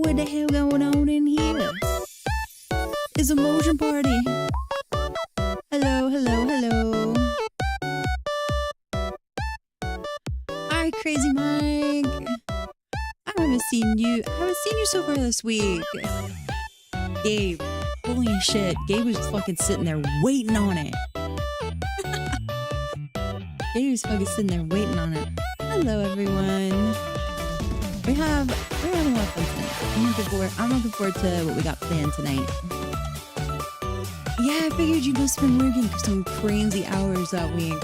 what the hell going on in here? It's a motion party. Hello, hello, hello. Hi, Crazy Mike. I haven't seen you so far this week. Gabe, holy shit, Gabe was fucking sitting there waiting on it. Gabe was fucking sitting there waiting on it. Hello, everyone. We're having a lot of fun tonight. I'm looking forward to what we got planned tonight. Yeah, I figured you must have been working for some crazy hours that week.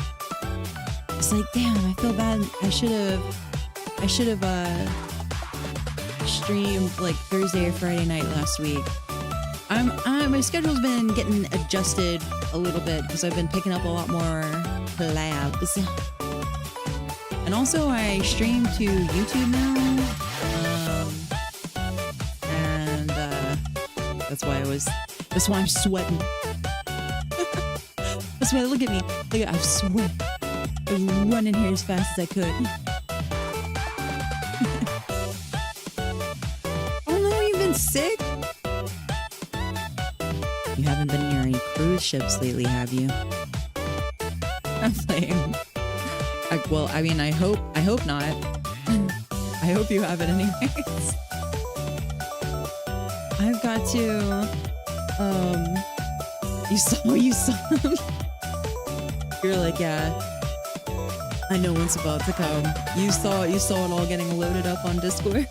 It's like, damn, I feel bad. I should have streamed like Thursday or Friday night last week. My schedule's been getting adjusted a little bit because I've been picking up a lot more collabs. And also I stream to YouTube now. And that's why I'm sweating. That's why, look at me. Look at, I'm sweating. I was running here as fast as I could. Oh no, you've been sick? You haven't been near any cruise ships lately, have you? I'm playing. Well, I mean, I hope not. I hope you haven't anyways. I've got to, you saw him. You're like, yeah, I know what's about to come. You saw it all getting loaded up on Discord.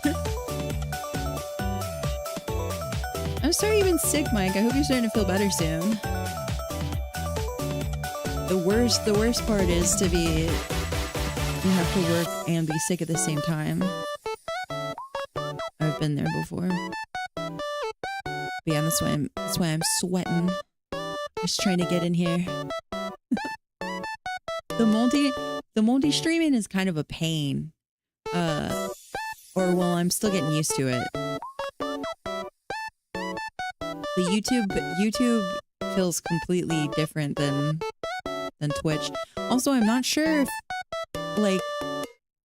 I'm sorry you've been sick, Mike. I hope you're starting to feel better soon. The worst part is to be, you have to work and be sick at the same time. I've been there before. But yeah, that's why I'm sweating. Just trying to get in here. The multi-streaming is kind of a pain. Or well, I'm still getting used to it. The YouTube feels completely different than Twitch. Also, I'm not sure if, like,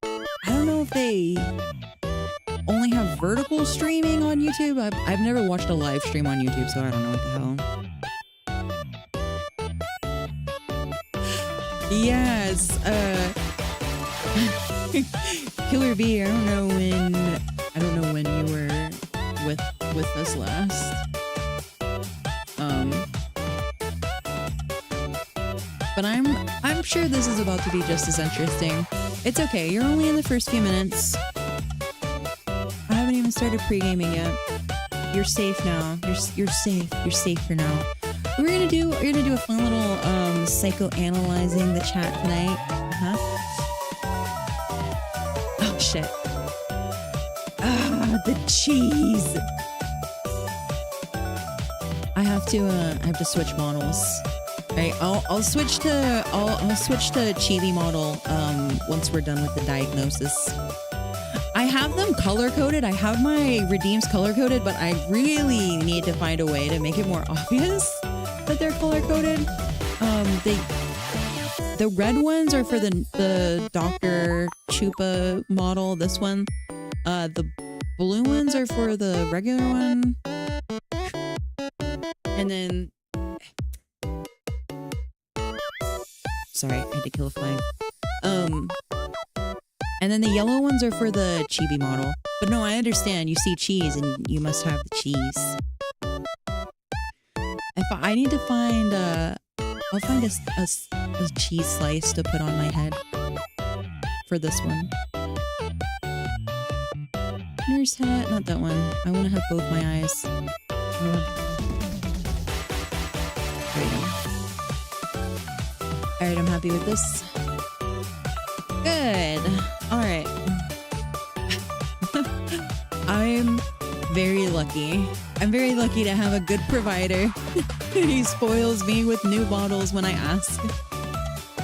I don't know if they only have vertical streaming on YouTube. I've never watched a live stream on YouTube, so I don't know what the hell. Yes, Killer B, I don't know when you were with us last. But I'm sure this is about to be just as interesting. It's okay, you're only in the first few minutes. I haven't even started pre-gaming yet. You're safe now. You're safe. You're safe for now. We're gonna do a fun little psychoanalyzing the chat tonight. Oh shit. Ah, the cheese. I have to switch models. Right, I'll switch to chibi model once we're done with the diagnosis. I have them color coded. I have my redeems color coded, but I really need to find a way to make it more obvious that they're color coded. The red ones are for the Dr. Chupa model. This one, the blue ones are for the regular one, and then. Sorry, I had to kill a fly. And then the yellow ones are for the chibi model. But no, I understand. You see cheese and you must have the cheese. I need to find I'll find a cheese slice to put on my head for this one. Nurse hat, not that one. I want to have both my eyes. Alright, I'm happy with this. Good. Alright. I'm very lucky. I'm very lucky to have a good provider. He spoils me with new bottles when I ask.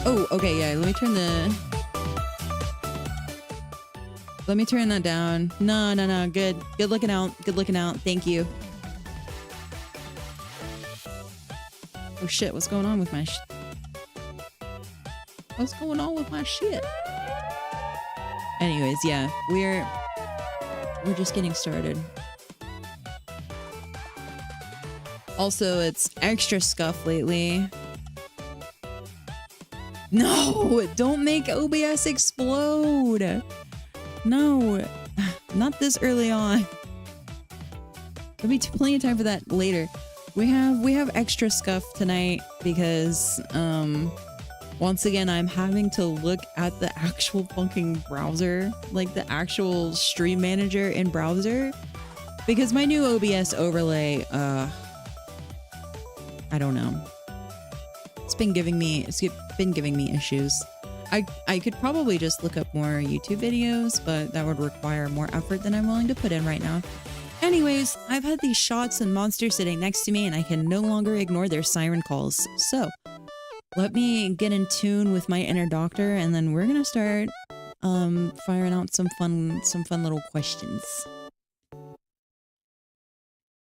Oh, okay, yeah, let me turn that down. No, good. Good looking out. Good looking out. Thank you. Oh shit, what's going on with my What's going on with my shit? Anyways, yeah, we're just getting started. Also, it's extra scuff lately. No, don't make OBS explode. No, not this early on. There'll be plenty of time for that later. We have extra scuff tonight because once again I'm having to look at the actual fucking browser, like the actual stream manager in browser, because my new OBS overlay I don't know. It's been giving me issues. I could probably just look up more YouTube videos, but that would require more effort than I'm willing to put in right now. Anyways, I've had these shots and monsters sitting next to me and I can no longer ignore their siren calls. So, let me get in tune with my inner doctor and then we're gonna start firing out some fun little questions.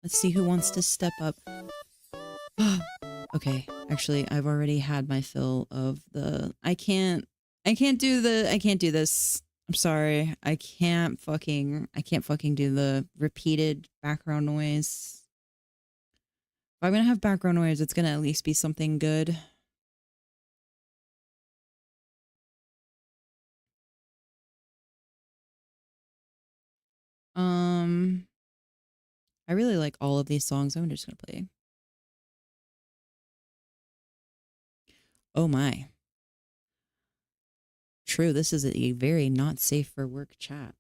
Let's see who wants to step up. Okay, actually, I've already had my fill of the... I can't do this. I'm sorry. I can't fucking do the repeated background noise. If I'm gonna have background noise, it's gonna at least be something good. I really like all of these songs. I'm just gonna play. Oh my. True, this is a very not safe for work chat.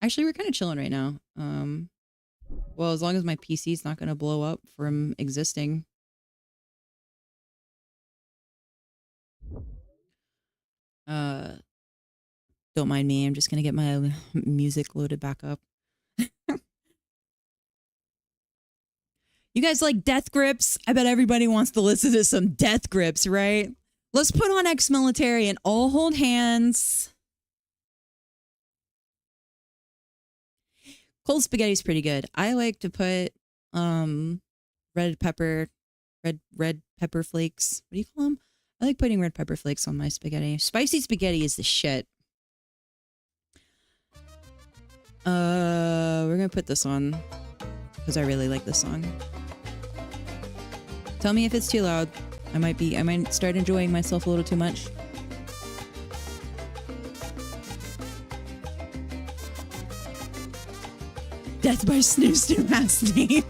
Actually, we're kind of chilling right now. Well, as long as my PC's not going to blow up from existing. Don't mind me. I'm just going to get my music loaded back up. You guys like Death Grips? I bet everybody wants to listen to some Death Grips, right? Let's put on Ex-Military and all hold hands. Cold spaghetti's pretty good. I like to put red pepper flakes. What do you call them? I like putting red pepper flakes on my spaghetti. Spicy spaghetti is the shit. We're gonna put this on because I really like this song. Tell me if it's too loud. I might start enjoying myself a little too much. Death by Snooze to last name.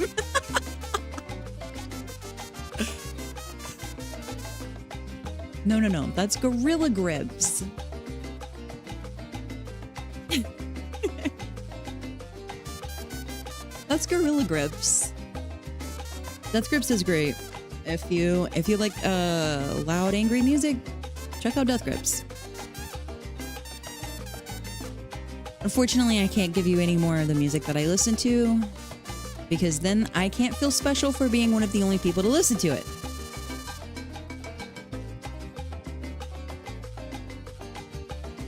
No. That's Gorilla Grips. That's Gorilla Grips. Death Grips is great. If you like loud, angry music, check out Death Grips. Unfortunately, I can't give you any more of the music that I listen to, because then I can't feel special for being one of the only people to listen to it.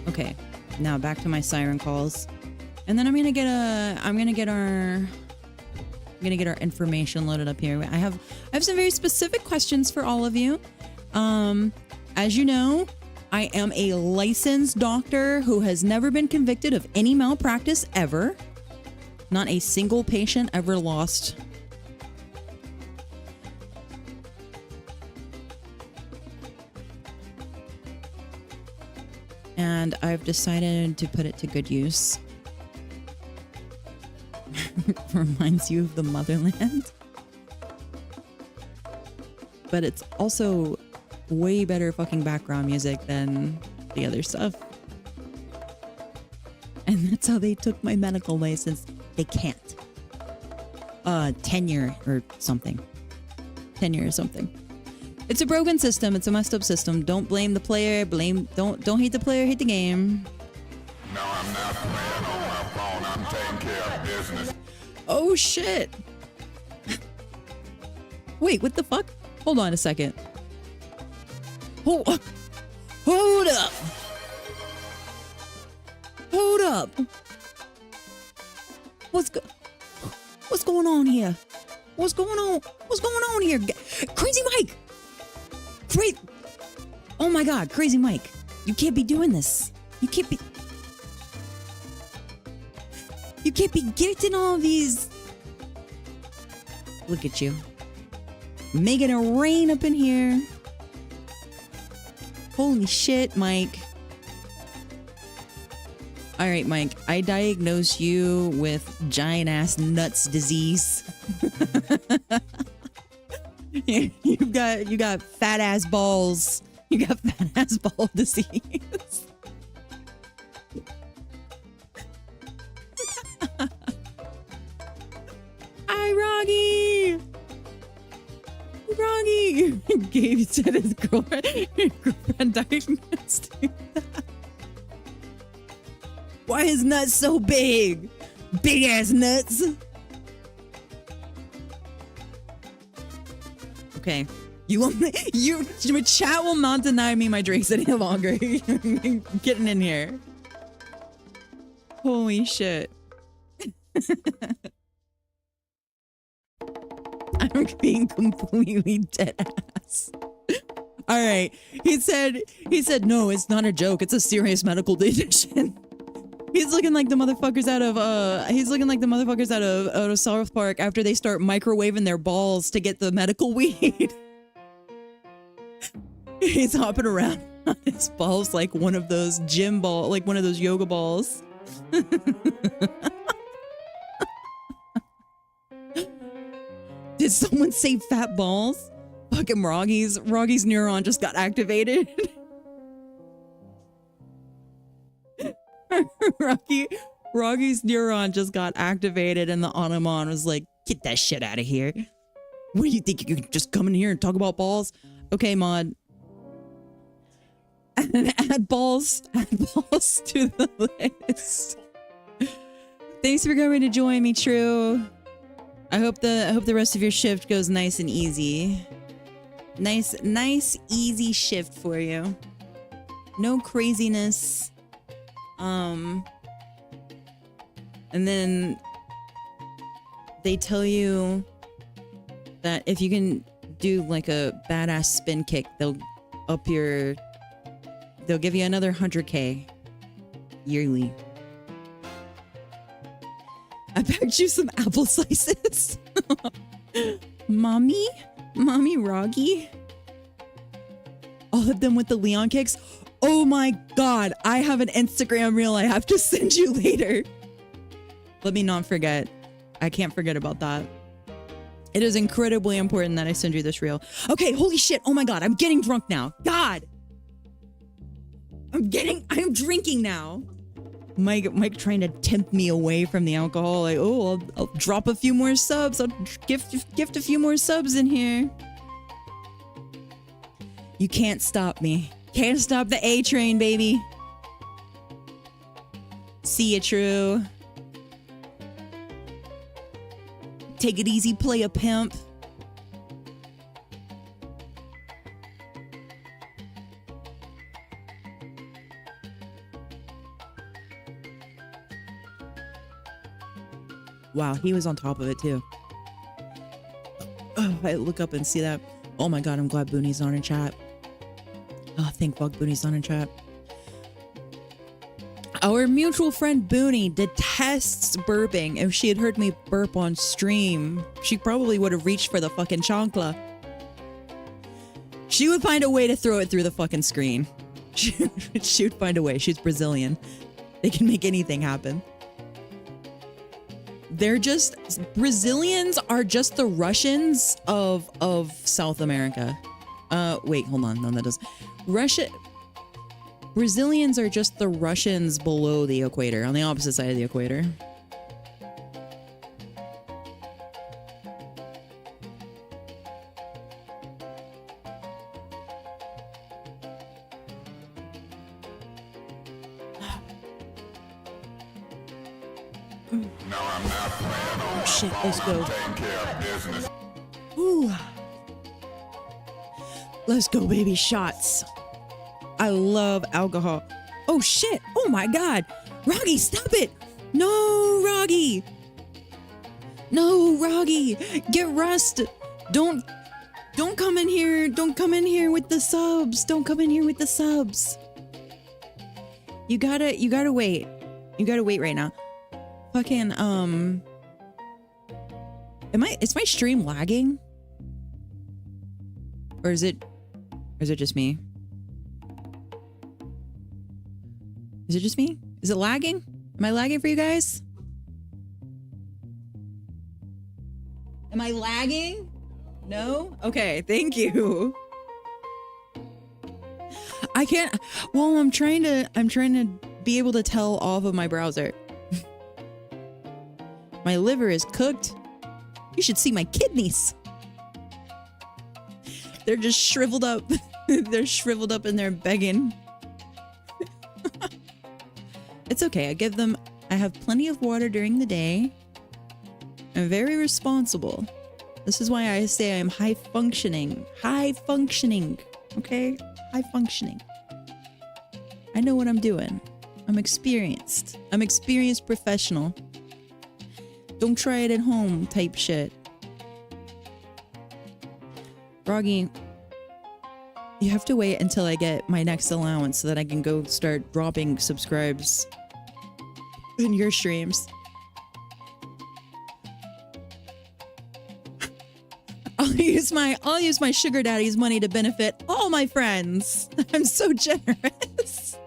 Okay, now back to my siren calls, and then I'm gonna get our information loaded up here. I have some very specific questions for all of you. As you know, I am a licensed doctor who has never been convicted of any malpractice ever. Not a single patient ever lost. And I've decided to put it to good use. Reminds you of the motherland. But it's also way better fucking background music than the other stuff. And that's how they took my medical license. They can't. Tenure or something. It's a broken system. It's a messed up system. Don't blame the player. Don't hate the player, hate the game. No, I'm not playing on my phone. I'm taking care of business. Oh shit. Wait, what the fuck? Hold on a second. Hold up. Hold up. What's going on here? What's going on here? Crazy Mike. Oh my god, Crazy Mike. You can't be doing this. You can't be getting all these. Look at you. Making it rain up in here. Holy shit, Mike. All right, Mike, I diagnose you with giant ass nuts disease. you got fat ass balls. You got fat ass ball disease. Hi, Roggy. Roggy. Gabe said his girlfriend diagnosed him. Why is nuts so big? Big ass nuts. Okay. Your chat will not deny me my drinks any longer. Getting in here. Holy shit. I'm being completely dead ass. All right. He said, no, it's not a joke. It's a serious medical condition. He's looking like the motherfuckers out of South Park after they start microwaving their balls to get the medical weed. He's hopping around on his balls like one of those gym ball, like one of those yoga balls. Did someone say fat balls? Fucking Roggy's neuron just got activated. Roggy's neuron just got activated and the Automon was like, get that shit out of here. What do you think? You can just come in here and talk about balls? Okay, mod. Add balls to the list. Thanks for coming to join me, True. I hope the rest of your shift goes nice and easy. Nice easy shift for you. No craziness. And then they tell you that if you can do like a badass spin kick, they'll give you another 100K yearly. I packed you some apple slices. Mommy Roggy. All of them with the Leon kicks. Oh my God, I have an Instagram reel I have to send you later. Let me not forget. I can't forget about that. It is incredibly important that I send you this reel. Okay, holy shit. Oh my God, I'm getting drunk now. God. I'm drinking now. Mike trying to tempt me away from the alcohol. Like, oh, I'll drop a few more subs. I'll gift a few more subs in here. You can't stop me. Can't stop the A train, baby. See ya, True. Take it easy, play a pimp. Wow, he was on top of it too. Oh, I look up and see that. Oh my God, I'm glad Booney's not in chat. Oh, thank fuck Booney's not in chat. Our mutual friend Booney detests burping. If she had heard me burp on stream, she probably would have reached for the fucking chancla. She would find a way to throw it through the fucking screen. She would find a way. She's Brazilian. They can make anything happen. Brazilians are just the Russians of South America. Wait, hold on. No, that doesn't. Brazilians are just the Russians below the equator, on the opposite side of the equator. Oh shit, let's go. Ooh. Let's go, baby. Shots. I love alcohol. Oh shit. Oh my God. Roggy, stop it. No, Roggy. No, Roggy. Get Rust. Don't come in here. Don't come in here with the subs. Don't come in here with the subs. You gotta wait. You gotta wait right now. Fucking, is my stream lagging? Or is it just me? Is it just me? Is it lagging? Am I lagging for you guys? Am I lagging? No? Okay, thank you. I can't, well, I'm trying to be able to tell off of my browser. My liver is cooked. You should see my kidneys. They're just shriveled up. They're shriveled up and they're begging. It's okay. I have plenty of water during the day. I'm very responsible. This is why I say I'm high functioning. High functioning. Okay? High functioning. I know what I'm doing. I'm experienced. I'm experienced professional. Don't try it at home type shit. Froggy, you have to wait until I get my next allowance so that I can go start dropping subscribes in your streams. I'll use my sugar daddy's money to benefit all my friends. I'm so generous.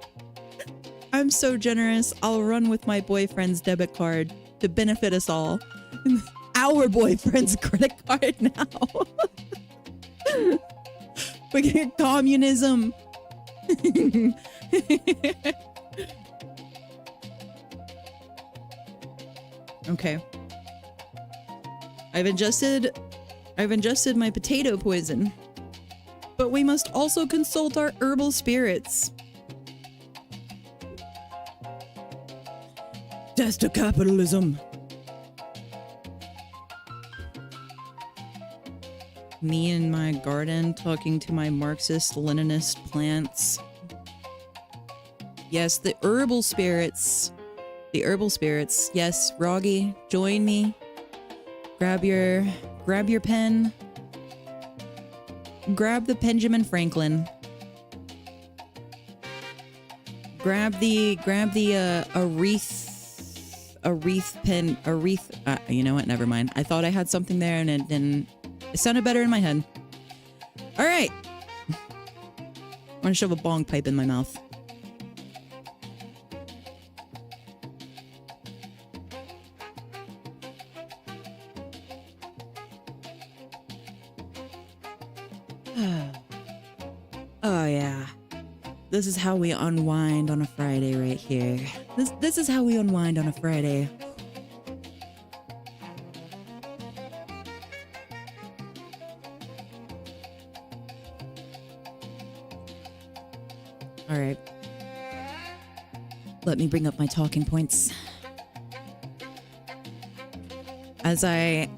I'm so generous. I'll run with my boyfriend's debit card to benefit us all. Our boyfriend's credit card now. We get communism. Okay. I've ingested my potato poison. But we must also consult our herbal spirits. Death to capitalism. Me in my garden talking to my Marxist-Leninist plants. Yes, the herbal spirits. The herbal spirits. Yes, Roggy, join me. Grab your pen. Grab the Benjamin Franklin. Grab the you know what? Never mind. I thought I had something there and it didn't. It sounded better in my head. All right. I'm gonna shove a bong pipe in my mouth. Oh yeah. This is how we unwind on a Friday right here. This is how we unwind on a Friday. All right. Let me bring up my talking points. As I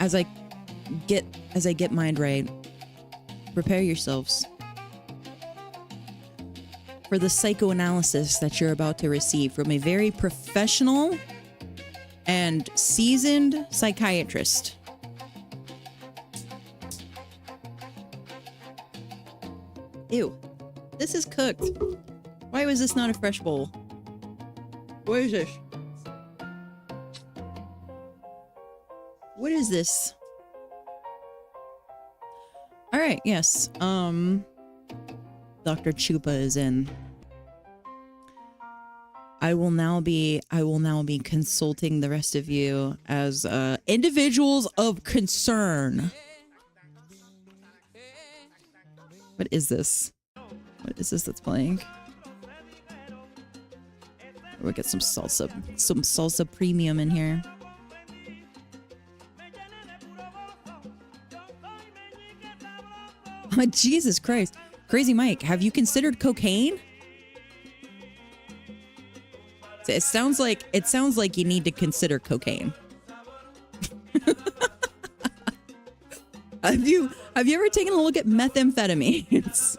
get mind right, prepare yourselves for the psychoanalysis that you're about to receive from a very professional and seasoned psychiatrist. Ew, this is cooked. Why was this not a fresh bowl? What is this? What is this? All right, yes. Dr. Chupa is in. I will now be consulting the rest of you as individuals of concern. What is this? What is this that's playing? We'll get some salsa premium in here. Oh, Jesus Christ. Crazy Mike, have you considered cocaine? It sounds like you need to consider cocaine. Have you ever taken a look at methamphetamines?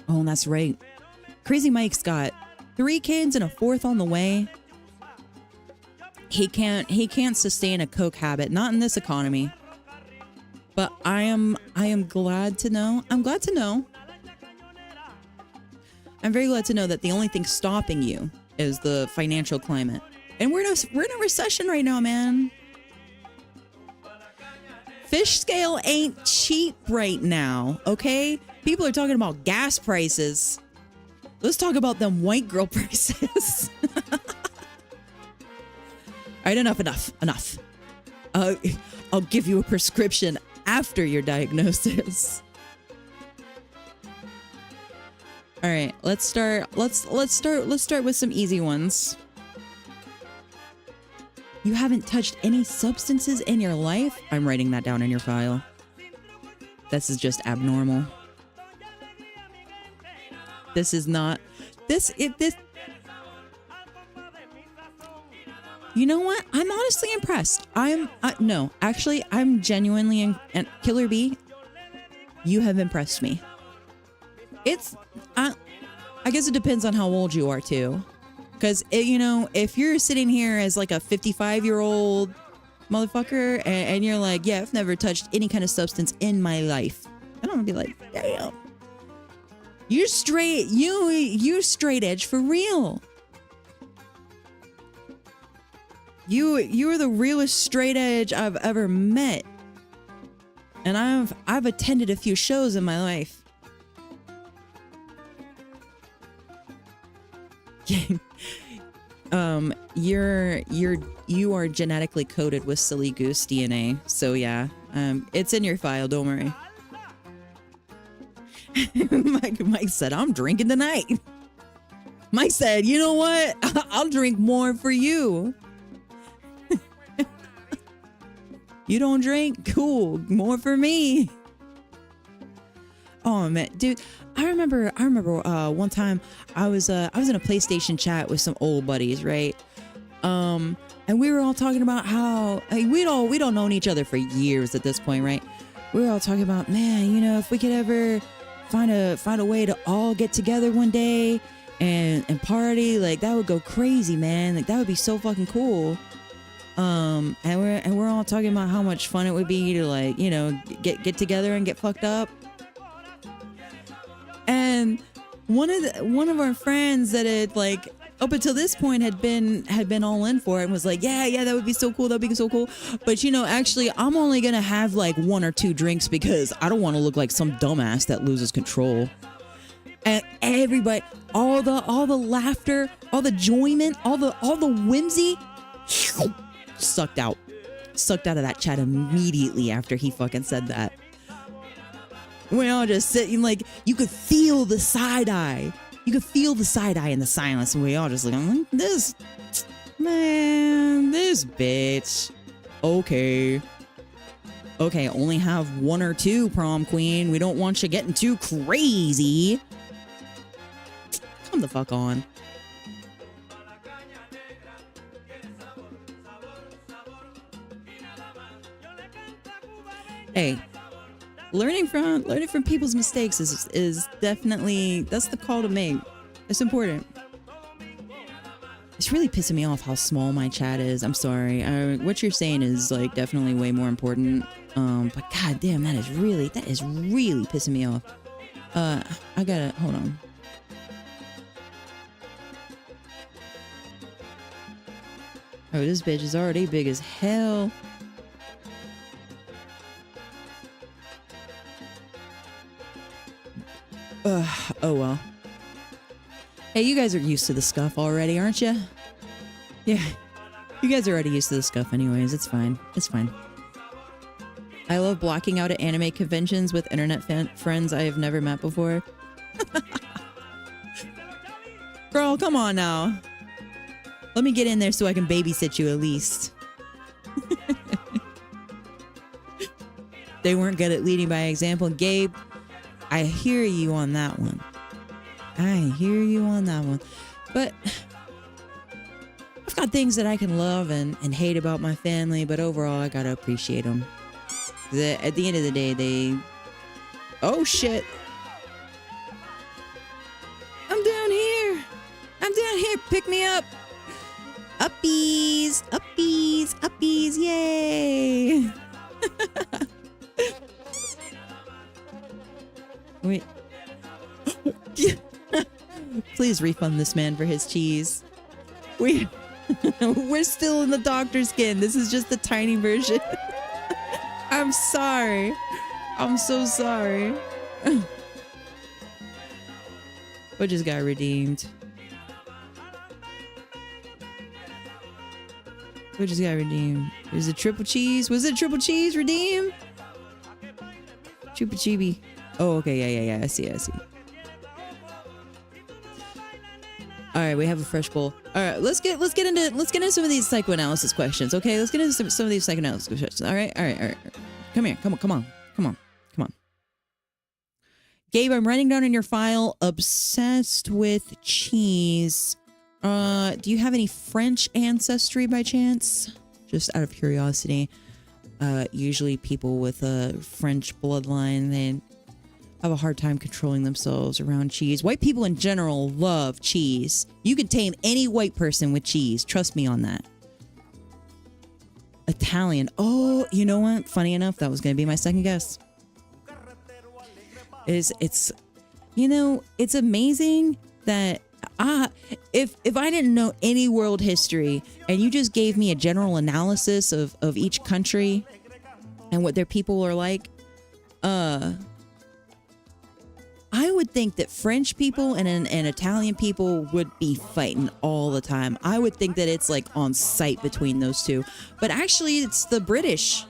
Oh, that's right. Crazy Mike's got 3 kids and a 4th on the way. He can't sustain a coke habit, not in this economy. But I am glad to know. I'm glad to know. I'm very glad to know that the only thing stopping you is the financial climate. And we're in a recession right now, man. Fish scale ain't cheap right now, okay? People are talking about gas prices. Let's talk about them white girl prices. All right, enough. I'll give you a prescription after your diagnosis. All right, let's start with some easy ones. You haven't touched any substances in your life? I'm writing that down in your file. This is just abnormal. This is not this. You know what? I'm honestly impressed. No, actually, I'm genuinely and Killer B. You have impressed me. I guess it depends on how old you are too. Because, you know, if you're sitting here as like a 55-year-old motherfucker and you're like, yeah, I've never touched any kind of substance in my life. And I'm gonna be like, damn. You're straight, you're straight edge for real. You're the realest straight edge I've ever met. And I've attended a few shows in my life. You are genetically coded with silly goose DNA. So yeah, it's in your file. Don't worry. Mike said, I'm drinking tonight. Mike said, you know what? I'll drink more for you. You don't drink? Cool. More for me. Oh man, dude. I remember one time I was in a PlayStation chat with some old buddies, right? And we were all talking about how we'd all known each other for years at this point, right? We were all talking about, man, you know, if we could ever find a way to all get together one day and party, like that would go crazy, man. Like that would be so fucking cool. And we're all talking about how much fun it would be to, like, you know, get together and get fucked up. And one of our friends that had, like, up until this point had been all in for it and was like, yeah, that would be so cool. That'd be so cool. But, you know, actually, I'm only going to have like 1 or 2 drinks because I don't want to look like some dumbass that loses control. And everybody, all the laughter, all the enjoyment, all the whimsy, sucked out of that chat immediately after he fucking said that. We're all just sitting, like, you could feel the side eye. You could feel the side eye in the silence, and we all just like, this bitch. Okay, only have 1 or 2, prom queen. We don't want you getting too crazy. Come the fuck on. Hey, learning from people's mistakes is definitely, that's the call to make. It's important. It's really pissing me off how small my chat is. I'm sorry. What you're saying is, like, definitely way more important. But goddamn, that is really pissing me off. I gotta hold on. Oh, this bitch is already big as hell. Oh well. Hey, you guys are used to the scuff already, aren't you? Yeah. You guys are already used to the scuff anyways. It's fine. It's fine. I love blocking out at anime conventions with internet friends I have never met before. Girl, come on now. Let me get in there so I can babysit you at least. They weren't good at leading by example. Gabe, I hear you on that one. But I've got things that I can love and hate about my family, but overall I gotta appreciate them. At the end of the day, they... Oh shit! I'm down here! Pick me up! Uppies! Yay! Wait. Please refund this man for his cheese. We We're still in the doctor skin. This is just the tiny version. I'm sorry. I'm so sorry. What just got redeemed? What just got redeemed? Is it triple cheese? Was it triple cheese redeem? Chupa chibi. Oh, okay. Yeah. I see. All right, we have a fresh bowl. All right, let's get into some of these psychoanalysis questions. Okay, let's get into some of these psychoanalysis questions. All right. Come here. Come on. Gabe, I'm writing down in your file, obsessed with cheese. Do you have any French ancestry by chance? Just out of curiosity. Usually people with a French bloodline, they have a hard time controlling themselves around cheese. White people in general love cheese. You could tame any white person with cheese. Trust me on that. Italian. Oh, you know what? Funny enough, that was going to be my second guess. It's amazing that if I didn't know any world history and you just gave me a general analysis of each country and what their people are like, I would think that French people and Italian people would be fighting all the time. I would think that it's like on sight between those two, but actually it's the British.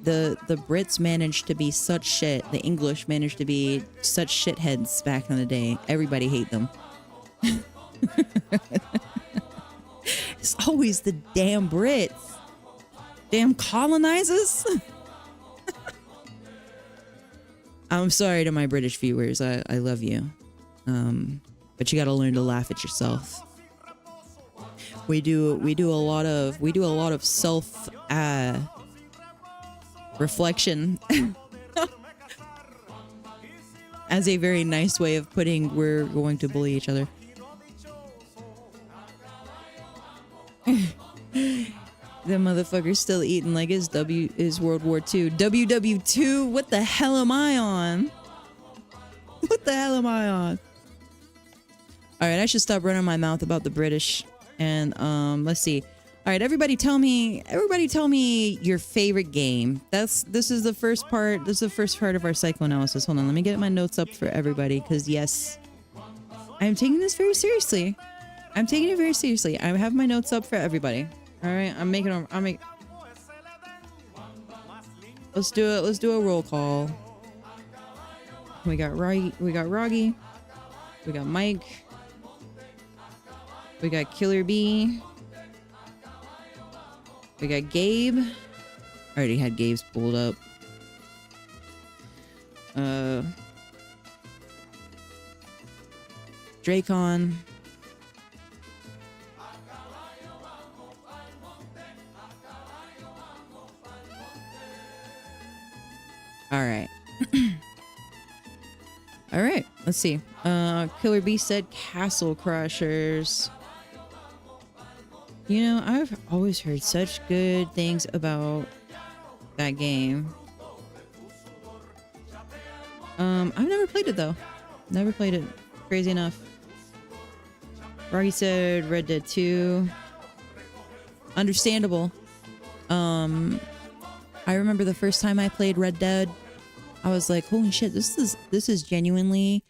The Brits managed to be such shit. The English managed to be such shitheads back in the day. Everybody hate them. It's always the damn Brits. Damn colonizers. I'm sorry to my British viewers. I love you. But you got to learn to laugh at yourself. We do a lot of self reflection as a very nice way of putting we're going to bully each other. The motherfucker's still eating like his World War II. WW2? What the hell am I on? What the hell am I on? Alright, I should stop running my mouth about the British. And let's see. Alright, everybody tell me your favorite game. This is the first part of our psychoanalysis. Hold on, let me get my notes up for everybody, because yes, I'm taking this very seriously. I'm taking it very seriously. I have my notes up for everybody. Alright, let's do a roll call. We got Roggy, we got Mike, we got Killer B, we got Gabe. I already had Gabe's pulled up. Dracon. Alright. Alright, let's see. Killer B said Castle Crashers. You know, I've always heard such good things about that game. I've never played it though. Never played it. Crazy enough. Rocky said Red Dead 2. Understandable. I remember the first time I played Red Dead, I was like, holy shit, this is genuinely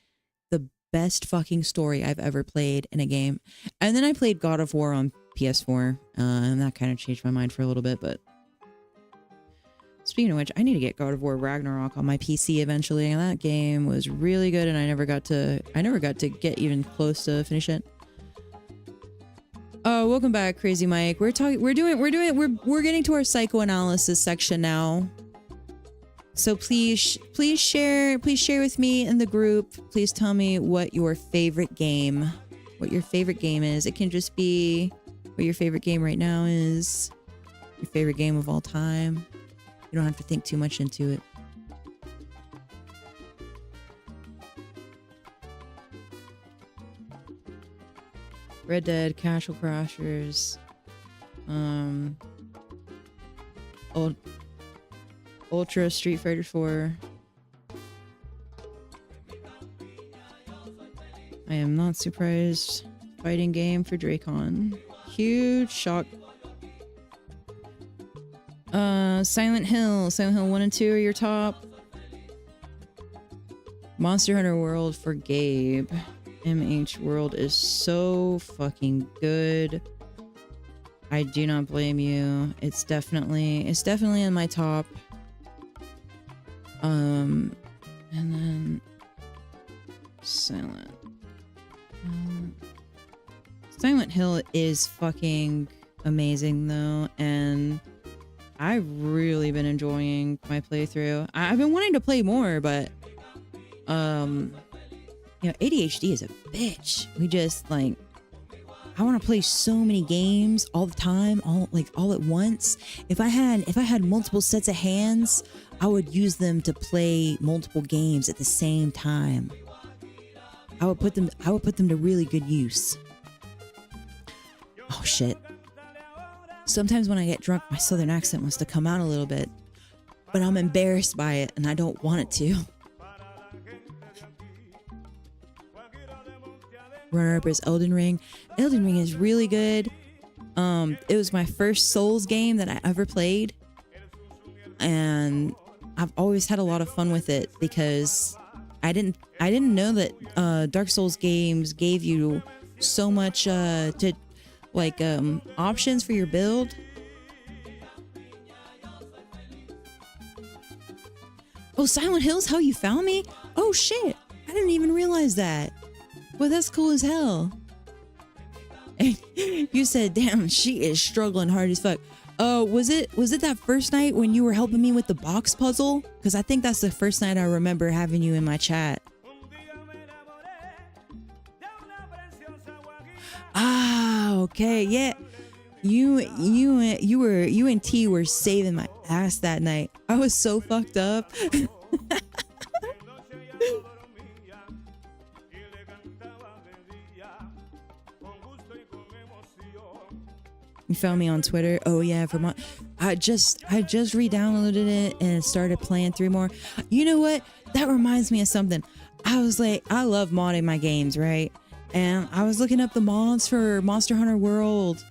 the best fucking story I've ever played in a game. And then I played God of War on PS4, and that kind of changed my mind for a little bit, but speaking of which, I need to get God of War Ragnarok on my PC eventually, and that game was really good, and I never got to get even close to finish it. Oh, welcome back, Crazy Mike. We're getting to our psychoanalysis section now. So please share with me in the group. Please tell me what your favorite game is. It can just be what your favorite game right now is. Your favorite game of all time. You don't have to think too much into it. Red Dead, Castle Crashers, Ultra Street Fighter 4. I am not surprised fighting game for Dracon. Huge shock. Silent Hill. Silent Hill 1 and 2 are your top. Monster Hunter World for Gabe. MH World is so fucking good. I do not blame you. It's definitely in my top. And then Silent Hill is fucking amazing though, and I've really been enjoying my playthrough. I've been wanting to play more, but you know, ADHD is a bitch. We just like, I want to play so many games all the time, all at once. If I had multiple sets of hands, I would use them to play multiple games at the same time. I would put them to really good use. Oh shit. Sometimes when I get drunk, my southern accent wants to come out a little bit, but I'm embarrassed by it and I don't want it to. Runner-up is Elden Ring. Elden Ring is really good. It was my first Souls game that I ever played, and I've always had a lot of fun with it because I didn't know that Dark Souls games gave you so much options for your build. Oh, Silent Hill's how you found me? Oh shit, I didn't even realize that. Well, that's cool as hell. You said, damn, she is struggling hard as fuck. Was it that first night when you were helping me with the box puzzle? Because I think that's the first night I remember having you in my chat. Ah, okay, yeah. You and T were saving my ass that night. I was so fucked up. You found me on Twitter. Oh yeah, I just re-downloaded it and started playing 3 more. You know what? That reminds me of something. I was like, I love modding my games, right? And I was looking up the mods for Monster Hunter World.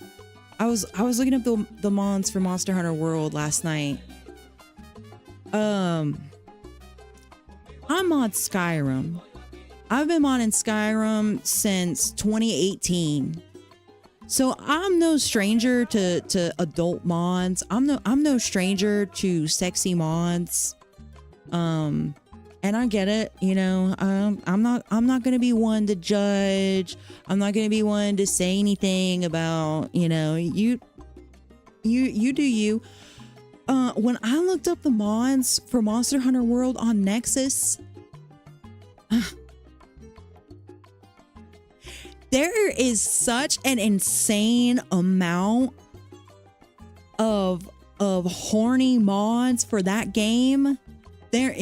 I was looking up the mods for Monster Hunter World last night. I mod Skyrim. I've been modding Skyrim since 2018. So I'm no stranger to adult mods. I'm no stranger to sexy mods. And I get it, you know. I'm not gonna be one to judge. I'm not gonna be one to say anything about, you know, you do you. When I looked up the mods for Monster Hunter World on Nexus, there is such an insane amount of horny mods for that game. There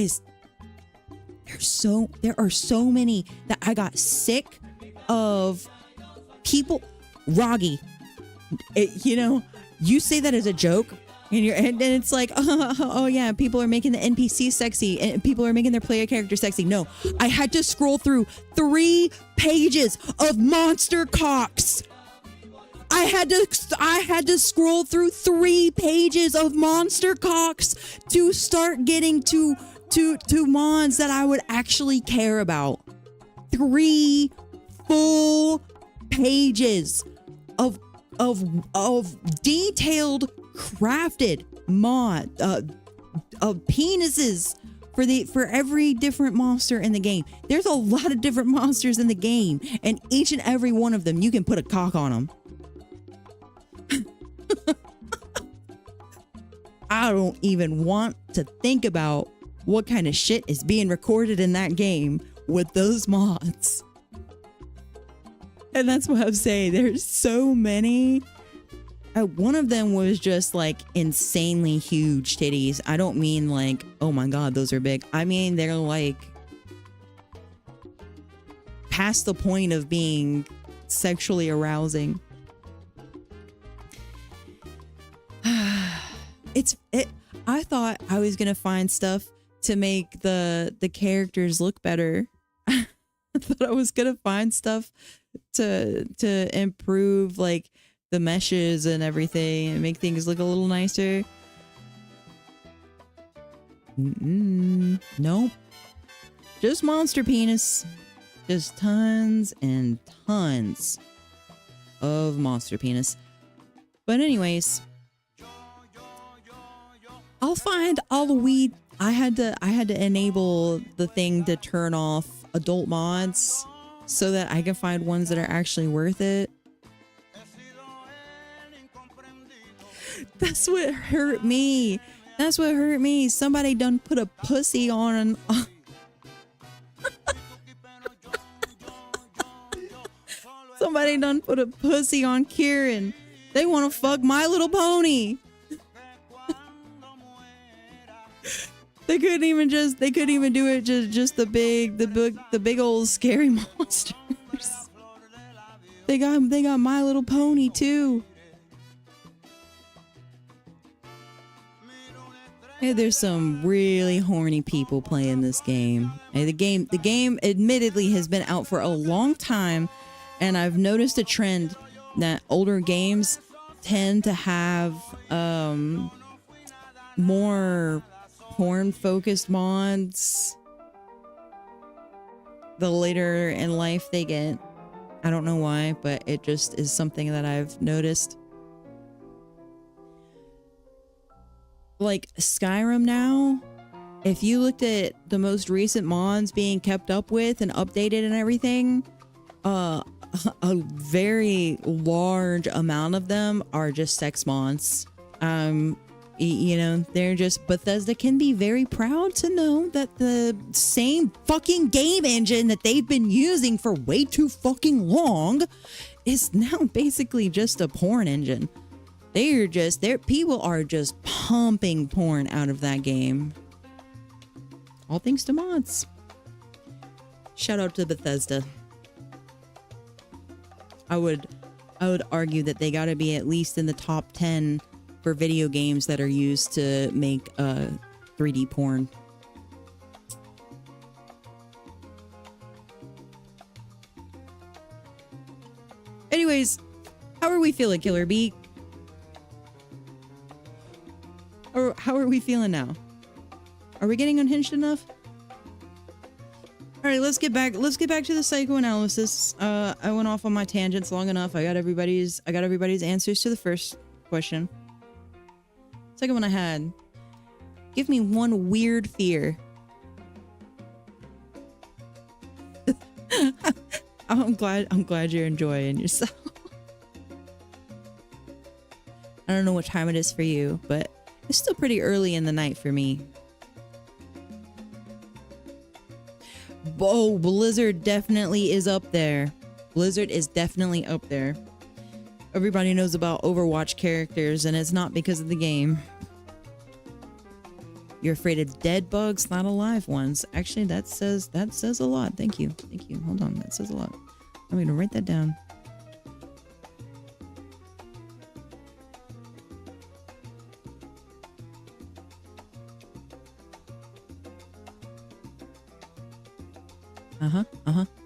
are so many that I got sick of people. Roggy, you know, you say that as a joke, and it's like, oh yeah, people are making the NPC sexy and people are making their player character sexy. No, I had to scroll through 3 pages of monster cocks. I had to scroll through 3 pages of monster cocks to start getting to mods that I would actually care about. 3 full pages of detailed crafted mod of penises for every different monster in the game. There's a lot of different monsters in the game, and each and every one of them you can put a cock on them. I don't even want to think about what kind of shit is being recorded in that game with those mods. And that's what I'm saying. There's so many. One of them was just like insanely huge titties. I don't mean like, oh my god, those are big. I mean, they're like past the point of being sexually arousing. I thought I was gonna find stuff to make the characters look better. I thought I was gonna find stuff to improve like the meshes and everything and make things look a little nicer. Nope. Just monster penis. Just tons and tons of monster penis. But anyways, I'll find all the weed. I had to enable the thing to turn off adult mods so that I can find ones that are actually worth it. That's what hurt me. That's what hurt me. Somebody done put a pussy on somebody done put a pussy on Kieran. They want to fuck My Little Pony. They couldn't even do it just the big old scary monsters. They got My Little Pony too. Hey, there's some really horny people playing this game. Hey, the game admittedly has been out for a long time, and I've noticed a trend that older games tend to have more porn-focused mods the later in life they get. I don't know why, but it just is something that I've noticed. Like Skyrim now, if you looked at the most recent mods being kept up with and updated and everything, a very large amount of them are just sex mods. You know, they're just, Bethesda can be very proud to know that the same fucking game engine that they've been using for way too fucking long is now basically just a porn engine. People are just pumping porn out of that game. All thanks to mods. Shout out to Bethesda. I would argue that they gotta be at least in the top 10 for video games that are used to make 3D porn. Anyways, how are we feeling, Killer Bee? Or how are we feeling now? Are we getting unhinged enough? All right, let's get back to the psychoanalysis. I went off on my tangents long enough. I got everybody's answers to the first question. Second one I had, give me one weird fear. I'm glad you're enjoying yourself. I don't know what time it is for you, but it's still pretty early in the night for me. Oh, Blizzard definitely is up there. Blizzard is definitely up there. Everybody knows about Overwatch characters, and it's not because of the game. You're afraid of dead bugs, not alive ones. Actually, that says a lot. Thank you. Thank you. Hold on. That says a lot. I'm going to write that down.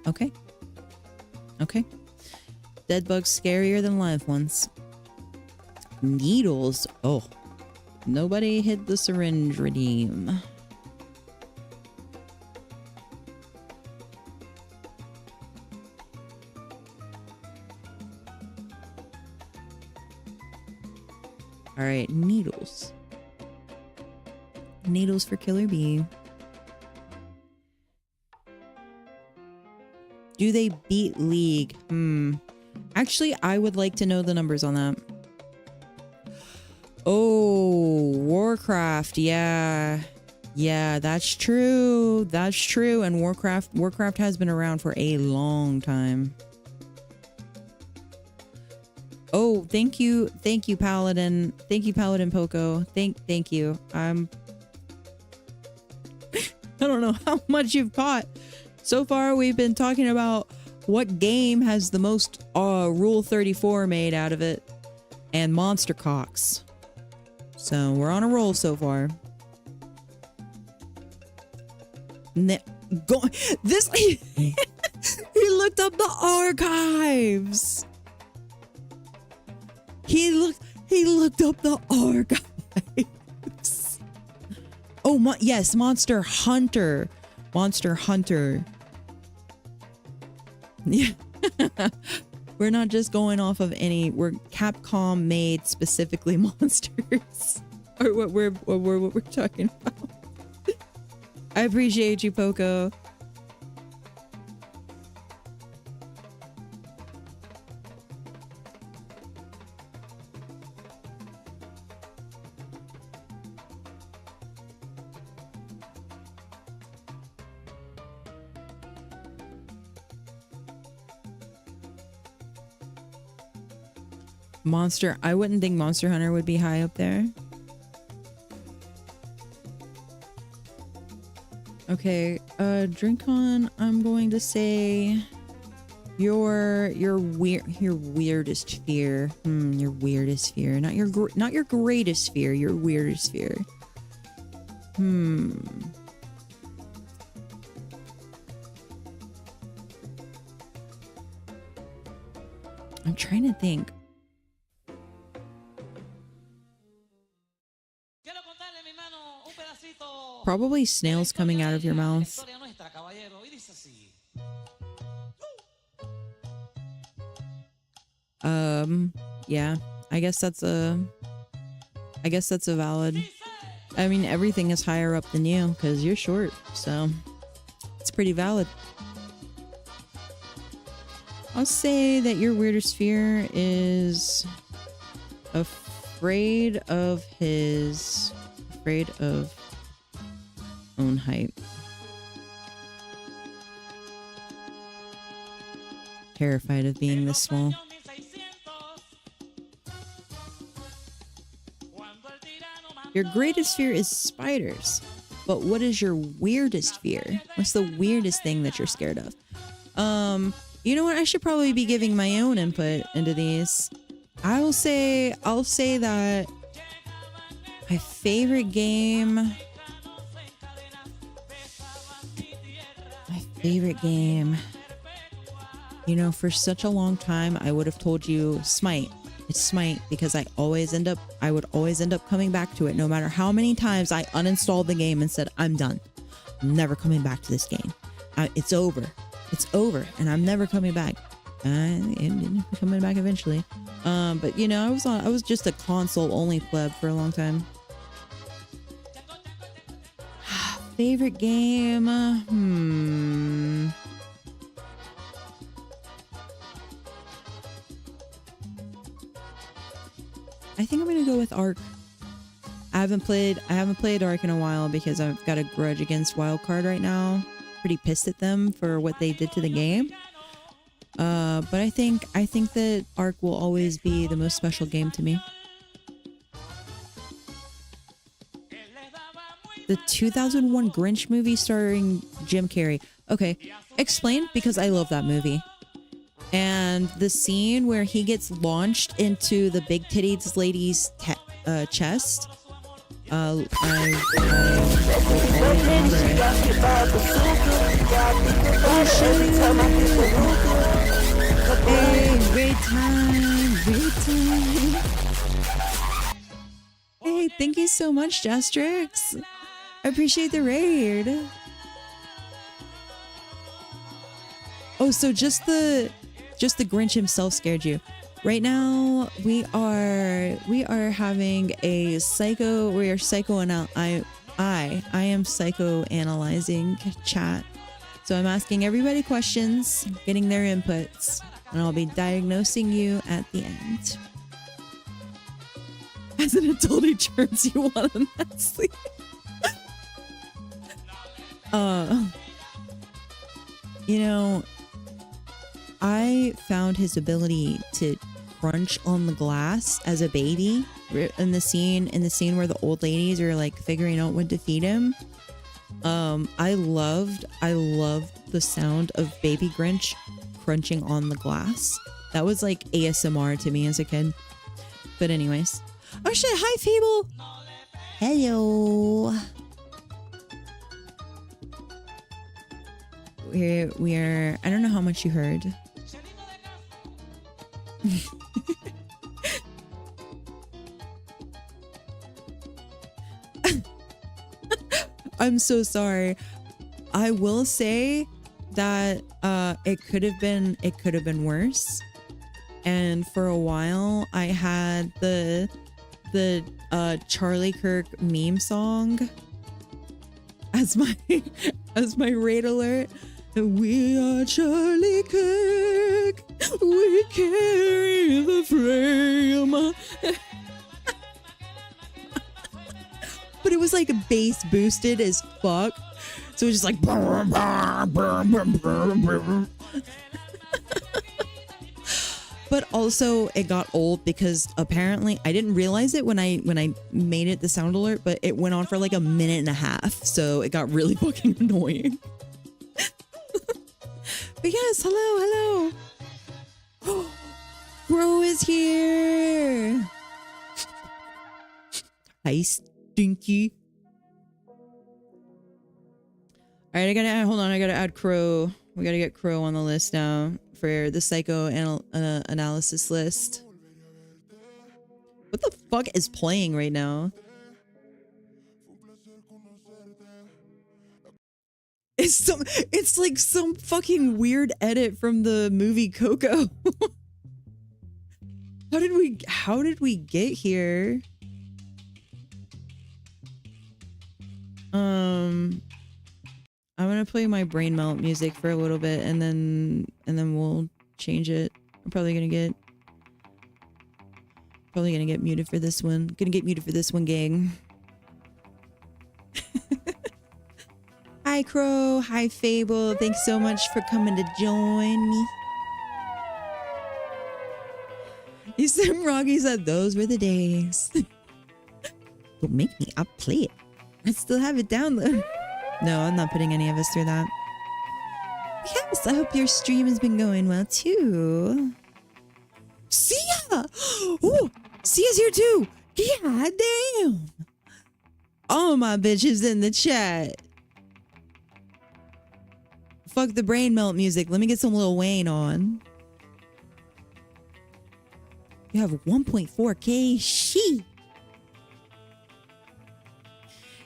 Okay. Okay. Dead bugs scarier than live ones. Needles. Oh. Nobody hit the syringe redeem. Alright, needles. Needles for Killer Bee. Do they beat League? Actually, I would like to know the numbers on that. Oh, Warcraft. Yeah. Yeah, that's true. That's true. And Warcraft has been around for a long time. Oh, thank you. Thank you, Paladin. Thank you, Paladin Poco. Thank you. I don't know how much you've caught. So far, we've been talking about what game has the most Rule 34 made out of it, and Monster Cocks. So we're on a roll so far. He looked up the archives. He looked up the archives. Oh, yes, Monster Hunter. Monster Hunter. Yeah. We're not just going off of we're Capcom made specifically monsters. Or what we're talking about. I appreciate you, Poco. I wouldn't think Monster Hunter would be high up there. Okay, Drinkon, I'm going to say your weirdest fear. Your weirdest fear. Not your greatest fear, your weirdest fear. I'm trying to think. Probably snails coming out of your mouth. Yeah, I guess that's a valid. I mean, everything is higher up than you because you're short, so it's pretty valid. I'll say that your weirdest fear is afraid of own height. Terrified of being this small. Your greatest fear is spiders. But what is your weirdest fear? What's the weirdest thing that you're scared of? You know what? I should probably be giving my own input into these. I'll say that my favorite game. You know, for such a long time, I would have told you Smite. It's Smite because I would always end up coming back to it no matter how many times I uninstalled the game and said, I'm done. I'm never coming back to this game. It's over. It's over and I'm never coming back. I'm coming back eventually. But you know, I was just a console only pleb for a long time. Favorite game? I think I'm gonna go with Ark. I haven't played Ark in a while because I've got a grudge against Wildcard right now. Pretty pissed at them for what they did to the game. But I think that Ark will always be the most special game to me. The 2001 Grinch movie starring Jim Carrey. Okay, explain, because I love that movie. And the scene where he gets launched into the big titties lady's chest. Hey, great time. Hey, thank you so much, Jastrix. I appreciate the raid. Oh, so just the Grinch himself scared you. Right now we are having a I am psychoanalyzing chat. So I'm asking everybody questions, getting their inputs, and I'll be diagnosing you at the end. As an adult who turns you on immensely. You know, I found his ability to crunch on the glass as a baby in the scene where the old ladies are like figuring out what to feed him. I loved the sound of baby Grinch crunching on the glass. That was like ASMR to me as a kid. But anyways. Oh shit, hi Fable! Hello! we're I don't know how much you heard. I'm so sorry. I will say that it could have been worse. And for a while I had the Charlie Kirk meme song as my raid alert. We are Charlie Kirk. We carry the flame. But it was like bass boosted as fuck. So it was just like but also it got old because apparently I didn't realize it when I made it the sound alert, but it went on for like a minute and a half. So it got really fucking annoying. But yes, hello. Bro is here. Hi, Stinky. All right, I gotta add Crow. We gotta get Crow on the list now for the psychoanalysis list. What the fuck is playing right now? It's like some fucking weird edit from the movie Coco. How did we get here? I'm gonna play my brain melt music for a little bit and then we'll change it. I'm probably gonna get muted for this one. Gonna get muted for this one, gang. Hi Crow, hi Fable. Thanks so much for coming to join me. You said Rocky said those were the days. Don't make me, I'll play it. I still have it down though. No, I'm not putting any of us through that. Yes, I hope your stream has been going well too. Sia! Oh, Sia's here too. God damn. All my bitches in the chat. Fuck the brain melt music. Let me get some Lil Wayne on. You have 1.4K. She.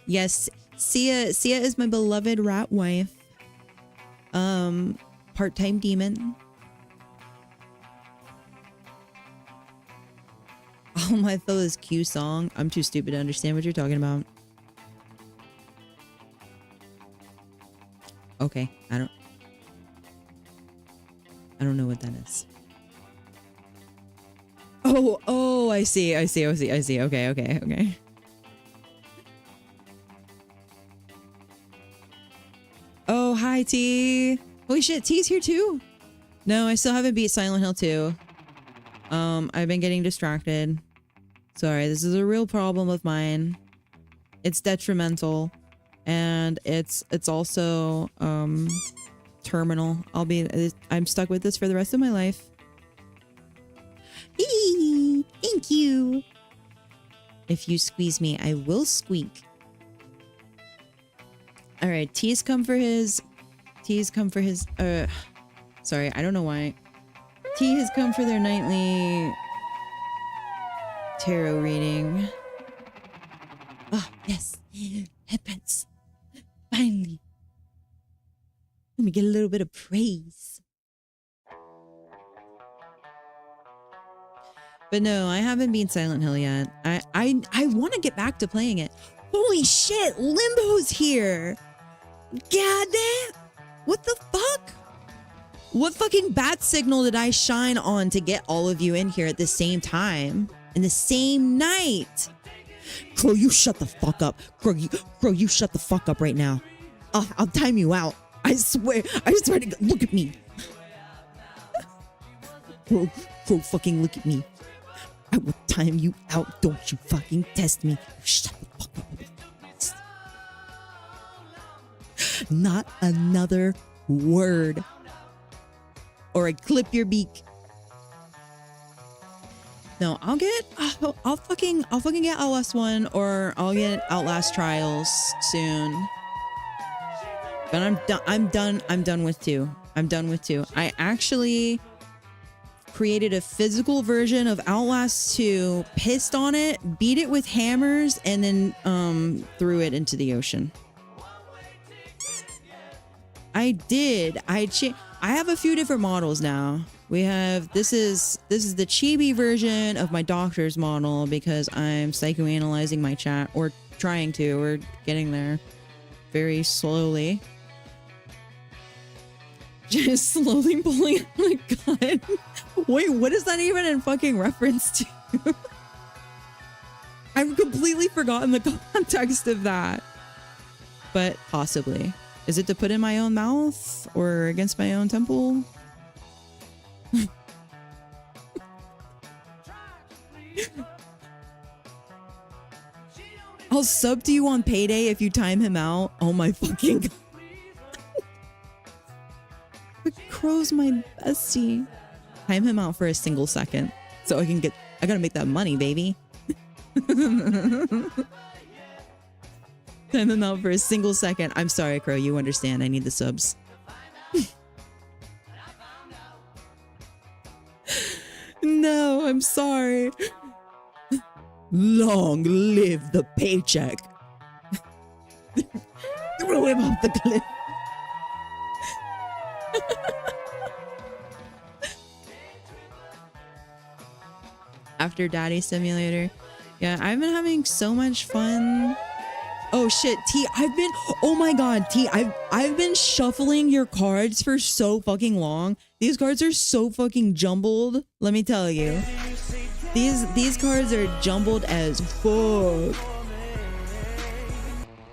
Yes, Sia is my beloved rat wife. Part-time demon. Oh, my fella's Q song. I'm too stupid to understand what you're talking about. Okay, I don't know what that is. Oh, I see. Okay. Oh, hi, T. Holy shit, T's here too? No, I still haven't beat Silent Hill 2. I've been getting distracted. Sorry, this is a real problem of mine. It's detrimental. And it's also, terminal. I'm stuck with this for the rest of my life. Eee, thank you. If you squeeze me, I will squeak. All right, T's come for his, sorry, I don't know why. T has come for their nightly tarot reading. Oh, yes. Headbands. Finally. Let me get a little bit of praise. But no, I haven't beat Silent Hill yet. I want to get back to playing it. Holy shit, Limbo's here. God damn. What the fuck? What fucking bat signal did I shine on to get all of you in here at the same time? In the same night? Crow, you shut the fuck up. Crow, you shut the fuck up right now. I'll time you out. I swear to God, look at me. Crow, fucking look at me. I will time you out. Don't you fucking test me. Shut the fuck up. Not another word. Or I clip your beak. No, I'll fucking get Outlast 1 or I'll get Outlast Trials soon. But I'm done. I'm done with 2. I'm done with 2. I actually created a physical version of Outlast 2, pissed on it, beat it with hammers, and then threw it into the ocean. I did. I have a few different models now. We have this is the chibi version of my doctor's model because I'm psychoanalyzing my chat, or trying to. We're getting there very slowly. Just slowly pulling out my gun. Wait, what is that even in fucking reference to? I've completely forgotten the context of that. But possibly. Is it to put in my own mouth or against my own temple? I'll sub to you on payday if you time him out. Oh my fucking god. But Crow's my bestie. Time him out for a single second so I gotta make that money, baby. Time him out for a single second. I'm sorry, Crow. You understand. I need the subs. No, I'm sorry. Long live the paycheck. Throw him off the cliff. After Daddy Simulator. Yeah, I've been having so much fun. Oh shit, T, oh my god, T, I've been shuffling your cards for so fucking long. These cards are so fucking jumbled, let me tell you. These cards are jumbled as fuck.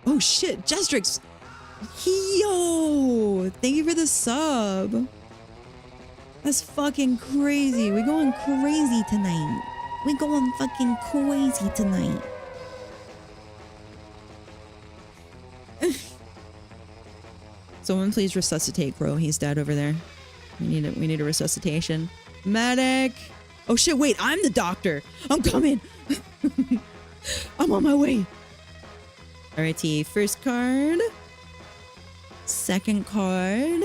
Oh shit, Jestrix. Yo, thank you for the sub. That's fucking crazy. We going crazy tonight. We going fucking crazy tonight. Someone please resuscitate Crow. He's dead over there. We need a resuscitation. Medic! Oh shit, wait, I'm the doctor. I'm coming. I'm on my way. Alright, T. First card. Second card.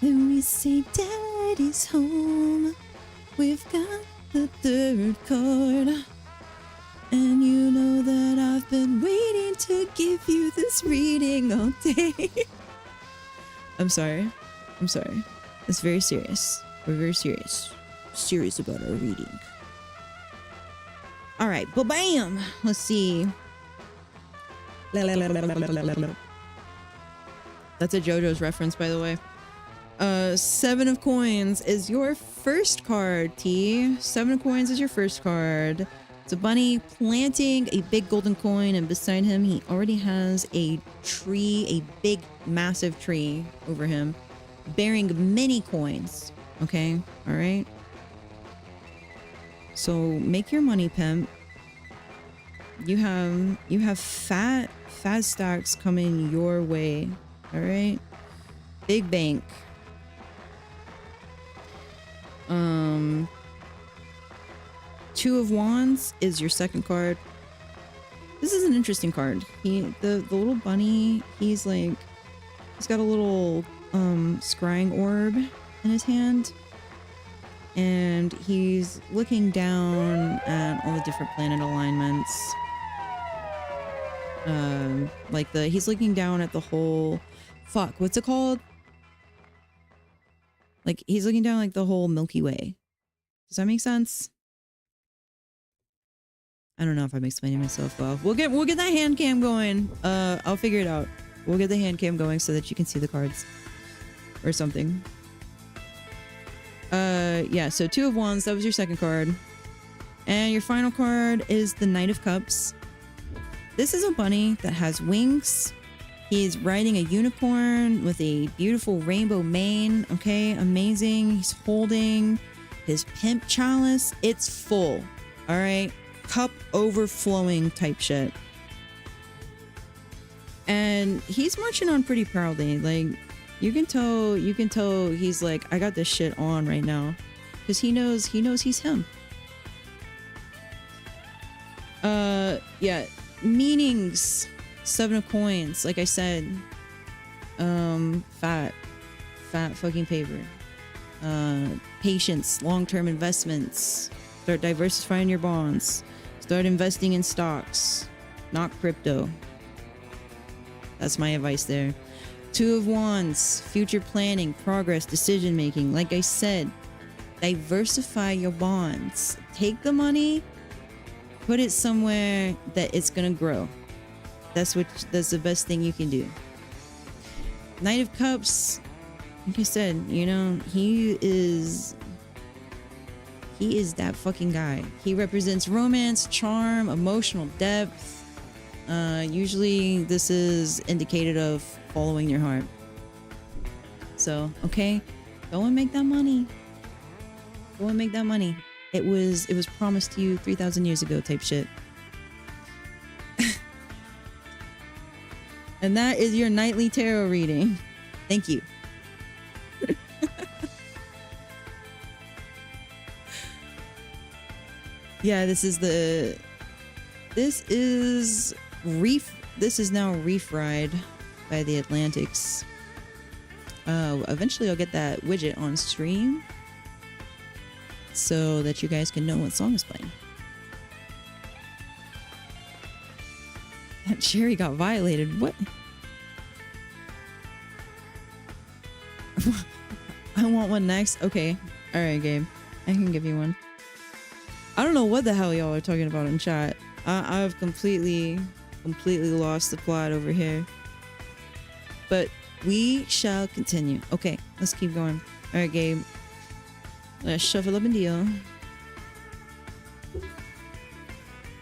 And we say Daddy's home. We've got the third card. And you know that I've been waiting to give you this reading all day. I'm sorry. I'm sorry. It's very serious. We're very serious. Serious about our reading. Alright, ba-bam! Let's see. That's a JoJo's reference, by the way. 7 of coins is your first card, T. 7 of coins is your first card. It's a bunny planting a big golden coin, and beside him, he already has a tree, a big, massive tree over him, bearing many coins. Okay? All right? So make your money, pimp. You have fat stacks coming your way. All right? Big bank. Two of Wands is your second card. This is an interesting card. The little bunny, he's got a little scrying orb in his hand, and he's looking down at all the different planet alignments. He's looking down at the whole, what's it called? Like, he's looking down like the whole Milky Way. Does that make sense? I don't know if I'm explaining myself well. We'll get that hand cam going. I'll figure it out. We'll get the hand cam going so that you can see the cards. Or something. Yeah, so 2 of Wands, that was your second card. And your final card is the Knight of Cups. This is a bunny that has wings. He's riding a unicorn with a beautiful rainbow mane. Okay, amazing. He's holding his pimp chalice. It's full. All right. Cup overflowing type shit. And he's marching on pretty proudly. Like, you can tell he's like, I got this shit on right now. Because he knows he's him. Yeah. Meanings. 7 of coins. Like I said, Fat fucking paper. Patience, long-term investments. Start diversifying your bonds. Start investing in stocks, not crypto. That's my advice there. Two of Wands, future planning, progress, decision making. Like I said, diversify your bonds. Take the money, put it somewhere that it's gonna grow. That's the best thing you can do. Knight of Cups, like I said, you know, he is that fucking guy. He represents romance, charm, emotional depth. Usually this is indicated of following your heart. So, okay, go and make that money. Go and make that money. It was promised to you 3,000 years ago type shit. And that is your nightly tarot reading. Thank you. Yeah, this is now refried by the Atlantics. Eventually I'll get that widget on stream so that you guys can know what song is playing. That cherry got violated. What? I want one next. Okay. All right, Gabe. I can give you one. I don't know what the hell y'all are talking about in chat. I've completely lost the plot over here. But we shall continue. Okay, let's keep going. All right, Gabe. Let's shuffle up and deal.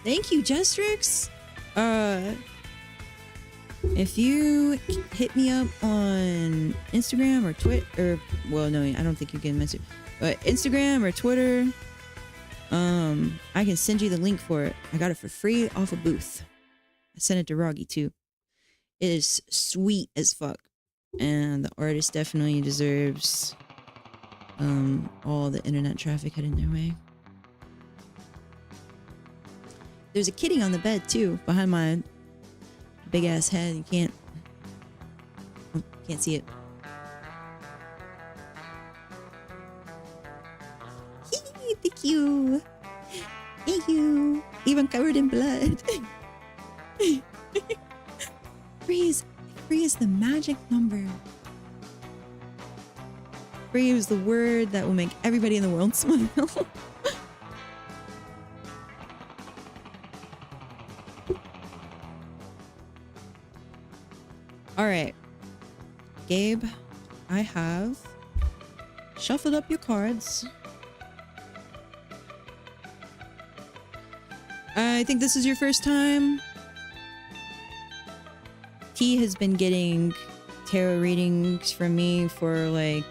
Thank you, Jestrix. If you hit me up on Instagram or Twitter, well, no, I don't think you can message, but Instagram or Twitter, I can send you the link for it. I got it for free off a booth. I sent it to Roggy too. It is sweet as fuck, and the artist definitely deserves all the internet traffic heading their way. There's a kitty on the bed too, behind my big ass head. You can't see it. Thank you. Thank you. Even covered in blood. Three is the magic number. 3 is the word that will make everybody in the world smile. All right, Gabe, I have shuffled up your cards. I think this is your first time. T has been getting tarot readings from me for like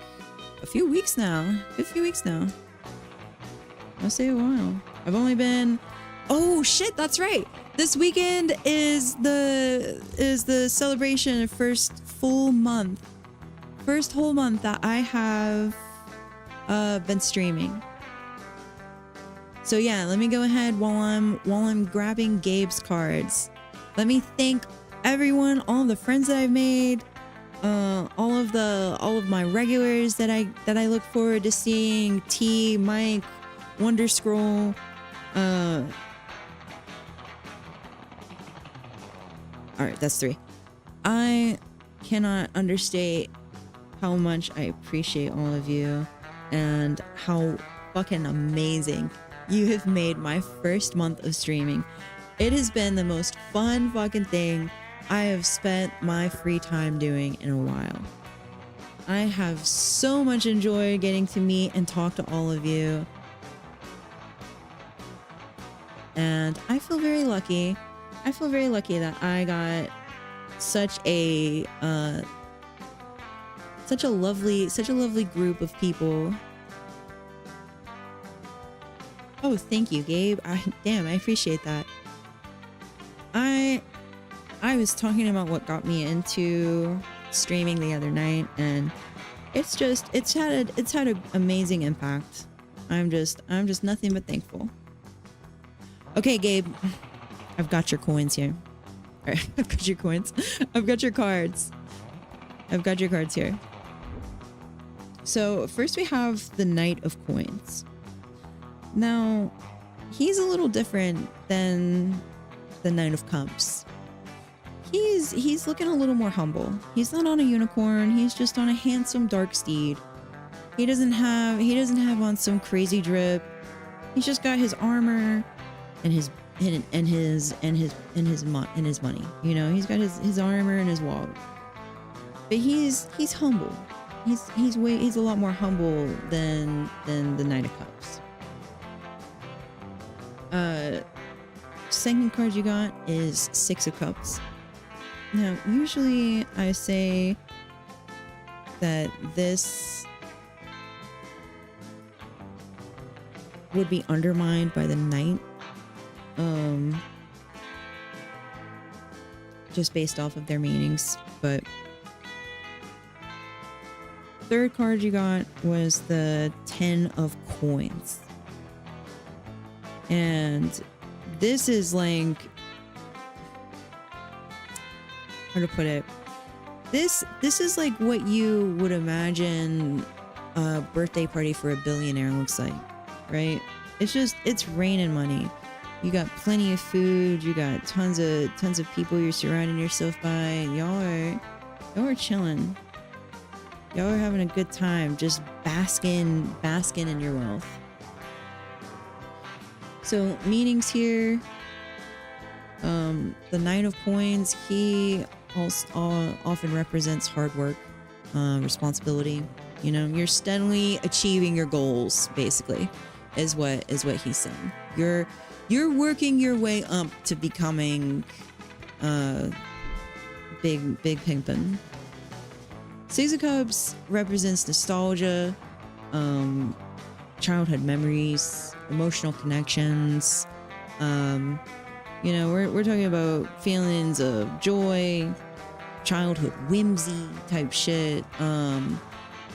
a few weeks now. I'll say a while. I've only been... Oh shit, that's right. This weekend is the celebration of first whole month that I have been streaming. So yeah, let me go ahead while I'm grabbing Gabe's cards. Let me thank everyone, all of the friends that I've made, all of my regulars that I look forward to seeing. T, Mike, Wonder Scroll, all right, that's 3. I cannot understate how much I appreciate all of you and how fucking amazing you have made my first month of streaming. It has been the most fun fucking thing I have spent my free time doing in a while. I have so much enjoyed getting to meet and talk to all of you. And I feel very lucky. That I got such a lovely group of people. Oh, thank you, Gabe. Damn, I appreciate that. I was talking about what got me into streaming the other night, and it's had an amazing impact. I'm just nothing but thankful. Okay, Gabe, I've got your coins here. All right, I've got your coins. I've got your cards. I've got your cards here. So first we have the Knight of Coins. Now, he's a little different than the Knight of Cups. He's looking a little more humble. He's not on a unicorn. He's just on a handsome dark steed. He doesn't have on some crazy drip. He's just got his armor and his money. You know, he's got his armor and his wallet. But he's humble. He's a lot more humble than the Knight of Cups. Second card you got is Six of Cups. Now, usually I say that this would be undermined by the Knight. Just based off of their meanings, but third card you got was the Ten of Coins. And this is like, how to put it? This is like what you would imagine a birthday party for a billionaire looks like, right? It's raining money. You got plenty of food. You got tons of people you're surrounding yourself by. Y'all are chilling. Y'all are having a good time, just basking in your wealth. So meanings here. The Knight of Coins, he also often represents hard work, responsibility. You know, you're steadily achieving your goals, basically, is what he's saying. You're working your way up to becoming big pimpin'. Six of Cups represents nostalgia, childhood memories, emotional connections. You know, we're talking about feelings of joy, childhood whimsy type shit.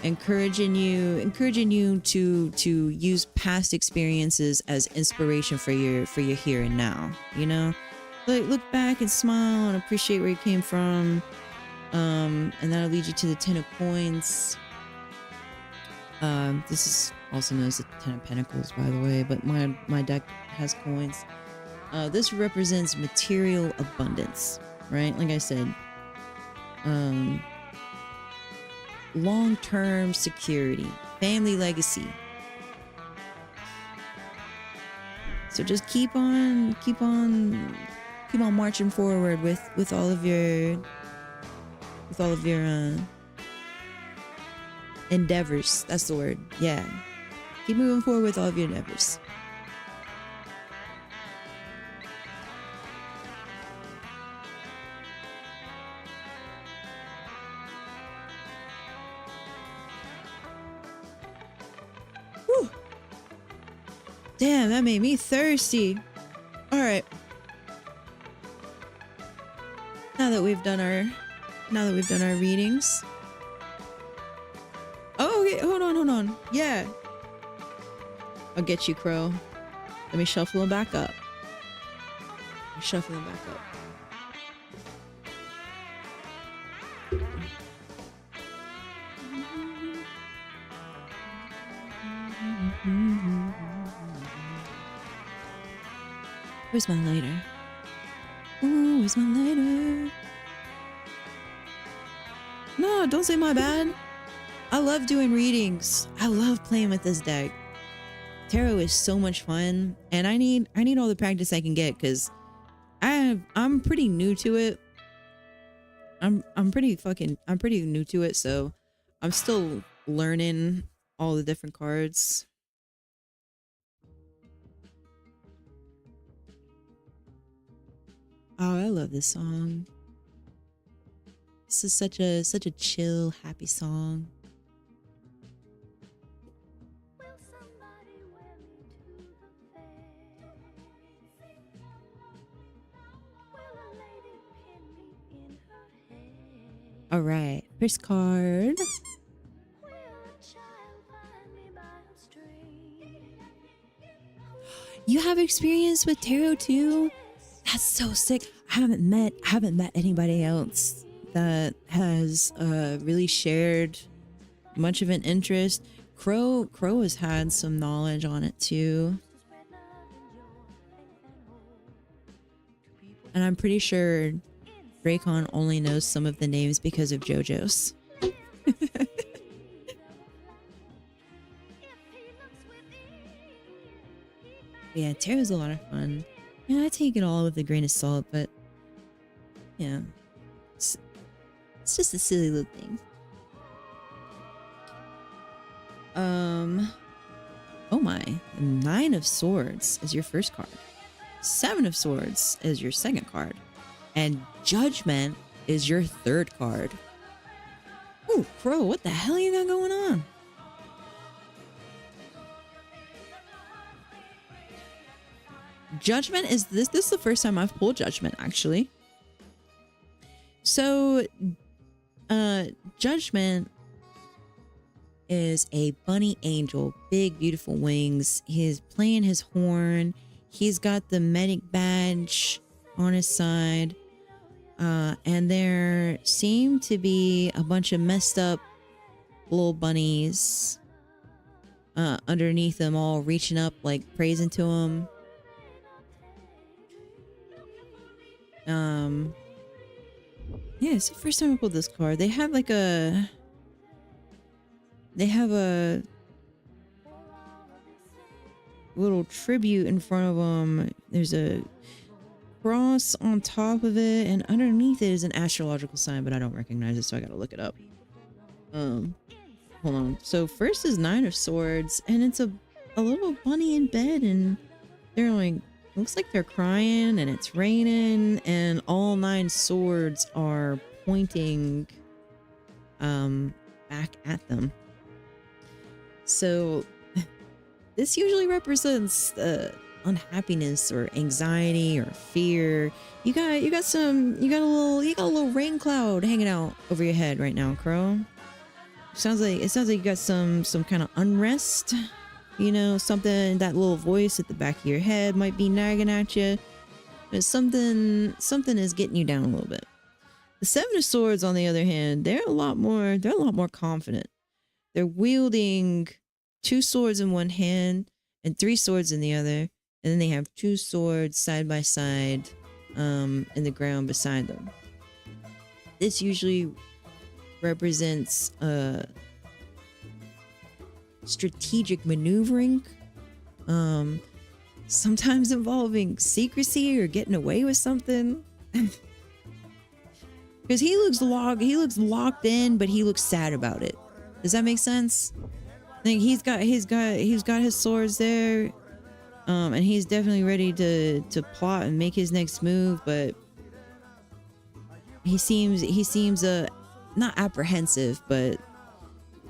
Encouraging you to use past experiences as inspiration for your here and now. You know, like look back and smile and appreciate where you came from. And that'll lead you to the Ten of Coins. This is also known as the Ten of Pentacles, by the way, but my deck has coins. This represents material abundance, right? Like I said, long-term security, family legacy. So just keep on marching forward with all of your endeavors. That's the word. Yeah. Keep moving forward with all of your endeavors. Whew. Damn, that made me thirsty. All right. Now that we've done our readings. Oh, okay, hold on. Yeah. I'll get you, Crow. Let me shuffle him back up. Where's my lighter? Oh, where's my lighter? No, don't say my bad. I love doing readings. I love playing with this deck. Tarot is so much fun, and I need all the practice I can get because I'm pretty new to it. I'm pretty new to it, so I'm still learning all the different cards. Oh, I love this song. This is such a chill, happy song. All right, first card. You have experience with tarot too? That's so sick. I haven't met anybody else that has really shared much of an interest. Crow has had some knowledge on it too. And I'm pretty sure Dracon only knows some of the names because of JoJo's. Yeah, Tarot's a lot of fun. Yeah, I take it all with a grain of salt, but yeah, it's just a silly little thing. Oh my, 9 of Swords is your first card. 7 of Swords is your second card. And Judgment is your third card. Ooh, Crow, what the hell you got going on? Judgment is this is the first time I've pulled Judgment, actually. So Judgment is a bunny angel, big beautiful wings. He's playing his horn. He's got the medic badge on his side. And there seem to be a bunch of messed up little bunnies underneath him, all reaching up, like praising to him. Yeah, it's the first time I pulled this card. They have like a little tribute in front of them. There's a cross on top of it, and underneath it is an astrological sign, but I don't recognize it, so I gotta look it up. Hold on. So first is 9 of Swords, and it's a little bunny in bed, and they're like, looks like they're crying, and it's raining, and all 9 swords are pointing back at them. So this usually represents unhappiness or anxiety or fear. You got a little rain cloud hanging out over your head right now, Crow. It sounds like you got some kind of unrest. You know, something, that little voice at the back of your head might be nagging at you. But something is getting you down a little bit. The 7 of Swords, on the other hand, they're a lot more confident. They're wielding 2 swords in one hand and 3 swords in the other, and then they have 2 swords side by side in the ground beside them. This usually represents strategic maneuvering, sometimes involving secrecy or getting away with something. Because he looks locked in, but he looks sad about it. Does that make sense? I think he's got his swords there, and he's definitely ready to plot and make his next move, but he seems not apprehensive, but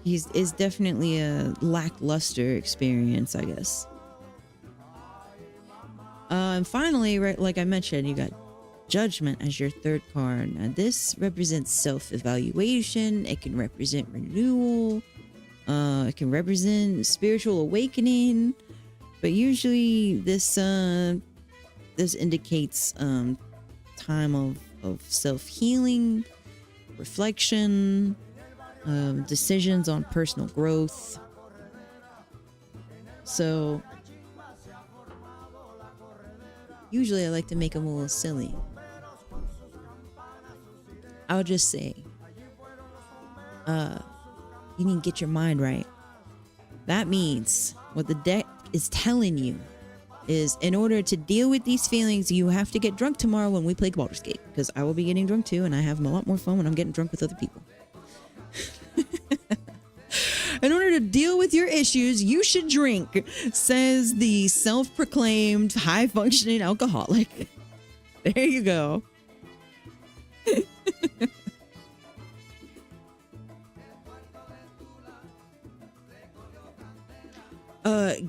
is definitely a lackluster experience, I guess. And finally, right, like I mentioned, you got Judgment as your third card. Now, this represents self-evaluation. It can represent renewal. It can represent spiritual awakening. But usually, this indicates time of self-healing, reflection, decisions on personal growth. So usually I like to make them a little silly. I'll just say, you need to get your mind right. That means what the deck is telling you is, in order to deal with these feelings, you have to get drunk tomorrow when we play Baldur's Gate, because I will be getting drunk too, and I have a lot more fun when I'm getting drunk with other people. In order to deal with your issues, you should drink, says the self-proclaimed high-functioning alcoholic. There you go.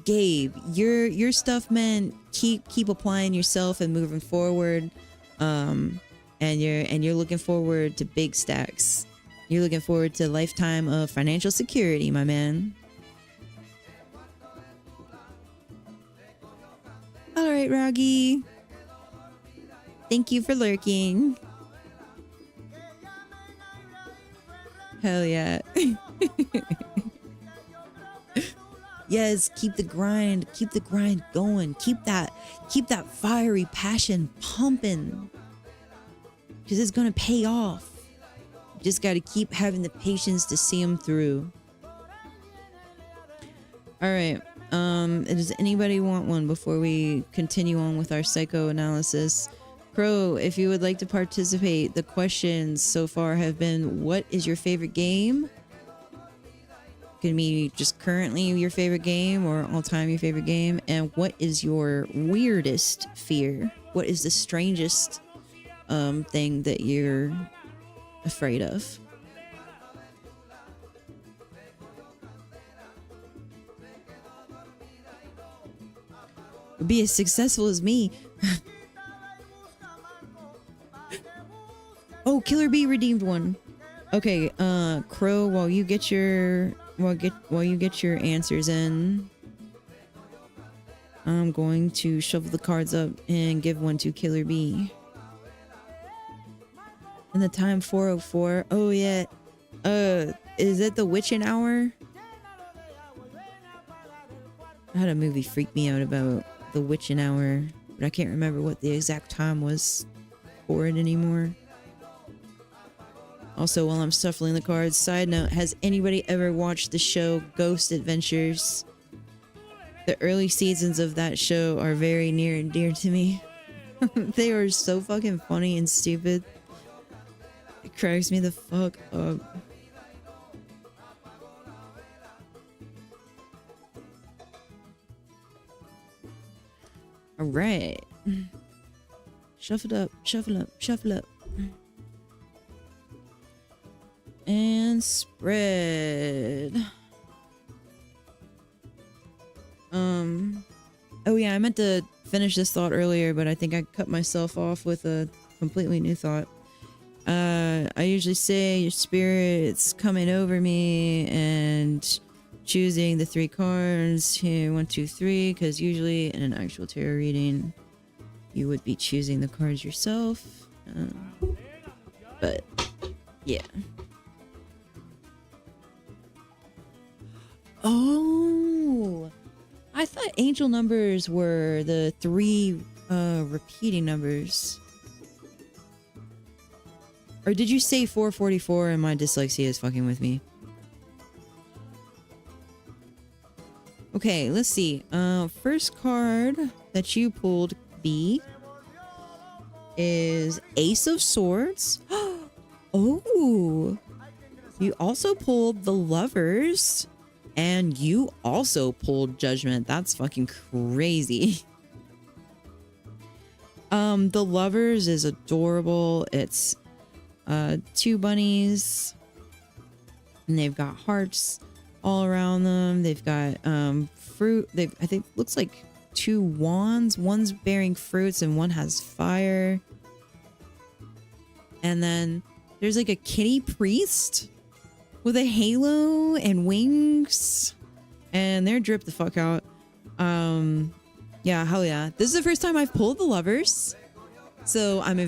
Gabe, your stuff, man, keep applying yourself and moving forward. And you're looking forward to big stacks. You're looking forward to a lifetime of financial security, my man. All right, Roggy. Thank you for lurking. Hell yeah. Yes, keep the grind going. Keep that fiery passion pumping. Because it's gonna pay off. You just gotta keep having the patience to see them through. Alright. Does anybody want one before we continue on with our psychoanalysis? Crow, if you would like to participate, the questions so far have been, what is your favorite game? Can be just currently your favorite game or all time your favorite game. And what is your weirdest fear? What is the strangest thing that you're afraid of? Be as successful as me. Oh, Killer Bee redeemed one. Okay, Crow, while you get your answers in, I'm going to shuffle the cards up and give one to Killer Bee. And the time 4:04. Oh yeah. Is it the witching hour? I had a movie freak me out about the witching hour, but I can't remember what the exact time was for it anymore. Also, while I'm shuffling the cards, side note, has anybody ever watched the show Ghost Adventures? The early seasons of that show are very near and dear to me. They are so fucking funny and stupid. It cracks me the fuck up. Alright. Shuffle up, shuffle up, shuffle up. And spread. Oh yeah, I meant to finish this thought earlier, but I think I cut myself off with a completely new thought. I usually say your spirit's coming over me and choosing the 3 cards here, 1, 2, 3, because usually in an actual tarot reading you would be choosing the cards yourself. But yeah. Oh, I thought angel numbers were the 3 repeating numbers. Or did you say 444 and my dyslexia is fucking with me? Okay, let's see. First card that you pulled, B, is Ace of Swords. Oh, you also pulled the Lovers. And you also pulled Judgment. That's fucking crazy. The Lovers is adorable. It's 2 bunnies. And they've got hearts all around them. They've got fruit. I think looks like 2 wands. One's bearing fruits and one has fire. And then there's like a kitty priest with a halo and wings, and they're dripped the fuck out. Yeah, hell yeah. This is the first time I've pulled the Lovers, so I'm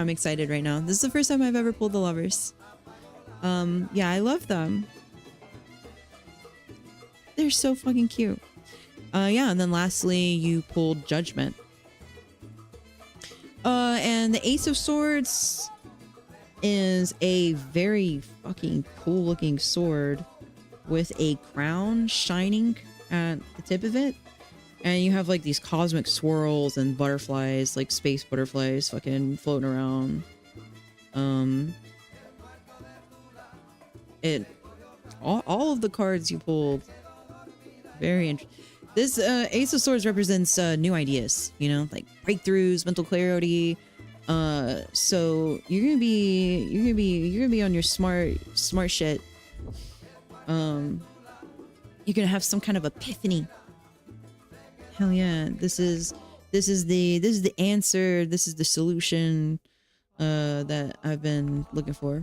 excited right now. This is the first time I've ever pulled the Lovers. Yeah, I love them. They're so fucking cute. Yeah, and then lastly, you pulled Judgment. And the Ace of Swords is a very fucking cool looking sword with a crown shining at the tip of it. And you have like these cosmic swirls and butterflies, like space butterflies fucking floating around. All of the cards you pulled, very interesting. This Ace of Swords represents new ideas, you know, like breakthroughs, mental clarity. So you're gonna be on your smart shit. You're gonna have some kind of epiphany. Hell yeah! This is the answer. This is the solution that I've been looking for.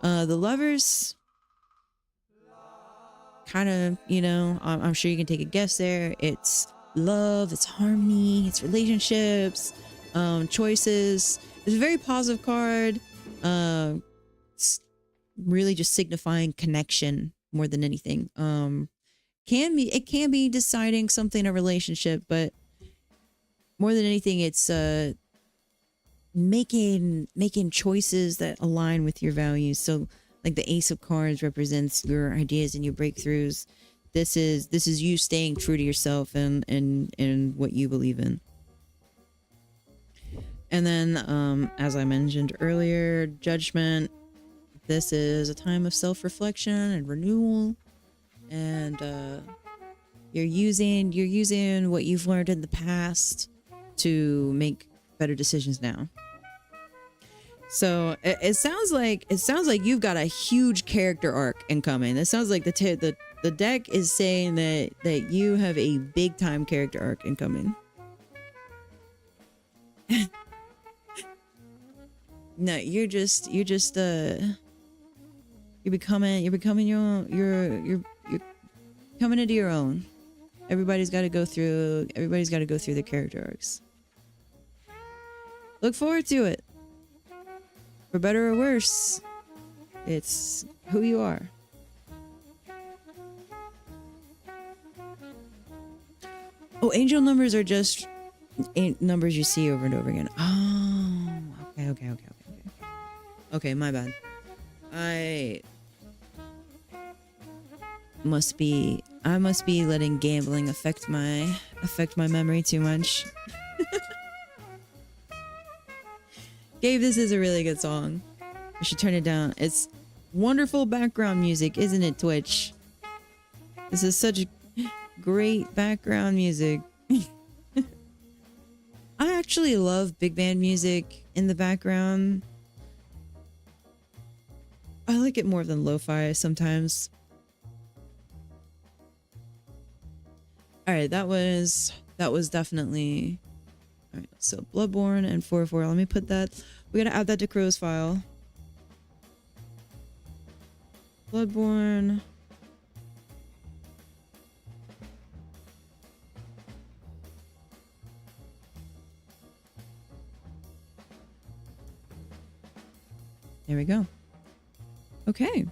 The Lovers, kind of, you know, I'm sure you can take a guess there. It's love, it's harmony, it's relationships, choices. It's a very positive card. really just signifying connection more than anything. It can be deciding something in a relationship, but more than anything, it's making choices that align with your values. So like the Ace of Cards represents your ideas and your breakthroughs. This is you staying true to yourself and what you believe in. And then as I mentioned earlier, Judgment. This is a time of self-reflection and renewal, and you're using what you've learned in the past to make better decisions now. So it sounds like you've got a huge character arc incoming. It sounds like the deck is saying that you have a big time character arc incoming. No, you're becoming your own, you're coming into your own. Everybody's got to go through their character arcs. Look forward to it. For better or worse, it's who you are. Oh, angel numbers are just numbers you see over and over again. Oh, okay. Okay, my bad. I must be letting gambling affect my memory too much. Gabe, this is a really good song. I should turn it down. It's wonderful background music, isn't it, Twitch? This is such great background music. I actually love big band music in the background. I like it more than lo-fi sometimes. Alright, that was definitely... Alright, so Bloodborne and 4-4. Let me put that... We gotta add that to Crow's file. Bloodborne... There we go. Okay.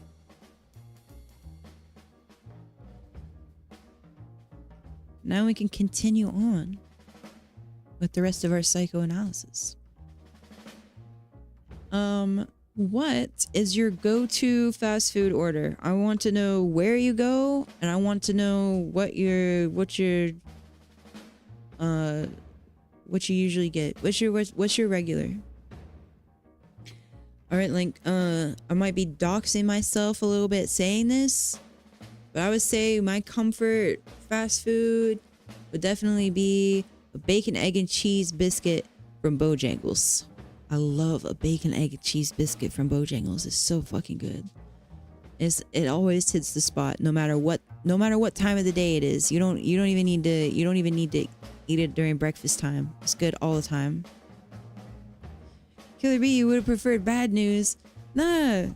Now we can continue on with the rest of our psychoanalysis. What is your go-to fast food order? I want to know where you go, and I want to know what you usually get. What's your regular? All right, Link. I might be doxing myself a little bit saying this, but I would say my comfort fast food would definitely be a bacon, egg, and cheese biscuit from Bojangles. I love a bacon, egg, and cheese biscuit from Bojangles. It's so fucking good. It always hits the spot, no matter what time of the day it is. You don't even need to eat it during breakfast time. It's good all the time. Killer B, you would have preferred bad news. Nah.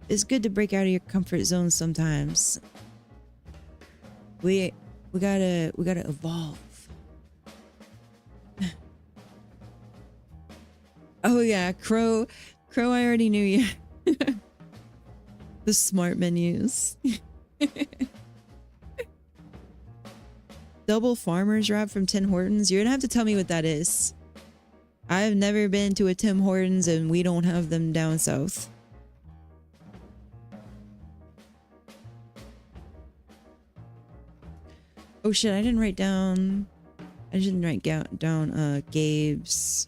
It's good to break out of your comfort zone sometimes. We gotta evolve. Oh yeah, Crow, I already knew you. The smart menus. Double farmer's wrap from Tim Hortons. You're gonna have to tell me what that is. I've never been to a Tim Hortons and we don't have them down south. Oh shit, I didn't write down Gabe's.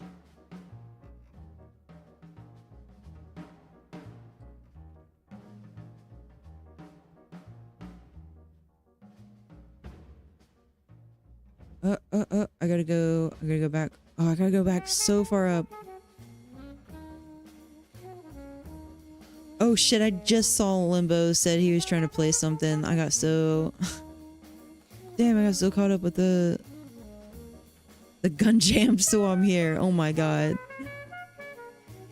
I gotta go back. Oh, I gotta go back so far up. Oh shit, I just saw Limbo said he was trying to play something. I got so... Damn, I got so caught up with the gun jam, so I'm here. Oh my god.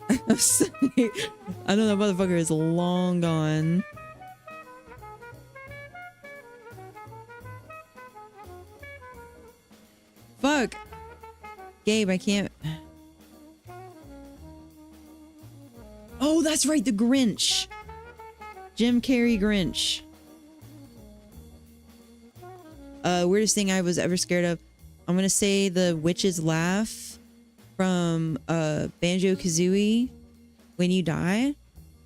I know that motherfucker is long gone. Fuck. Gabe, I can't... that's right, the Grinch. Jim Carrey Grinch. Weirdest thing I was ever scared of. I'm gonna say the witch's laugh from Banjo-Kazooie when you die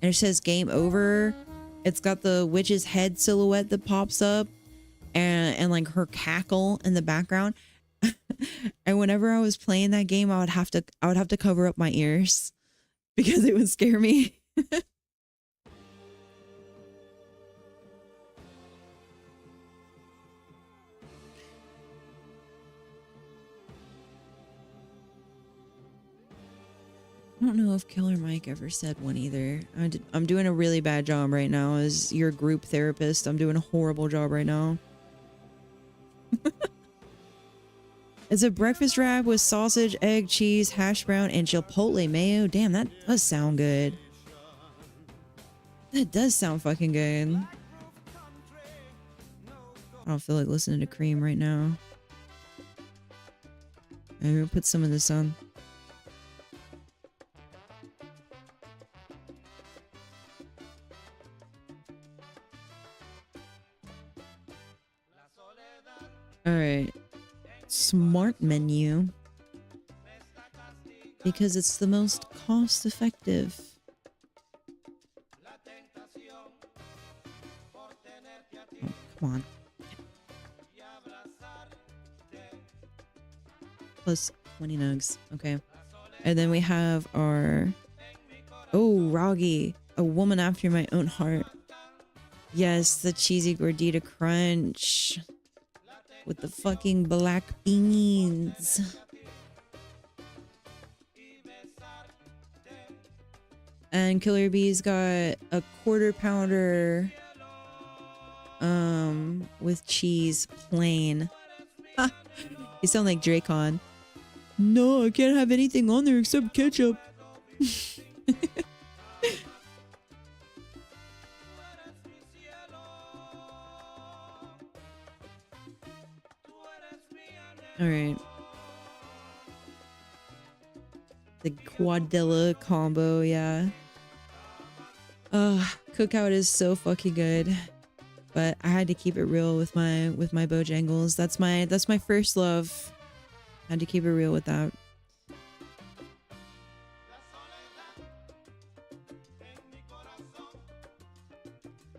and it says game over. It's got the witch's head silhouette that pops up and like her cackle in the background. And whenever I was playing that game, I would have to cover up my ears because it would scare me. I don't know if Killer Mike ever said one either. I'm doing a really bad job right now as your group therapist. I'm doing a horrible job right now. It's a breakfast wrap with sausage, egg, cheese, hash brown, and chipotle mayo. Damn, that does sound good. That does sound fucking good. I don't feel like listening to Cream right now. I'm gonna put some of this on. All right. Smart menu. Because it's the most cost effective. Oh, come on. Plus 20 nugs. Okay. And then we have our... Oh, Roggy. A woman after my own heart. Yes, the cheesy gordita crunch. With the fucking black beans. And Killer Bee's got a quarter pounder with cheese plain. You sound like Dracon. No, I can't have anything on there except ketchup. All right. The Quadilla combo, yeah. Cookout is so fucking good. But I had to keep it real with my Bojangles. That's my first love. I had to keep it real with that.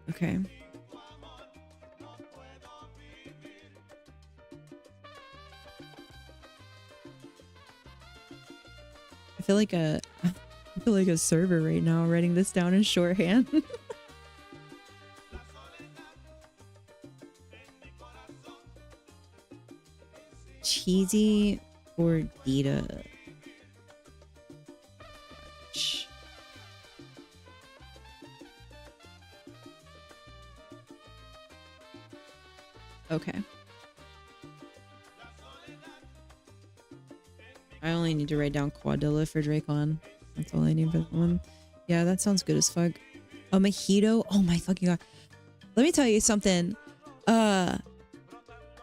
Okay. I feel like a server right now writing this down in shorthand. Cheesy gordita. Okay. I only need to write down Quadilla for Dracon. That's all I need for one. Yeah, that sounds good as fuck. A mojito? Oh my fucking god. Let me tell you something. I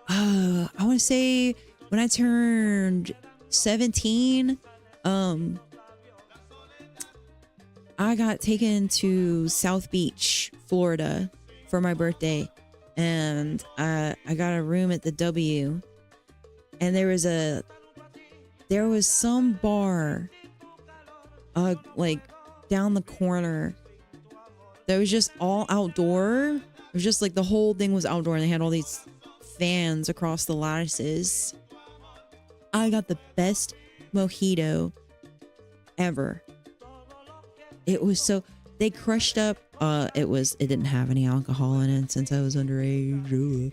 want to say when I turned 17, I got taken to South Beach, Florida for my birthday. And I got a room at the W. And there was some bar like down the corner that was just all outdoor. It was just like the whole thing was outdoor and they had all these fans across the lattices. I got the best mojito ever. It was so... They crushed up... It didn't have any alcohol in it since I was underage.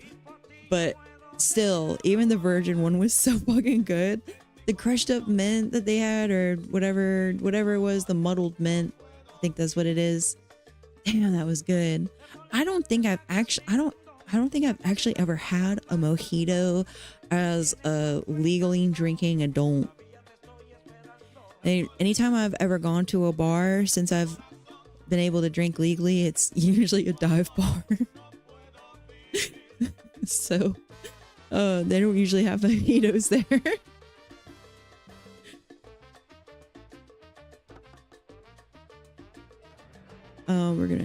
But still, even the virgin one was so fucking good. The crushed up mint that they had, or whatever it was, the muddled mint. I think that's what it is. Damn, that was good. I don't think I've actually ever had a mojito as a legally drinking adult. Anytime I've ever gone to a bar since I've been able to drink legally, it's usually a dive bar. So, they don't usually have mojitos there.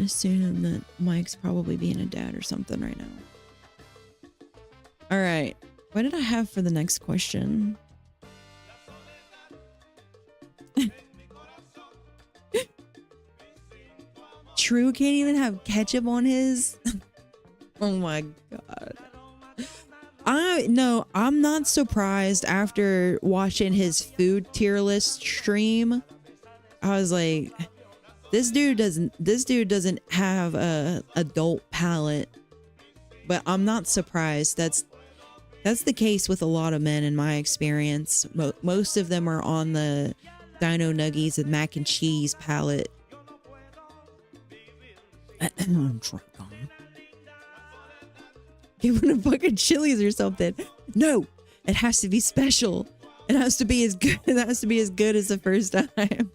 assume that Mike's probably being a dad or something right now. All right. What did I have for the next question? True can't even have ketchup on his. Oh my God. I'm not surprised after watching his food tier list stream. I was like, this dude doesn't have a adult palate. But I'm not surprised. That's the case with a lot of men in my experience. Most of them are on the Dino Nuggies and mac and cheese palate. I'm drunk on. Give him a fucking Chili's or something. No, it has to be special. It has to be as good. It has to be as good as the first time.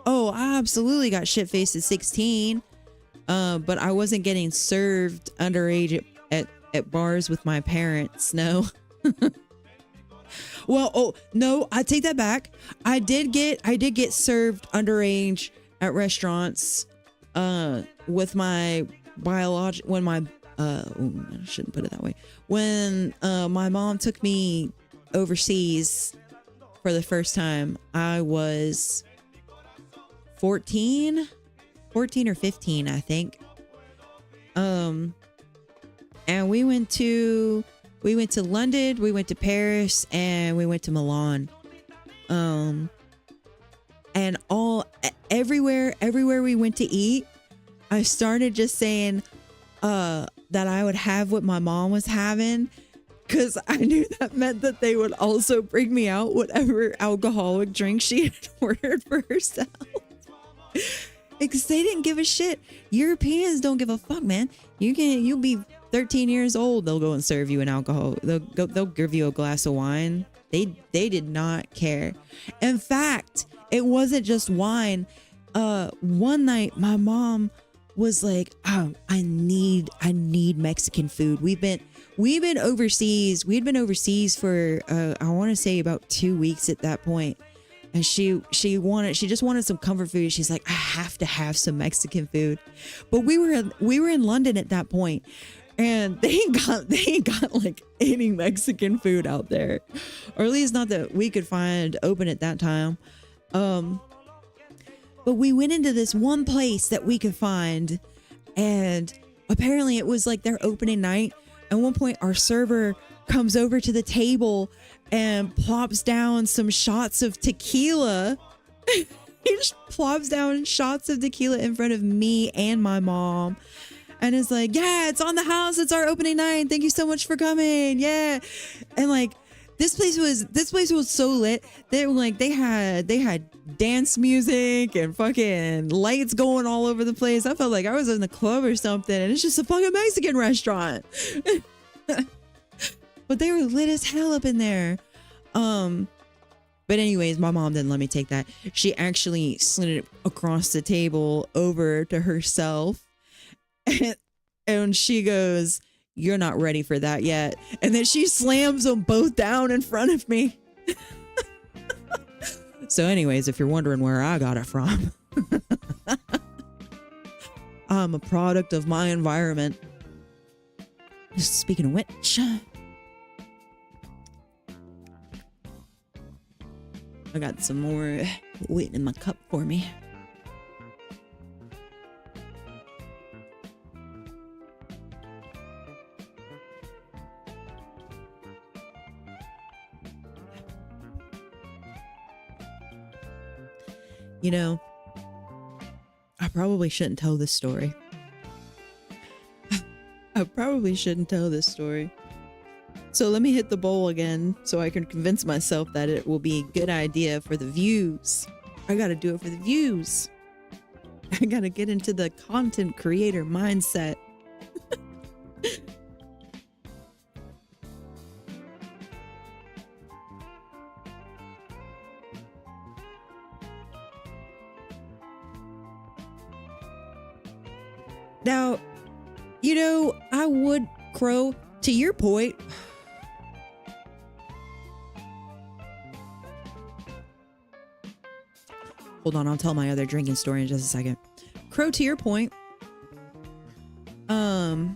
Oh, I absolutely got shit faced at 16. But I wasn't getting served underage at bars with my parents. No. Well, oh no, I take that back. I did get served underage at restaurants with my I shouldn't put it that way. When my mom took me overseas for the first time, I was 14 or 15, I think. And we went to London, we went to Paris, and we went to Milan. And everywhere we went to eat, I started just saying that I would have what my mom was having, because I knew that meant that they would also bring me out whatever alcoholic drink she had ordered for herself. Because they didn't give a shit. Europeans don't give a fuck, man. You'll be 13 years old, they'll go and serve you an alcohol. They'll give you a glass of wine. They did not care. In fact, it wasn't just wine. One night my mom was like, "Oh, I need Mexican food." We've been overseas. We'd been overseas for I want to say about 2 weeks at that point. And she just wanted some comfort food. She's like, "I have to have some Mexican food." But we were in London at that point, and they ain't got like any Mexican food out there, or at least not that we could find open at that time. But we went into this one place that we could find, and apparently it was like their opening night. At one point, our server comes over to the table and plops down some shots of tequila. He just plops down shots of tequila in front of me and my mom, and is like, "Yeah, it's on the house. It's our opening night. Thank you so much for coming." Yeah, and like this place was so lit. They had dance music and fucking lights going all over the place. I felt like I was in the club or something, and it's just a fucking Mexican restaurant. But they were lit as hell up in there. But anyways, my mom didn't let me take that. She actually slid it across the table over to herself. And she goes, "You're not ready for that yet." And then she slams them both down in front of me. So anyways, if you're wondering where I got it from, I'm a product of my environment. Speaking of which, I got some more waiting in my cup for me. You know, I probably shouldn't tell this story. I probably shouldn't tell this story. So let me hit the bowl again so I can convince myself that it will be a good idea for the views. I gotta do it for the views. I gotta get into the content creator mindset. Now, you know, I would, Crow, to your point, Hold on, I'll tell my other drinking story in just a second. Crow, to your point, my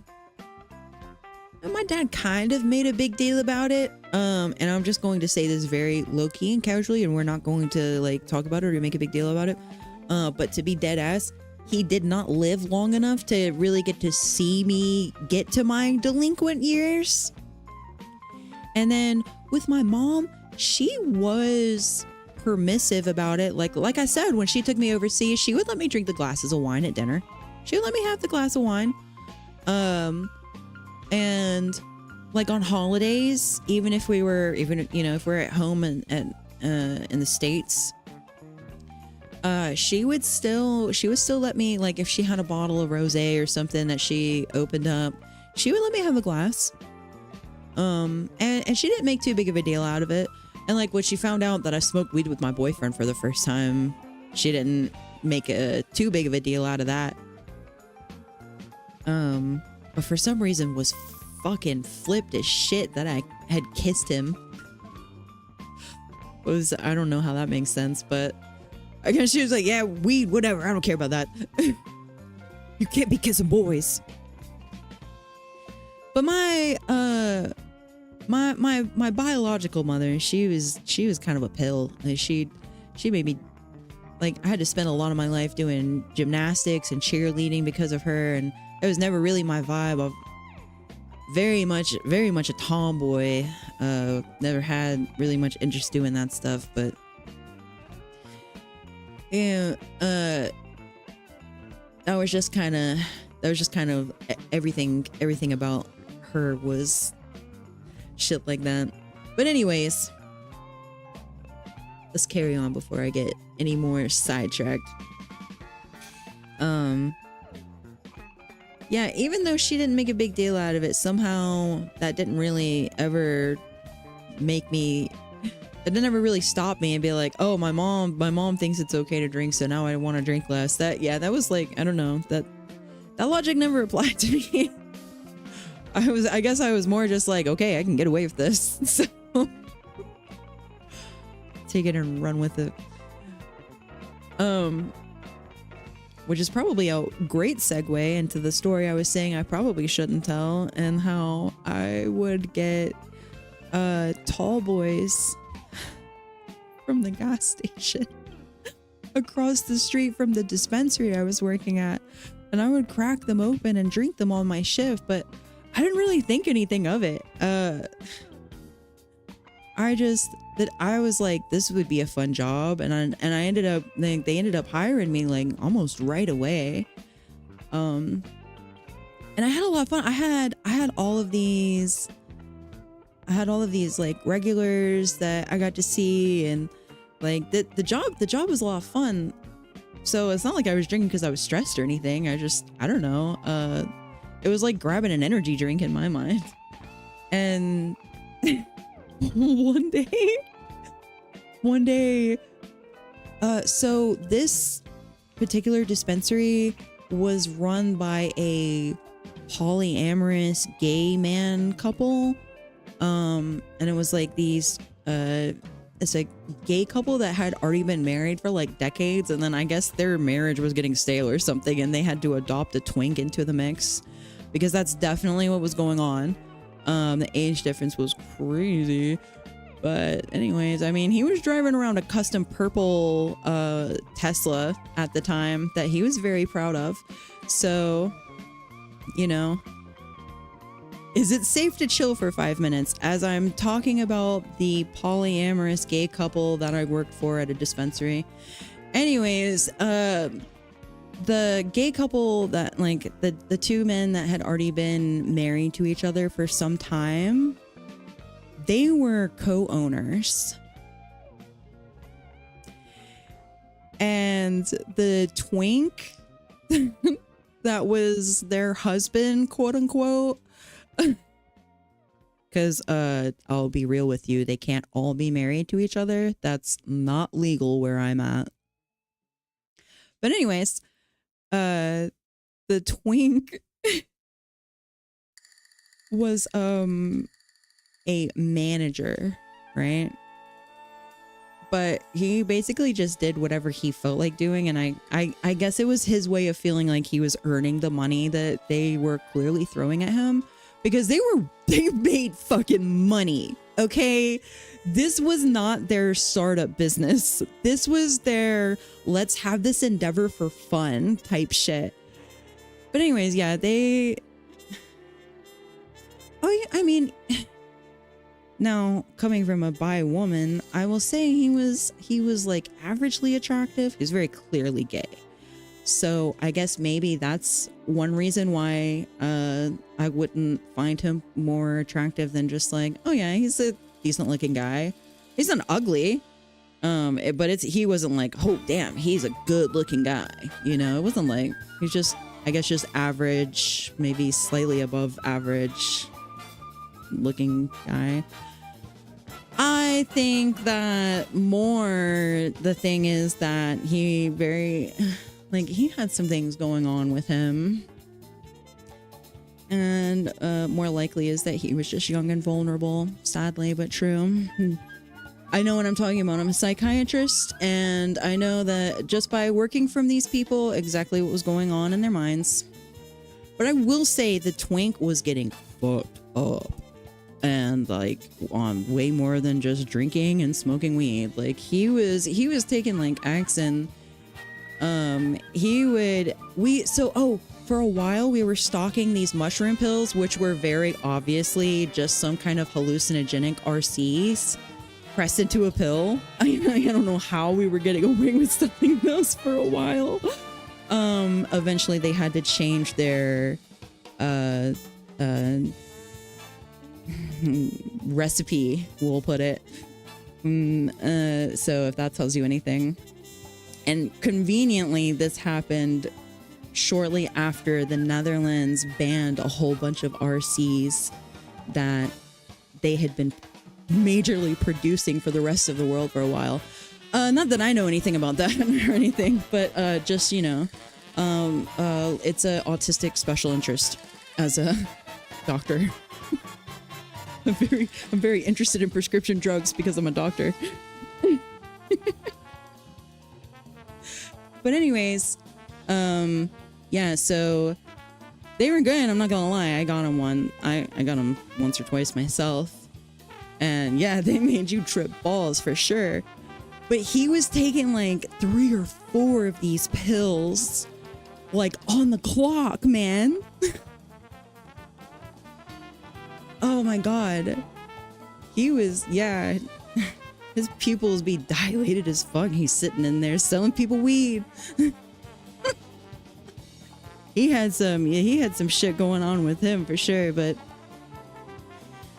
dad kind of made a big deal about it. And I'm just going to say this very low key and casually, and we're not going to like talk about it or make a big deal about it. But to be dead ass, he did not live long enough to really get to see me get to my delinquent years. And then with my mom, she was permissive about it. Like I said, when she took me overseas, she would let me drink the glasses of wine at dinner. She would let me have the glass of wine. And like on holidays, even if we're at home and in the States, she would still let me, like, if she had a bottle of rosé or something that she opened up, she would let me have a glass. And she didn't make too big of a deal out of it. And like when she found out that I smoked weed with my boyfriend for the first time, she didn't make too big of a deal out of that. But for some reason was fucking flipped as shit that I had kissed him. I don't know how that makes sense, but I guess she was like, yeah, weed, whatever, I don't care about that. You can't be kissing boys. But my biological mother, she was kind of a pill. Like she made me, like, I had to spend a lot of my life doing gymnastics and cheerleading because of her, and it was never really my vibe. Of very much a tomboy. Never had really much interest doing that stuff, but yeah, that was just kind of everything about her was shit like that. But anyways, let's carry on before I get any more sidetracked. Yeah, even though she didn't make a big deal out of it, somehow that didn't really ever make me, it didn't ever really stop me and be like, oh, my mom thinks it's okay to drink, so now I want to drink less. That was like, I don't know, that logic never applied to me. I guess I was more just like, okay, I can get away with this. So take it and run with it. Which is probably a great segue into the story I was saying I probably shouldn't tell, and how I would get tall boys from the gas station across the street from the dispensary I was working at, and I would crack them open and drink them on my shift, but I didn't really think anything of it. I was like, this would be a fun job, and I ended up, they ended up hiring me like almost right away. And I had a lot of fun. I had all of these like regulars that I got to see, and like the job was a lot of fun. So it's not like I was drinking because I was stressed or anything. I don't know. It was like grabbing an energy drink in my mind. And one day, so this particular dispensary was run by a polyamorous gay man couple. And it was like these, it's a gay couple that had already been married for like decades, and then I guess their marriage was getting stale or something, and they had to adopt a twink into the mix, because that's definitely what was going on. The age difference was crazy. But anyways, I mean, he was driving around a custom purple Tesla at the time that he was very proud of. So, you know, is it safe to chill for 5 minutes as I'm talking about the polyamorous gay couple that I worked for at a dispensary? Anyways, the gay couple that, like, the two men that had already been married to each other for some time, they were co-owners. And the twink that was their husband, quote unquote, because I'll be real with you, they can't all be married to each other. That's not legal where I'm at. But anyways, the twink was a manager, right? But he basically just did whatever he felt like doing. And I guess it was his way of feeling like he was earning the money that they were clearly throwing at him, because they made fucking money. Okay. This was not their startup business. This was their, let's have this endeavor for fun type shit. But anyways, yeah, I mean, now, coming from a bi woman, I will say he was like averagely attractive. He was very clearly gay. So I guess maybe that's one reason why I wouldn't find him more attractive than just like, oh yeah, he's a decent looking guy. He's not ugly. But he wasn't like, oh damn, he's a good looking guy. You know, it wasn't like, he's just, I guess, just average, maybe slightly above average looking guy. I think that more the thing is that he had some things going on with him. And more likely is that he was just young and vulnerable, sadly, but true. I know what I'm talking about. I'm a psychiatrist, and I know that just by working from these people, exactly what was going on in their minds. But I will say the twink was getting fucked up. And like on way more than just drinking and smoking weed. Like he was taking like X, and for a while we were stalking these mushroom pills, which were very obviously just some kind of hallucinogenic RCs pressed into a pill. I don't know how we were getting away with selling those for a while. Eventually they had to change their recipe, we'll put it. So if that tells you anything. And conveniently, this happened shortly after the Netherlands banned a whole bunch of RCs that they had been majorly producing for the rest of the world for a while. Not that I know anything about that or anything, but just, you know, it's a autistic special interest as a doctor. I'm very interested in prescription drugs because I'm a doctor. But anyways, yeah, so they were good. I'm not gonna lie. I got them I got them once or twice myself. And yeah, they made you trip balls for sure. But he was taking like 3 or 4 of these pills, like on the clock, man. Oh my God. He was, yeah, his pupils be dilated as fuck. He's sitting in there selling people weed. He had some shit going on with him for sure, but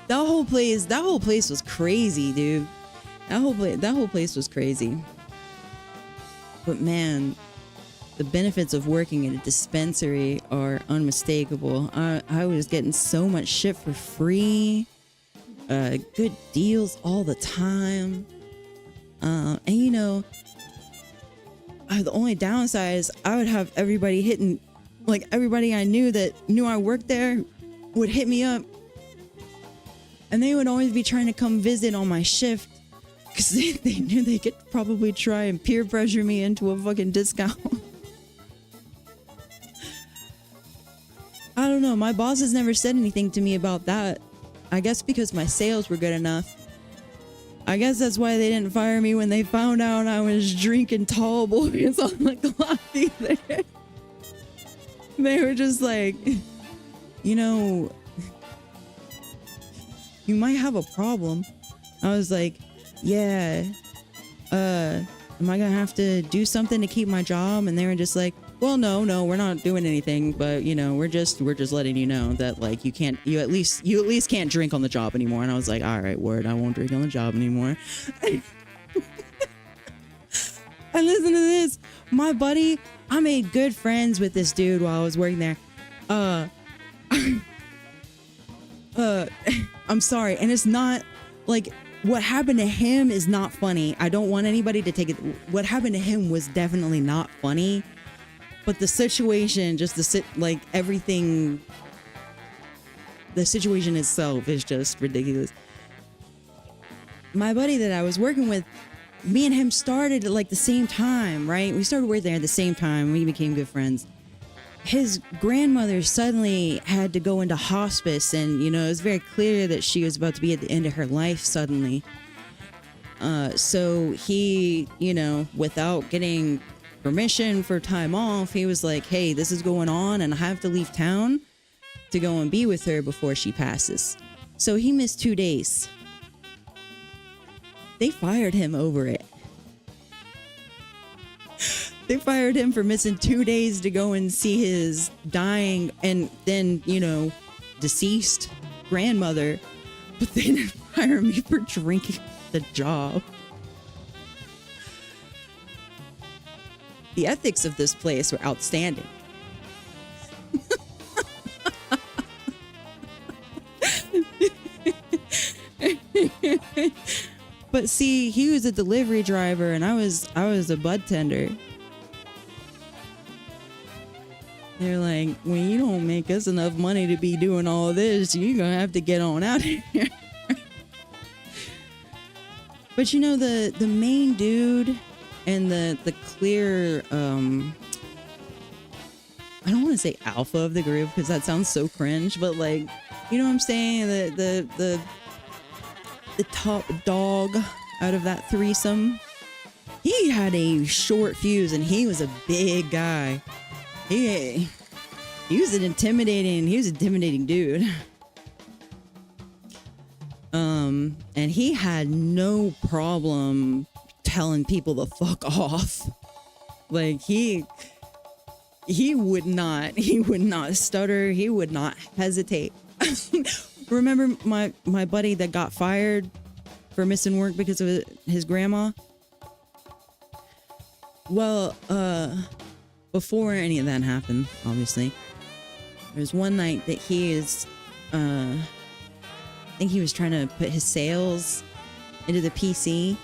that whole place was crazy, dude. That whole place was crazy. But man, the benefits of working at a dispensary are unmistakable. I was getting so much shit for free, good deals all the time. And you know, the only downside is I would have everybody hitting, like everybody I knew that knew I worked there would hit me up. And they would always be trying to come visit on my shift because they knew they could probably try and peer pressure me into a fucking discount. I don't know. My boss has never said anything to me about that. I guess because my sales were good enough. I guess that's why they didn't fire me when they found out I was drinking tall boys on the clock either. They were just like, you know, you might have a problem. I was like, yeah, am I gonna have to do something to keep my job? And they were just like, well, no, we're not doing anything, but you know, we're just letting you know that like you at least can't drink on the job anymore. And I was like, all right, word, I won't drink on the job anymore. And listen to this, my buddy, I made good friends with this dude while I was working there. I'm sorry, and it's not like what happened to him is not funny. I don't want anybody to take it. What happened to him was definitely not funny. But the situation, like everything, the situation itself is just ridiculous. My buddy that I was working with, me and him started at like the same time, right? We started working there at the same time. We became good friends. His grandmother suddenly had to go into hospice, and you know, it was very clear that she was about to be at the end of her life suddenly. So he, you know, without getting permission for time off, he was like, hey, this is going on and I have to leave town to go and be with her before she passes. So he missed 2 days. They fired him over it. They fired him for missing 2 days to go and see his dying and then, you know, deceased grandmother. But they didn't fire me for drinking the job. The ethics of this place were outstanding. But see, he was a delivery driver and I was a bud tender. They're like, when you don't make us enough money to be doing all this, you're gonna have to get on out of here. But you know, the main dude and the clear, I don't want to say alpha of the group because that sounds so cringe, but like, you know what I'm saying? The top dog out of that threesome, he had a short fuse and he was a big guy. He was an intimidating dude. And he had no problem telling people to fuck off. Like he would not stutter. He would not hesitate. Remember my buddy that got fired for missing work because of his grandma? Well, before any of that happened, obviously, there was one night that I think he was trying to put his sales into the PC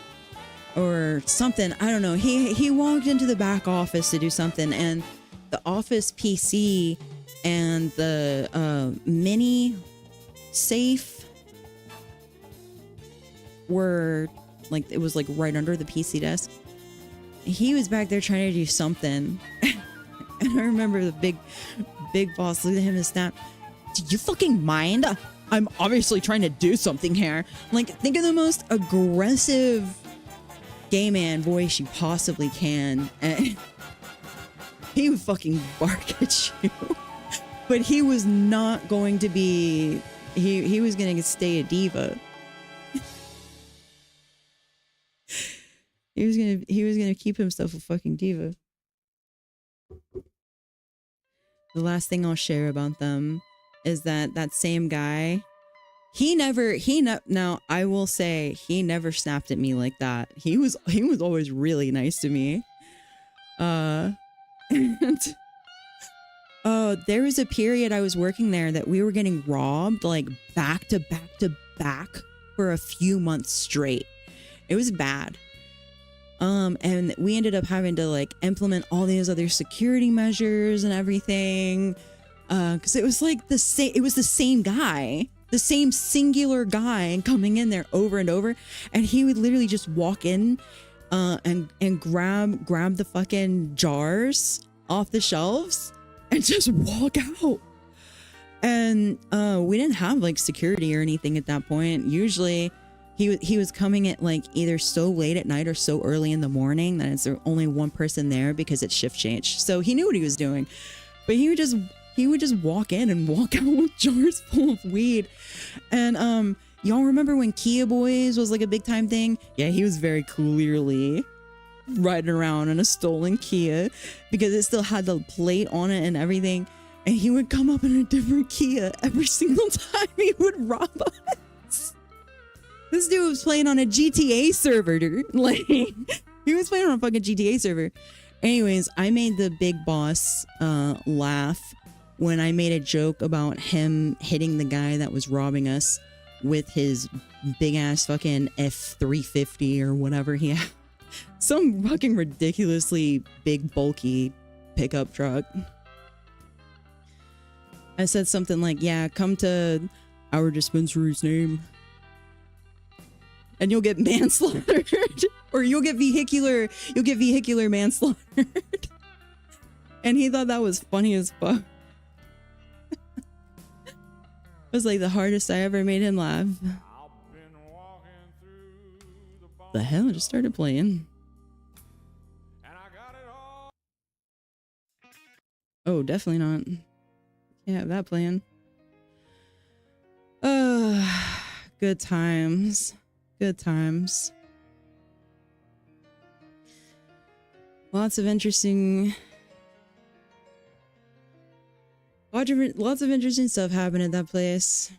or something. I don't know. He walked into the back office to do something, and the office PC and the mini safe were like, it was like right under the PC desk. He was back there trying to do something. And I remember the big boss looked at him and snapped, "Do you fucking mind? I'm obviously trying to do something here." Like, think of the most aggressive gay man voice you possibly can. And he would fucking bark at you. But he was not going to be, he was going to stay a diva. He was gonna keep himself a fucking diva. The last thing I'll share about them is that same guy, now I will say he never snapped at me like that. He was always really nice to me. And there was a period I was working there that we were getting robbed like back to back to back for a few months straight. It was bad. And we ended up having to like implement all these other security measures and everything. Cause it was like the same guy, the same singular guy coming in there over and over. And he would literally just walk in, and grab the fucking jars off the shelves and just walk out. And, we didn't have like security or anything at that point. Usually, he was coming at like either so late at night or so early in the morning that it's only one person there because it's shift change. So he knew what he was doing, but he would just walk in and walk out with jars full of weed. And y'all remember when Kia Boys was like a big time thing? Yeah, he was very clearly riding around in a stolen Kia because it still had the plate on it and everything. And he would come up in a different Kia every single time he would rob us. This dude was playing on a GTA server, dude. Like, he was playing on a fucking GTA server. Anyways, I made the big boss laugh when I made a joke about him hitting the guy that was robbing us with his big ass fucking F350 or whatever he had. Some fucking ridiculously big, bulky pickup truck. I said something like, yeah, come to our dispensary's name. and you'll get manslaughtered, or you'll get vehicular manslaughtered. And he thought that was funny as fuck. It was like the hardest I ever made him laugh. The hell just started playing. Oh, definitely not. Can't have that playing. Good times. Good times. Lots of interesting stuff happened at that place.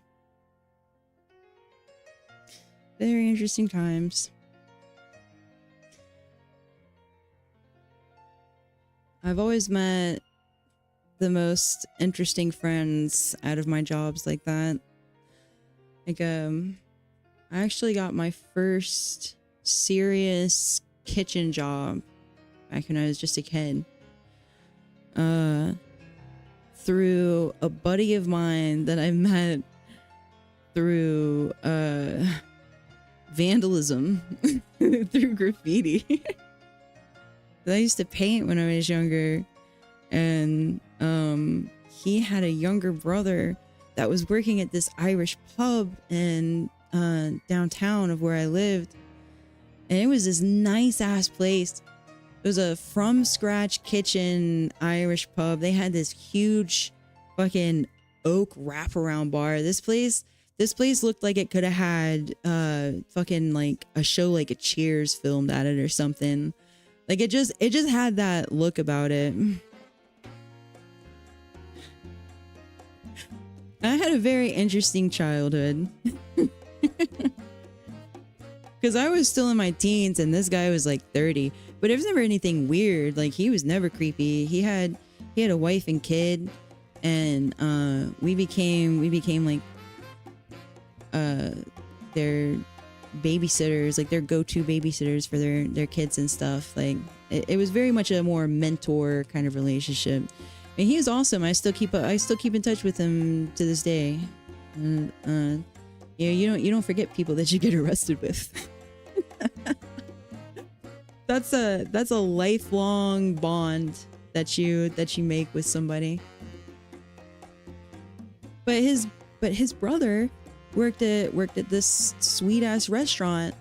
Very interesting times. I've always met the most interesting friends out of my jobs like that. Like, I actually got my first serious kitchen job back when I was just a kid. Through a buddy of mine that I met through vandalism through graffiti. I used to paint when I was younger, and he had a younger brother that was working at this Irish pub in downtown of where I lived, and it was this nice ass place. It was a from scratch kitchen Irish pub. They had this huge fucking oak wraparound bar. This place looked like it could have had fucking like a show like a Cheers filmed at it or something. Like it just had that look about it. I had a very interesting childhood. Because I was still in my teens and this guy was like 30. But it was never anything weird. Like, he was never creepy. He had a wife and kid, and we became like their babysitters, like their go-to babysitters for their kids and stuff. Like, it was very much a more mentor kind of relationship. And he was awesome. I still keep in touch with him to this day. Yeah, you don't forget people that you get arrested with. That's a lifelong bond that you make with somebody. But his brother worked at this sweet ass restaurant.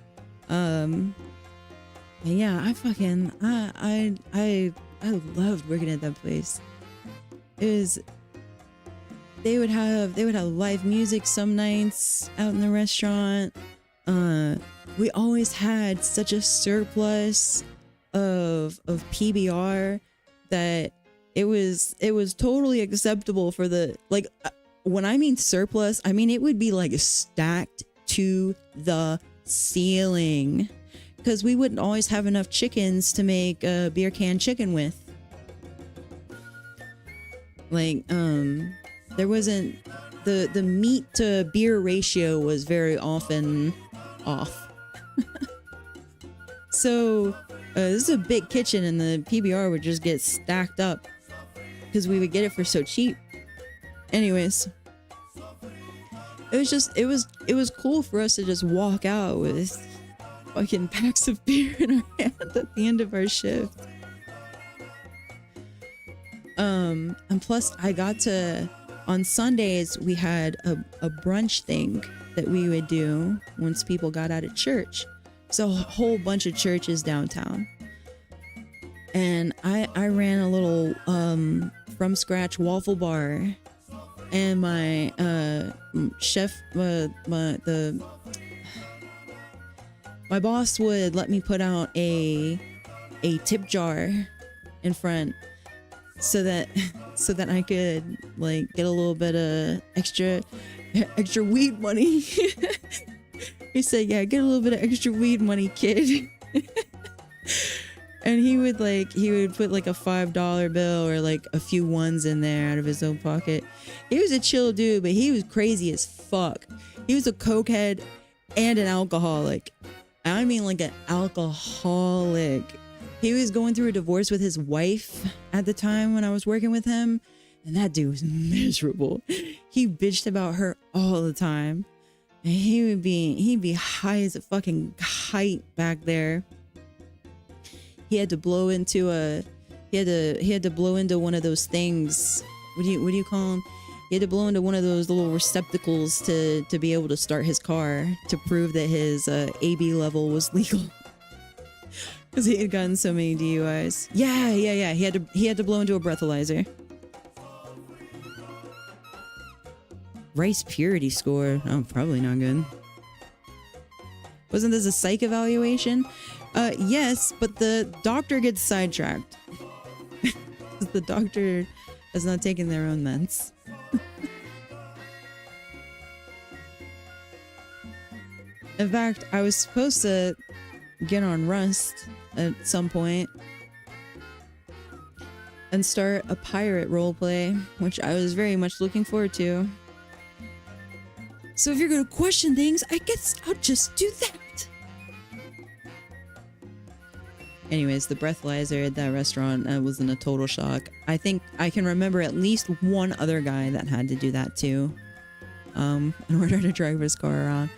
And yeah, I loved working at that place. They would have live music some nights out in the restaurant. We always had such a surplus of PBR that it was totally acceptable for the, like, when I mean surplus, I mean it would be like stacked to the ceiling, because we wouldn't always have enough chickens to make a beer can chicken with. Like, there wasn't the meat to beer ratio was very often off. So this is a big kitchen, and the PBR would just get stacked up because we would get it for so cheap. Anyways, it was cool for us to just walk out with fucking packs of beer in our hand at the end of our shift. And plus I got to, on Sundays we had a brunch thing that we would do once people got out of church. So a whole bunch of churches downtown, and I ran a little from scratch waffle bar, and my chef, my boss would let me put out a tip jar in front so that I could like get a little bit of extra weed money. He said, yeah, get a little bit of extra weed money, kid. And he would put like a $5 bill or like a few ones in there out of his own pocket. He was a chill dude, but he was crazy as fuck. He was a cokehead and an alcoholic. I mean like an alcoholic. He was going through a divorce with his wife at the time when I was working with him. And that dude was miserable. He bitched about her all the time. And he'd be high as a fucking kite back there. He had to blow into one of those things. What do you call them? He had to blow into one of those little receptacles to be able to start his car to prove that his AB level was legal. Because he had gotten so many DUIs. Yeah. He had to blow into a breathalyzer. Rice purity score. Oh, probably not good. Wasn't this a psych evaluation? Yes, but the doctor gets sidetracked. The doctor has not taken their own meds. In fact, I was supposed to get on Rust at some point and start a pirate roleplay, which I was very much looking forward to. So if you're gonna question things, I guess I'll just do that. Anyways, the breathalyzer at that restaurant was in a total shock. I think I can remember at least one other guy that had to do that too, in order to drive his car around.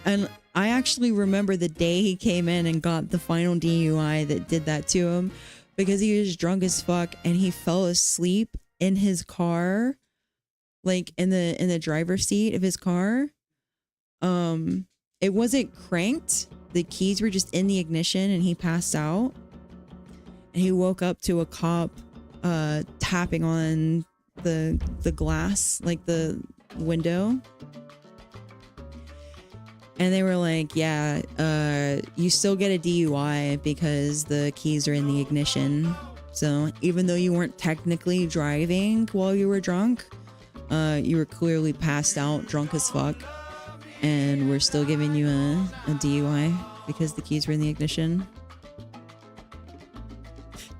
And I actually remember the day he came in and got the final DUI that did that to him, because he was drunk as fuck and he fell asleep in his car, like in the driver's seat of his car. It wasn't cranked. The keys were just in the ignition and he passed out. And he woke up to a cop tapping on the glass, like the window. And they were like, yeah, you still get a DUI because the keys are in the ignition. So even though you weren't technically driving while you were drunk, you were clearly passed out, drunk as fuck. And we're still giving you a DUI because the keys were in the ignition.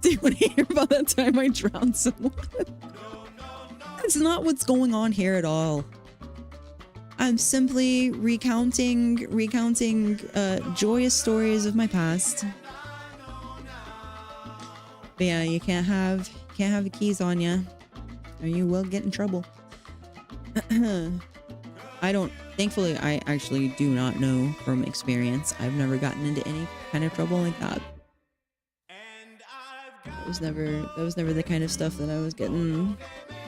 Do you want to hear about that time I drowned someone? That's not what's going on here at all. I'm simply recounting joyous stories of my past. But yeah, you can't have the keys on you, or you will get in trouble. Thankfully, I actually do not know from experience. I've never gotten into any kind of trouble like that. That was never the kind of stuff that I was getting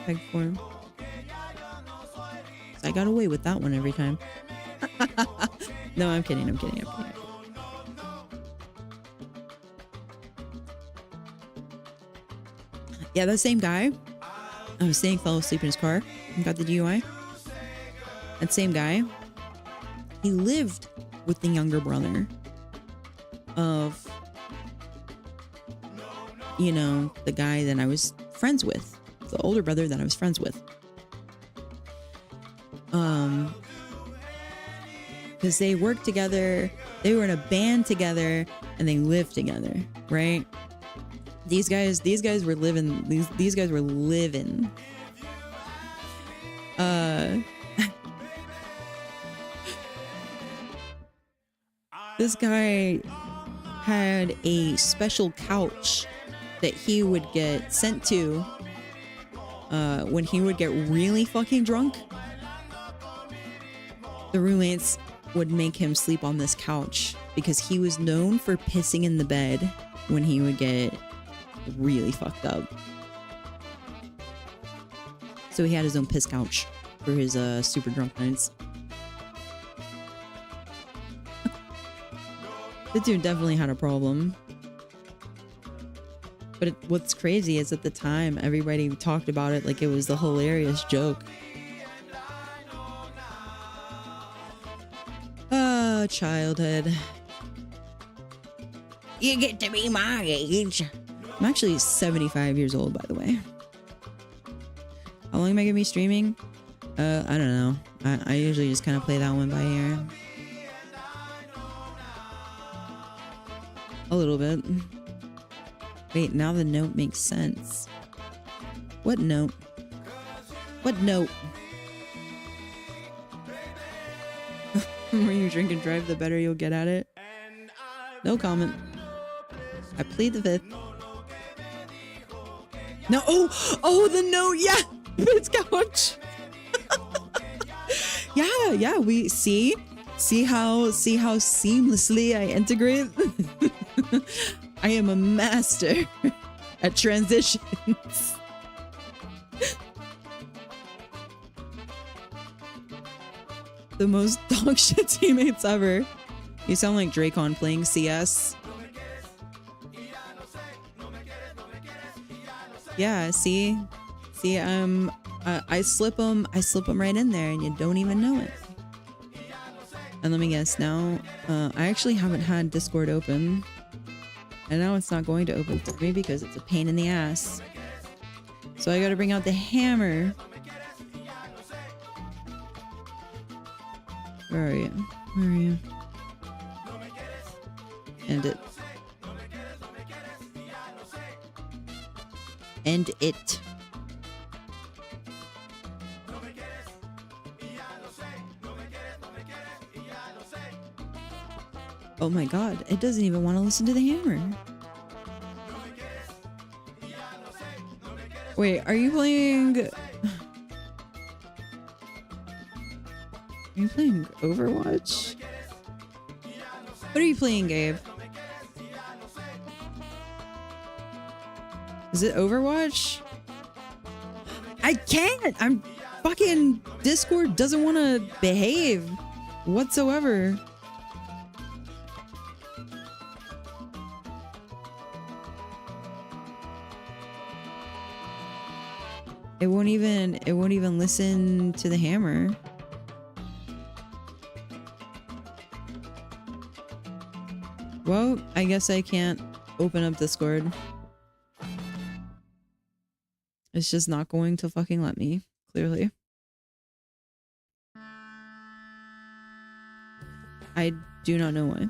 pegged for. So I got away with that one every time. No, I'm kidding. Yeah, that same guy I was saying fell asleep in his car and got the DUI. That same guy, he lived with the younger brother of, you know, the guy that I was friends with, the older brother that I was friends with. Because they worked together, they were in a band together, and they lived together, right? These guys were living. These guys were living. This guy had a special couch that he would get sent to when he would get really fucking drunk. The roommates would make him sleep on this couch because he was known for pissing in the bed when he would get really fucked up. So he had his own piss couch for his super drunk nights. The dude definitely had a problem. But what's crazy is at the time, everybody talked about it like it was the hilarious joke. Childhood. You get to be my age. I'm actually 75 years old, by the way. How long am I gonna be streaming? I don't know. I usually just kind of play that one by ear. A little bit. Wait, now the note makes sense. What note? What note? The more you drink and drive, the better you'll get at it. No comment. I plead the fifth. No, oh, the note, yeah! It's couch! Yeah, yeah, we see how seamlessly I integrate. I am a master at transitions. The most dog shit teammates ever. You sound like Dracon playing CS. Yeah, see, I slip them right in there, and you don't even know it. And let me guess now, I actually haven't had Discord open, and now it's not going to open for me because it's a pain in the ass. So I got to bring out the hammer. Where are you? Where are you? End it. End it. Oh my god, it doesn't even want to listen to the hammer. Wait, are you playing... Are you playing Overwatch? What are you playing, Gabe? Is it Overwatch? I can't! I'm fucking... Discord doesn't want to behave whatsoever. It won't even listen to the hammer. Well, I guess I can't open up Discord. It's just not going to fucking let me, clearly. I do not know why.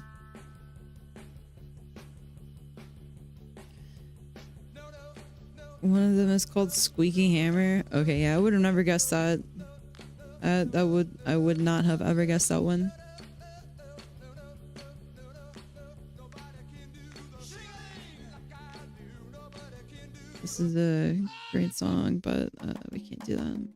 One of them is called Squeaky Hammer. Okay, yeah, I would have never guessed that. I would not have ever guessed that one. This is a great song, but we can't do that.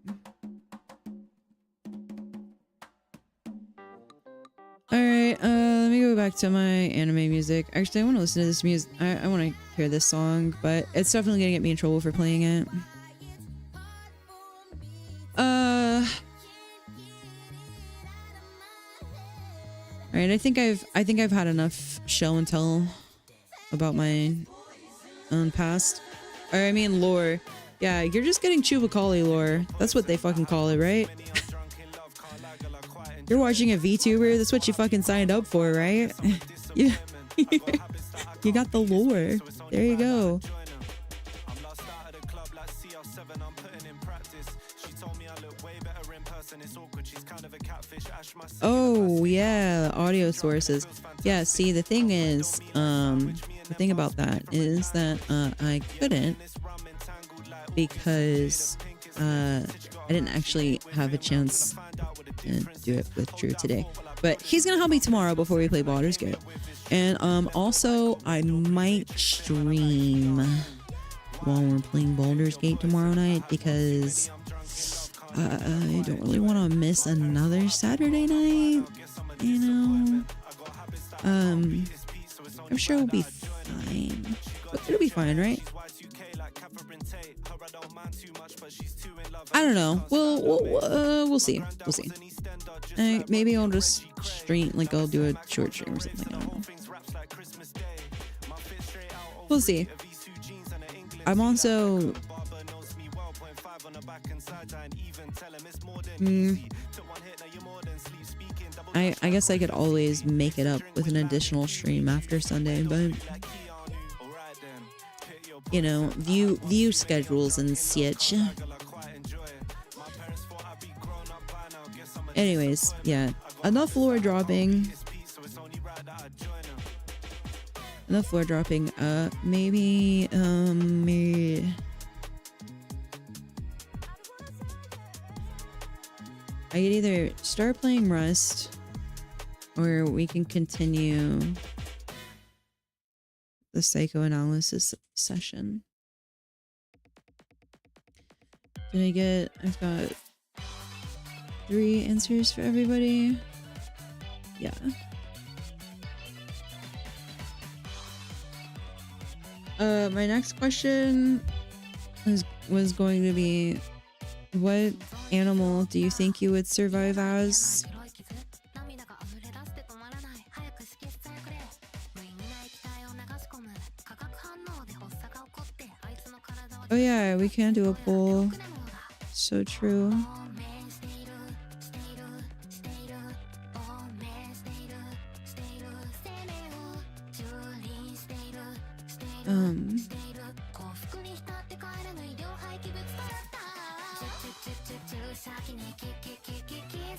Alright, let me go back to my anime music. Actually, I want to listen to this music. I want to hear this song, but it's definitely gonna get me in trouble for playing it. Alright, I think I've had enough show and tell about my own past. Or I mean lore. Yeah, you're just getting Chubacali lore. That's what they fucking call it, right? You're watching a VTuber, that's what you fucking signed up for, right? Yeah. You got the lore. There you go. Oh yeah, audio sources. Yeah, see the thing is, the thing about that is that I couldn't because I didn't actually have a chance to do it with Drew today. But he's gonna help me tomorrow before we play Baldur's Gate. And also I might stream while we're playing Baldur's Gate tomorrow night because I don't really want to miss another Saturday night, you know. I'm sure it'll be fine. It'll be fine, right? I don't know. We'll see. We'll see. Maybe I'll just stream, like I'll do a short stream or something. I don't know. We'll see. I'm also... I guess I could always make it up with an additional stream after Sunday, but you know, view schedules and such. Anyways, yeah, enough lore dropping. Enough lore dropping. Maybe I could either start playing Rust, or we can continue the psychoanalysis session. I've got 3 answers for everybody. Yeah. My next question was going to be, what animal do you think you would survive as? Oh yeah, we can do a poll. So true.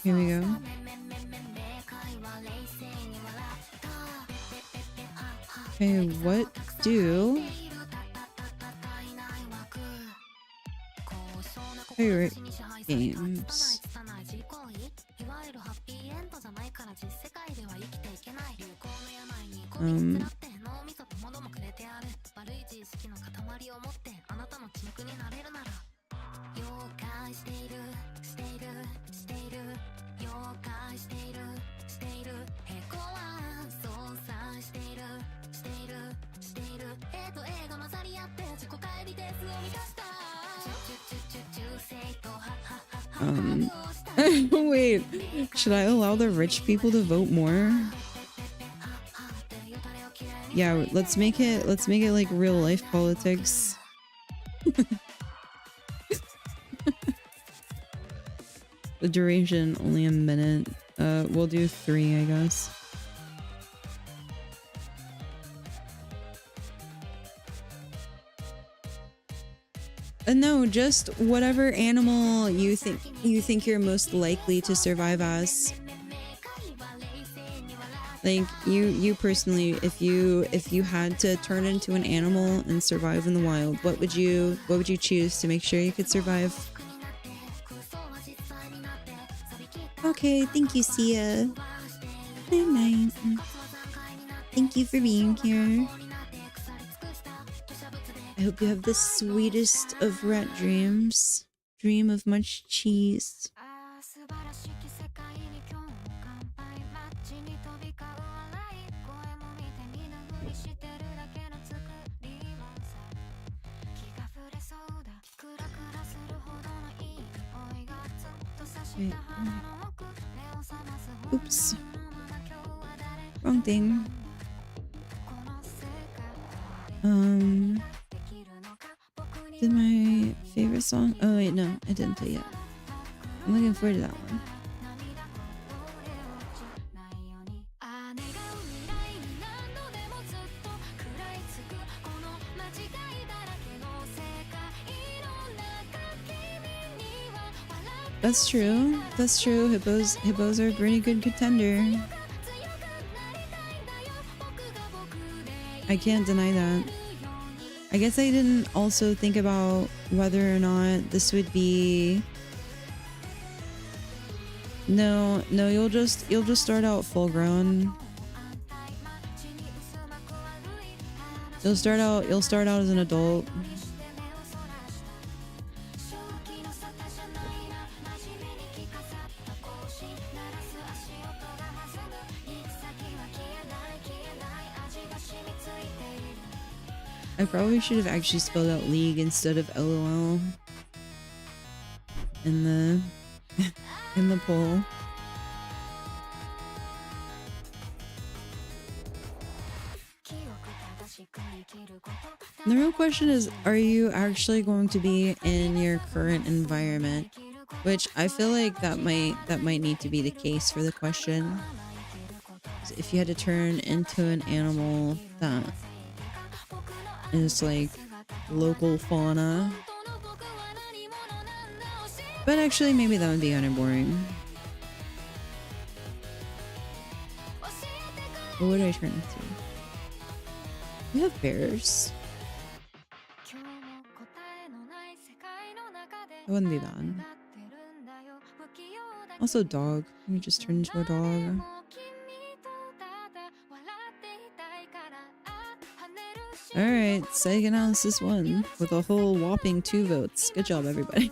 Here we go. Okay, what do pirate games? Wait, should I allow the rich people to vote more? Yeah, let's make it like real life politics. The duration only a minute. We'll do 3, I guess. No, just whatever animal you think you're most likely to survive as. Like you personally, if you had to turn into an animal and survive in the wild, what would you choose to make sure you could survive? Okay, thank you, Sia. Good night. Thank you for being here. I hope you have the sweetest of rat dreams. Dream of much cheese. Wait. Oops. Wrong thing. Did my favorite song? Oh wait, no, I didn't play yet. I'm looking forward to that one. That's true. That's true. Hippos are a pretty good contender. I can't deny that. I guess I didn't also think about whether or not this would be... No, you'll just start out full grown. You'll start out as an adult. I probably should have actually spelled out League instead of LOL in the poll. The real question is, are you actually going to be in your current environment? Which I feel like that might need to be the case for the question. If you had to turn into an animal that is like local fauna. But actually maybe that would be kind of boring. What would I turn into? We have bears. That wouldn't be bad. Also dog. Let me just turn into a dog. Alright, Psychoanalysis won with a whole whopping 2 votes. Good job, everybody.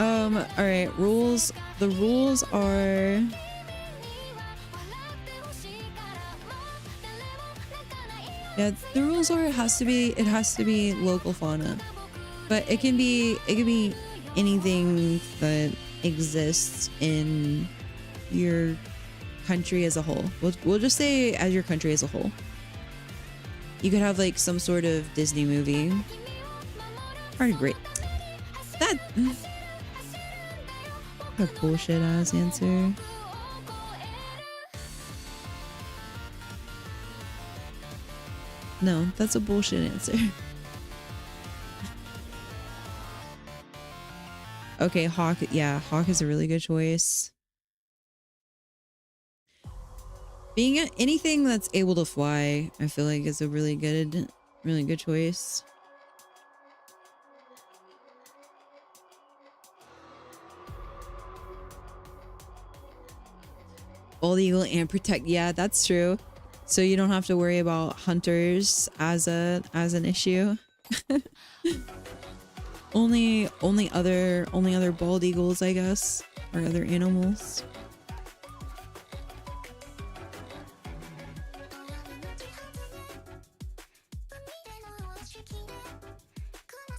All right, rules. The rules are yeah, the rules are it has to be local fauna. But it can be anything that exists in your country as a whole. We'll just say as your country as a whole. You could have like some sort of Disney movie. Alright, great. That a bullshit ass answer. No, that's a bullshit answer. Okay, hawk. Yeah, hawk is a really good choice. Being anything that's able to fly, I feel like is a really good choice. Bald eagle and protect. Yeah, that's true. So you don't have to worry about hunters as an issue. only other bald eagles, I guess, or other animals.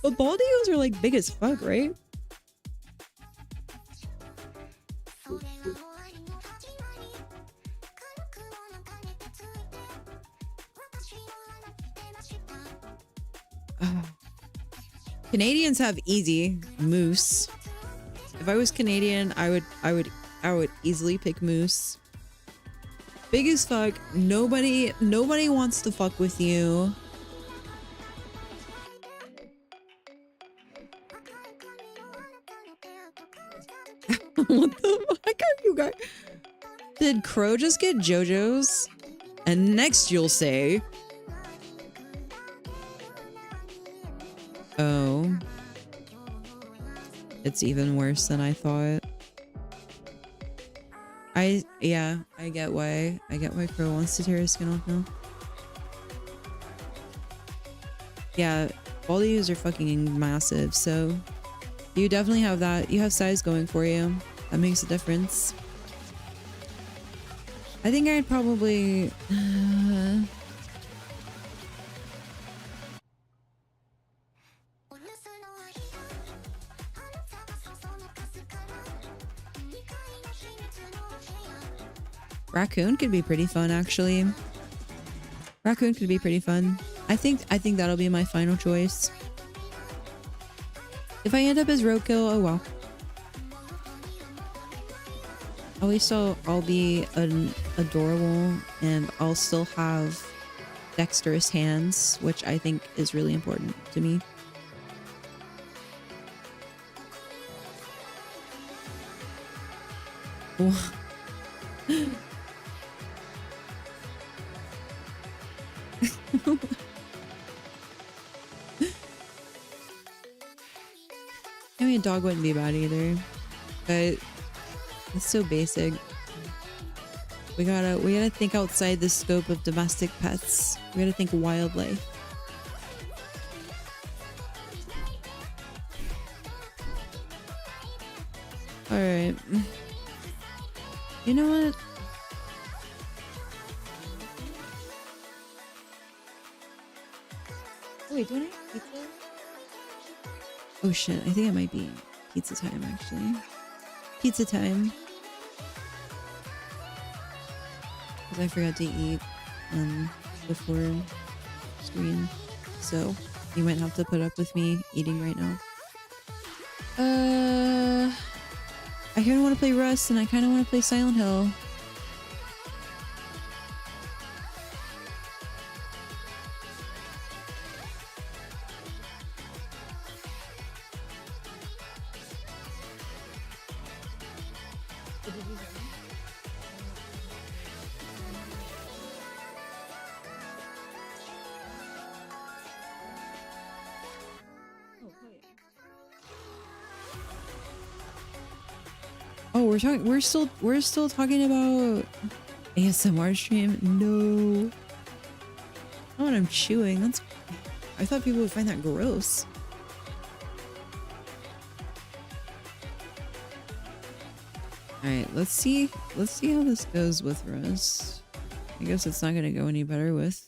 But bald eagles are like big as fuck, right? Canadians have easy moose. If I was Canadian, I would easily pick moose. Big as fuck. Nobody wants to fuck with you. What the fuck are you guys? Did Crow just get JoJo's? And next you'll say, oh, it's even worse than I thought. I get why Crow wants to tear his skin off now. Yeah, bald eagles are fucking massive, so you definitely have that. You have size going for you. That makes a difference. I think I'd probably raccoon could be pretty fun, actually. Raccoon could be pretty fun. I think that'll be my final choice. If I end up as roadkill, oh well. At least I'll be adorable, and I'll still have dexterous hands, which I think is really important to me. I mean, a dog wouldn't be bad either, but it's so basic. We gotta think outside the scope of domestic pets. We gotta think wildlife. All right. You know what? Oh, wait, don't I have pizza? Oh shit, I think it might be pizza time, actually. Pizza time. Because I forgot to eat before screen. So you might have to put up with me eating right now. I kind of want to play Rust, and I kind of want to play Silent Hill. Oh, we're still talking about ASMR stream. No, not when I'm chewing. I thought people would find that gross. All right, let's see how this goes with Rust. I guess it's not gonna go any better with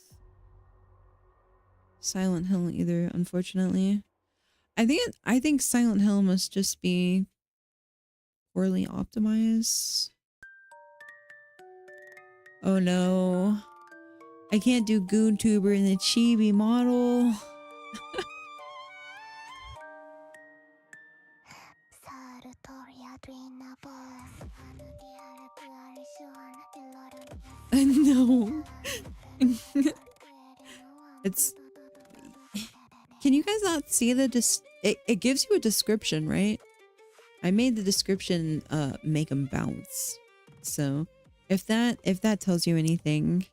Silent Hill either, unfortunately. I think Silent Hill must just be poorly optimized. Oh no. I can't do GoonTuber in the chibi model. No. It's... Can you guys not see the it gives you a description, right? I made the description make them bounce. So if that tells you anything.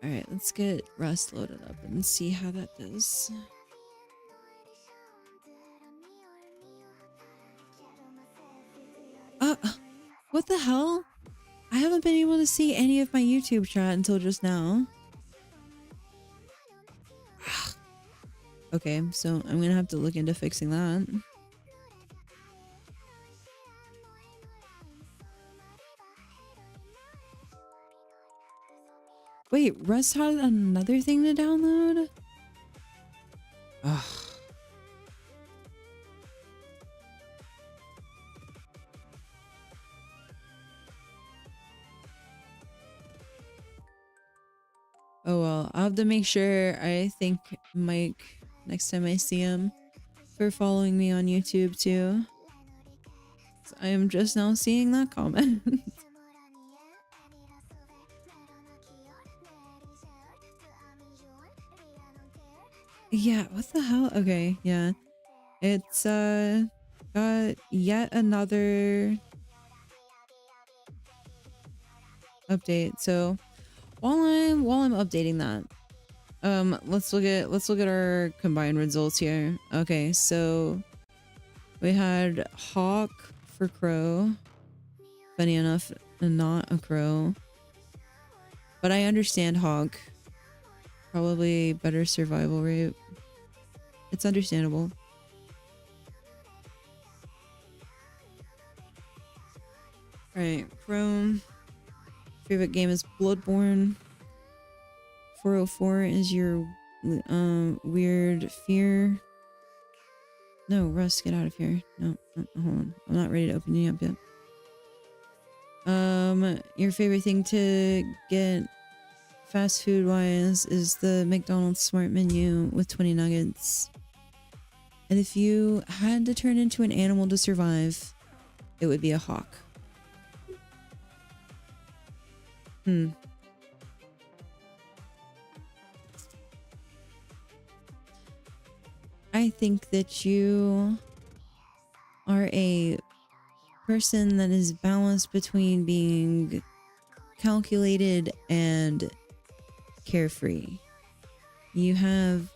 All right, let's get Rust loaded up and see how that does. What the hell? I haven't been able to see any of my YouTube chat until just now. Okay, so I'm gonna have to look into fixing that. Wait, Rust had another thing to download? Ugh. Oh well, I'll have to make sure I thank Mike next time I see him for following me on YouTube too. So I am just now seeing that comment. Yeah, what the hell? Okay, yeah. It's got yet another update. So while I'm updating that, let's look at our combined results here. Okay, so we had Hawk for Crow. Funny enough, not a crow. But I understand Hawk. Probably better survival rate. It's understandable. Alright, Crow. Favorite game is Bloodborne. 404 is your weird fear. No, Russ, get out of here. No, hold on. I'm not ready to open you up yet. Your favorite thing to get fast food wise is the McDonald's Smart Menu with 20 nuggets. And if you had to turn into an animal to survive, it would be a hawk. I think that you are a person that is balanced between being calculated and carefree. You have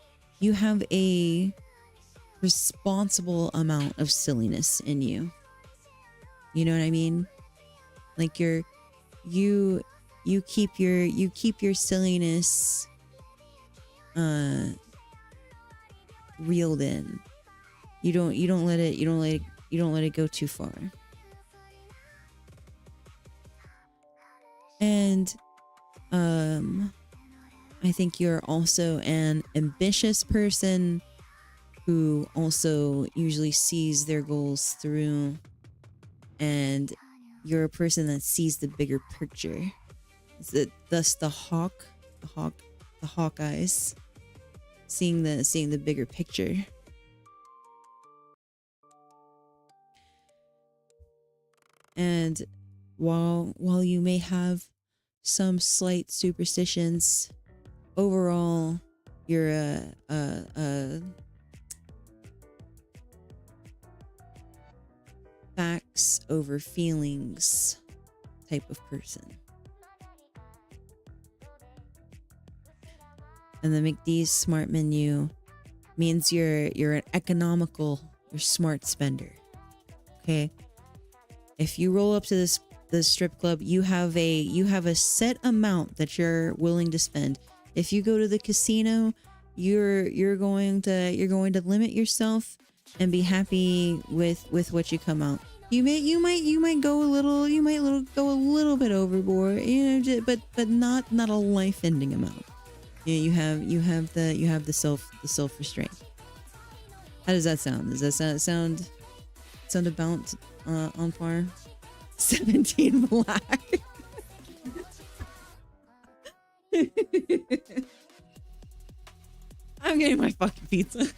a responsible amount of silliness in you. You know what I mean? Like you keep your silliness reeled in. You don't let it go too far. And I think you're also an ambitious person who also usually sees their goals through, and you're a person that sees the bigger picture. Thus the hawk eyes, seeing the bigger picture. And while you may have some slight superstitions, overall you're a facts over feelings type of person. And the McD's Smart Menu means you're an you're smart spender. Okay? If you roll up to this the strip club, you have a set amount that you're willing to spend. If you go to the casino, you're going to limit yourself and be happy with what you come out. You might go a little bit overboard, but not a life-ending amount. You have the self restraint. How does that sound? Does that sound about on par? 17 black. I'm getting my fucking pizza.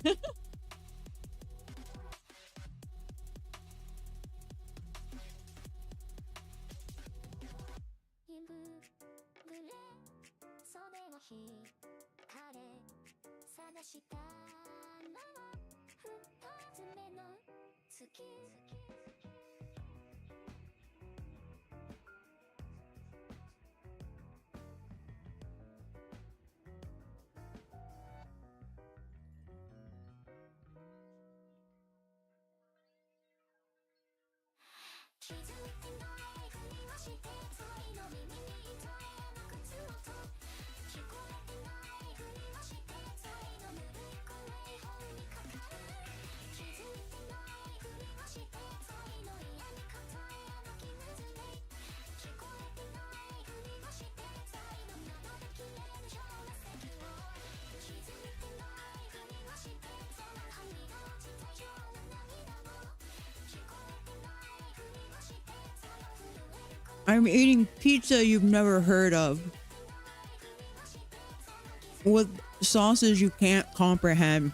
I'm eating pizza you've never heard of. With sauces you can't comprehend.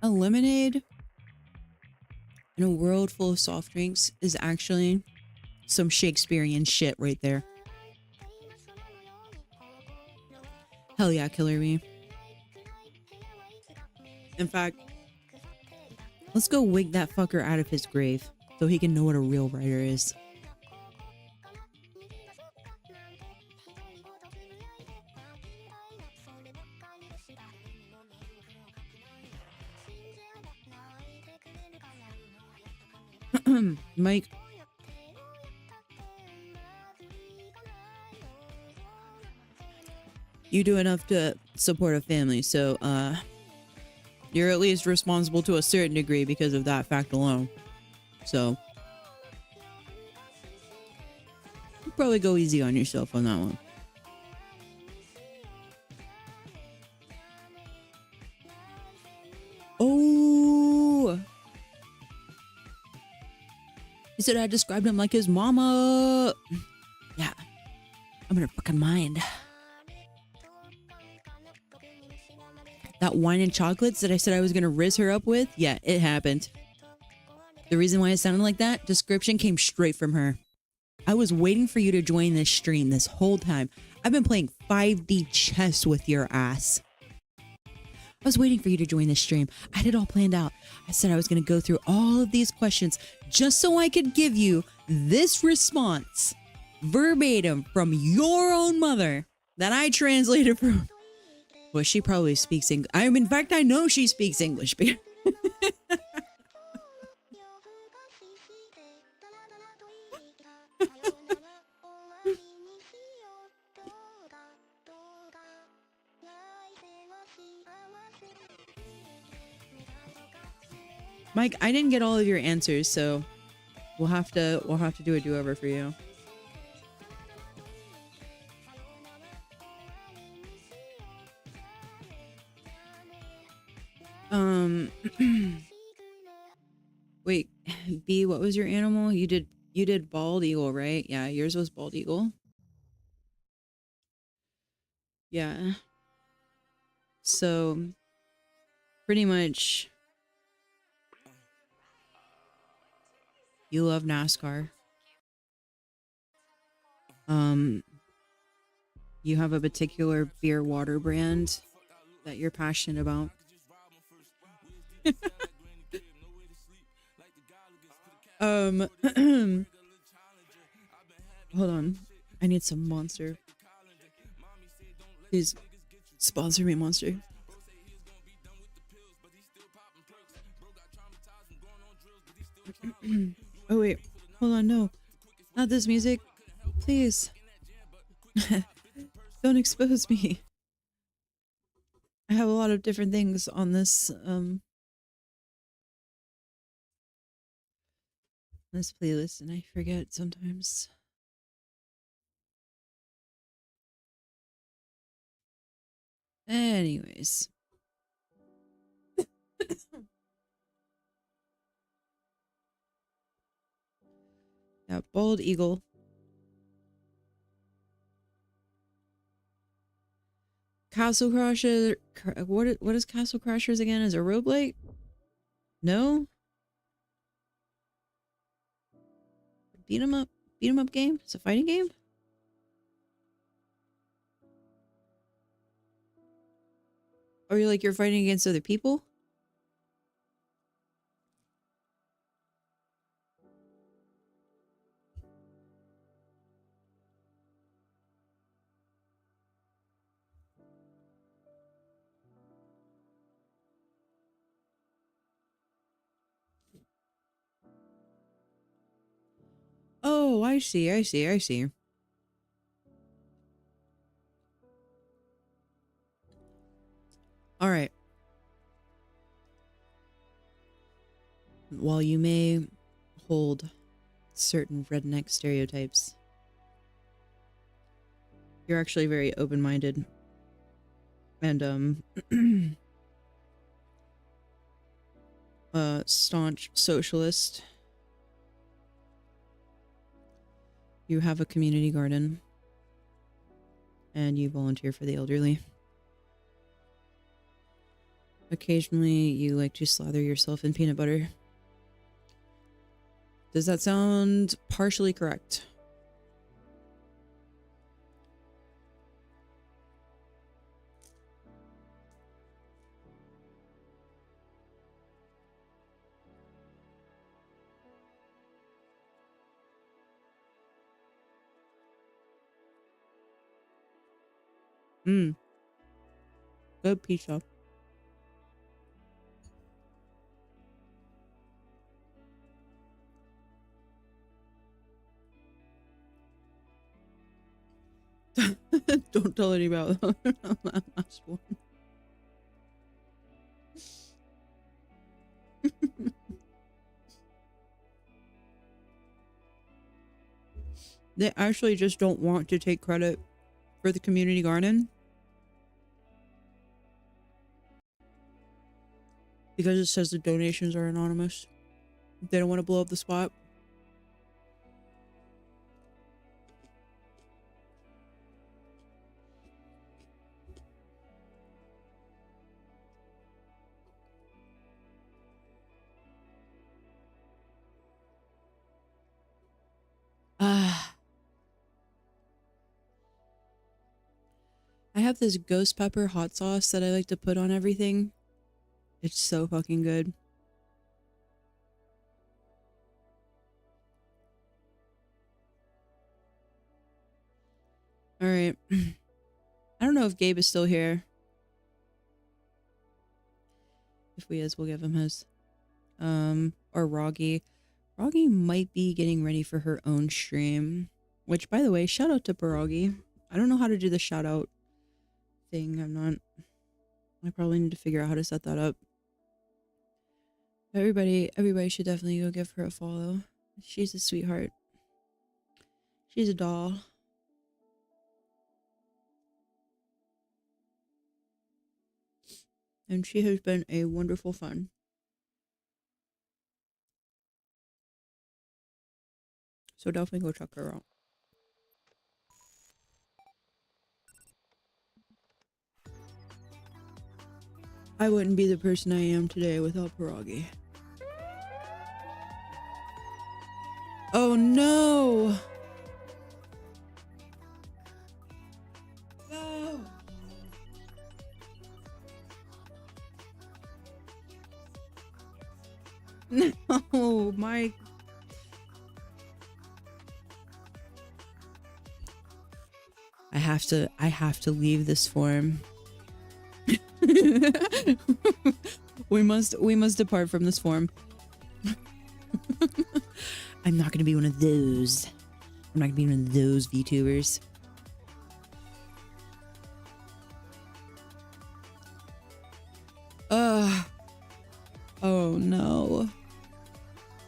A lemonade in a world full of soft drinks is actually some Shakespearean shit right there. Hell yeah, Killer Bee. In fact, let's go wig that fucker out of his grave so he can know what a real writer is. Mike. You do enough to support a family, so you're at least responsible to a certain degree because of that fact alone. So probably go easy on yourself on that one. Oh, he said I described him like his mama. Yeah, I'm in her fucking mind. That wine and chocolates that I said I was gonna rizz her up with, yeah, it happened. The reason why it sounded like that description came straight from her. I was waiting for you to join this stream this whole time. I've been playing 5D chess with your ass. I was waiting for you to join this stream. I had it all planned out. I said I was going to go through all of these questions just so I could give you this response verbatim from your own mother that I translated from. Well, she probably speaks English. In fact, I know she speaks English. Mike, I didn't get all of your answers, so we'll have to do a do-over for you. Wait, B, what was your animal? You did bald eagle, right? Yeah, yours was bald eagle. Yeah. So pretty much You love NASCAR. Um, you have a particular beer water brand that you're passionate about. um, hold on. I need some Monster. Please sponsor me, Monster. Oh wait, hold on, no, not this music, please. Don't expose me. I have a lot of different things on this playlist, and I forget sometimes. Anyways. Yeah, Bald Eagle. Castle Crasher. What is Castle Crashers again? Is it a roguelike? No? Beat 'em up? Beat 'em up game? It's a fighting game? Or you're fighting against other people? Oh, I see, I see, I see. Alright. While you may hold certain redneck stereotypes, you're actually very open-minded. And, staunch socialist. You have a community garden. And you volunteer for the elderly. Occasionally, you like to slather yourself in peanut butter. Does that sound partially correct? Good pizza. Don't tell anybody about that last one. They actually just don't want to take credit for the community garden because it says the donations are anonymous. They don't want to blow up the spot. I have this ghost pepper hot sauce that I like to put on everything. It's so fucking good. All right. I don't know if Gabe is still here. If he is, we'll give him his. Or Roggy. Roggy might be getting ready for her own stream. Which, by the way, shout out to Pierogi. I don't know how to do the shout out thing. I probably need to figure out how to set that up. Everybody should definitely go give her a follow. She's a sweetheart. She's a doll. And she has been a wonderful fun. So definitely go check her out. I wouldn't be the person I am today without Pierogi. Oh no! No! No, Mike. I have to leave this form. we must depart from this form. I'm not gonna be one of those. I'm not gonna be one of those VTubers. Oh no.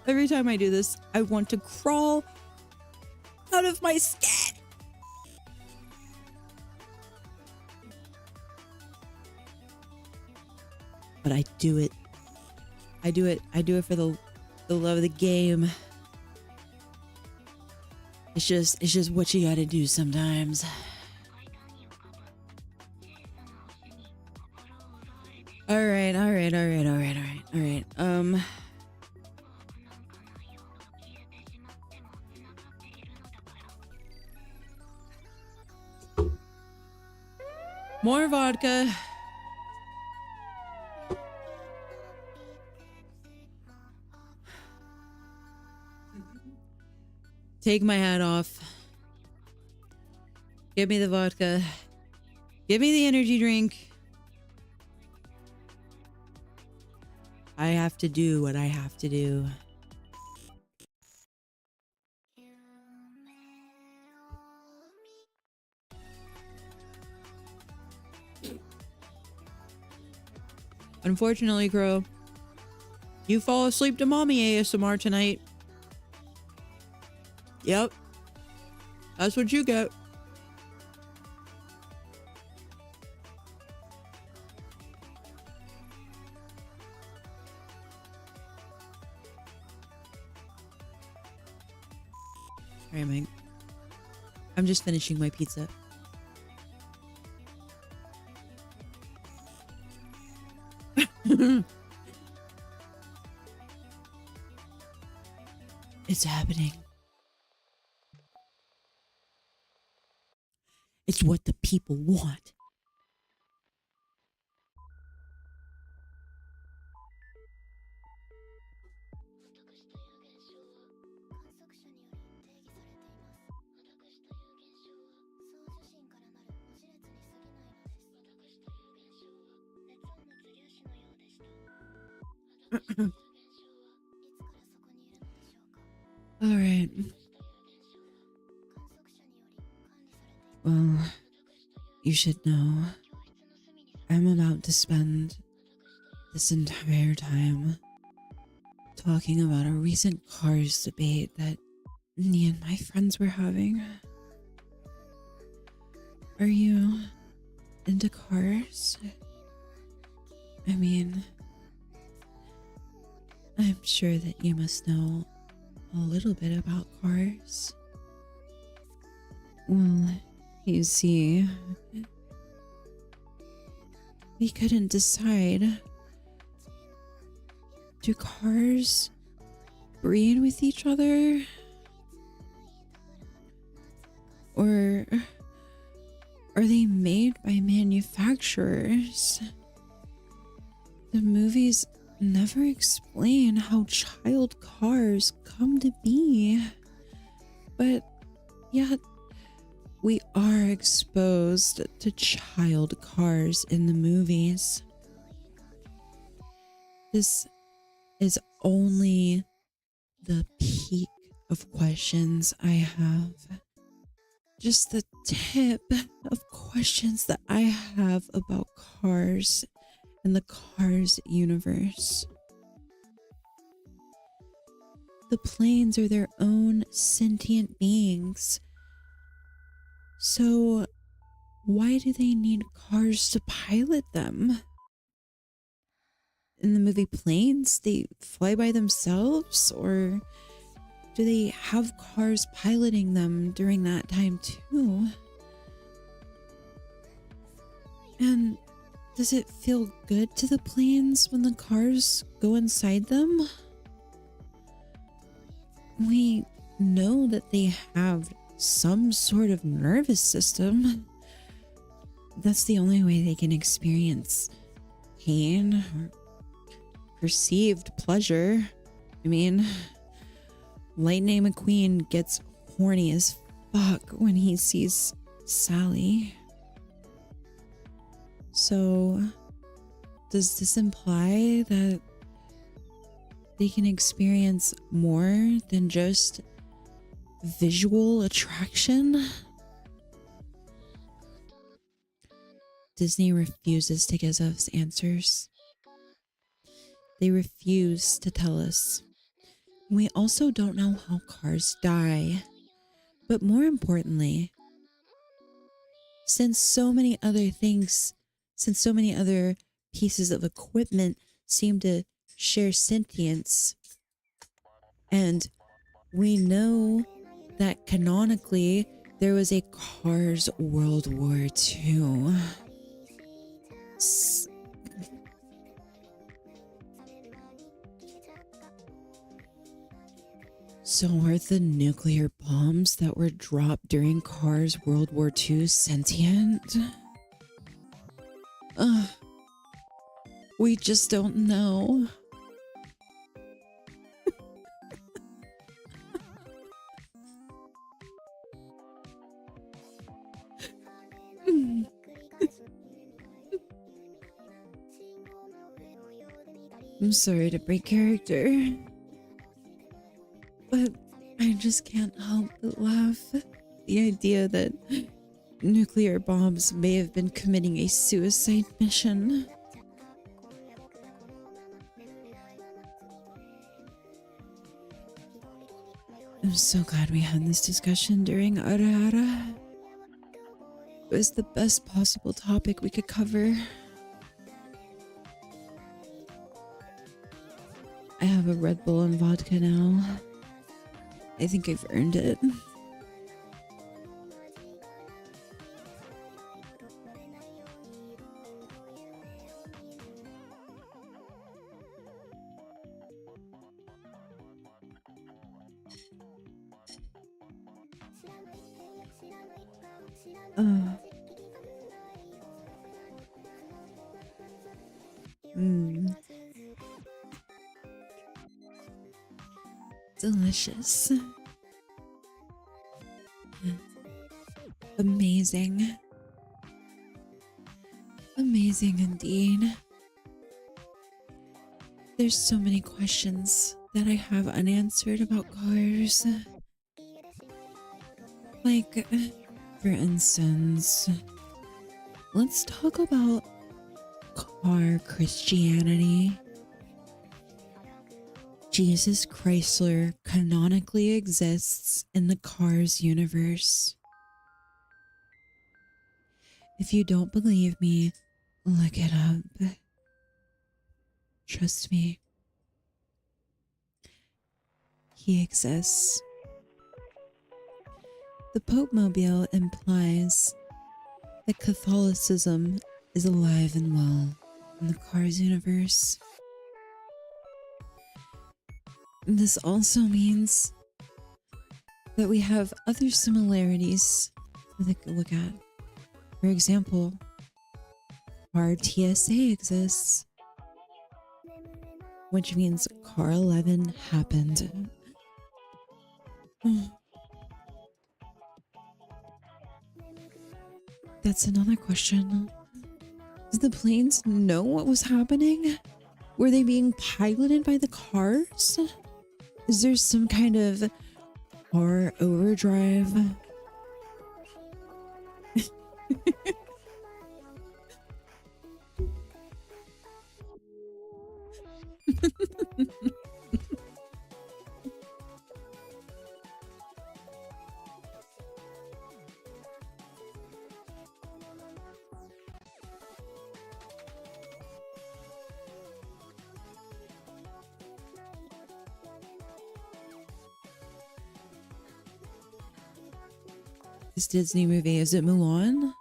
Every time I do this, I want to crawl out of my skin. But I do it. I do it for the love of the game. It's just what you gotta do sometimes. All right. More vodka. Take my hat off. Give me the vodka. Give me the energy drink. I have to do what I have to do. Unfortunately, Crow, you fall asleep to mommy ASMR tonight. Yep. That's what you get. Alright, Mike. I'm just finishing my pizza. It's happening. It's what the people want. All right. Well, you should know I'm about to spend this entire time talking about a recent Cars debate that me and my friends were having. Are you into cars? I mean, I'm sure that you must know a little bit about cars. Well, you see, we couldn't decide. Do cars breed with each other? Or are they made by manufacturers? The movies never explain how child cars come to be, but yet we are exposed to child cars in the movies. This is only the peak of questions I have. Just the tip of questions that I have about cars and the Cars universe. The planes are their own sentient beings. So why do they need cars to pilot them? In the movie Planes, they fly by themselves, or do they have cars piloting them during that time too? And does it feel good to the planes when the cars go inside them? We know that they have some sort of nervous system. That's the only way they can experience pain or perceived pleasure. I mean, Lightning McQueen gets horny as fuck when he sees Sally. So, does this imply that they can experience more than just visual attraction? Disney refuses to give us answers. They refuse to tell us. We also don't know how cars die. But more importantly, since so many other pieces of equipment seem to share sentience, and we know that canonically there was a Cars World War II. So are the nuclear bombs that were dropped during Cars World War II sentient? We just don't know. I'm sorry to break character, but I just can't help but laugh at the idea that nuclear bombs may have been committing a suicide mission. I'm so glad we had this discussion during Ara. It was the best possible topic we could cover. I have a Red Bull and vodka now. I think I've earned it. Delicious. Amazing. Amazing indeed. There's so many questions that I have unanswered about cars. Like, for instance, let's talk about car Christianity. Jesus Chrysler canonically exists in the Cars universe. If you don't believe me, look it up. Trust me. He exists. The Pope Mobile implies that Catholicism is alive and well in the Cars universe. This also means that we have other similarities to take a look at. For example, Car TSA exists, which means Car 11 happened. That's another question. Did the planes know what was happening? Were they being piloted by the cars? Is there some kind of car overdrive? This Disney movie, is it Mulan?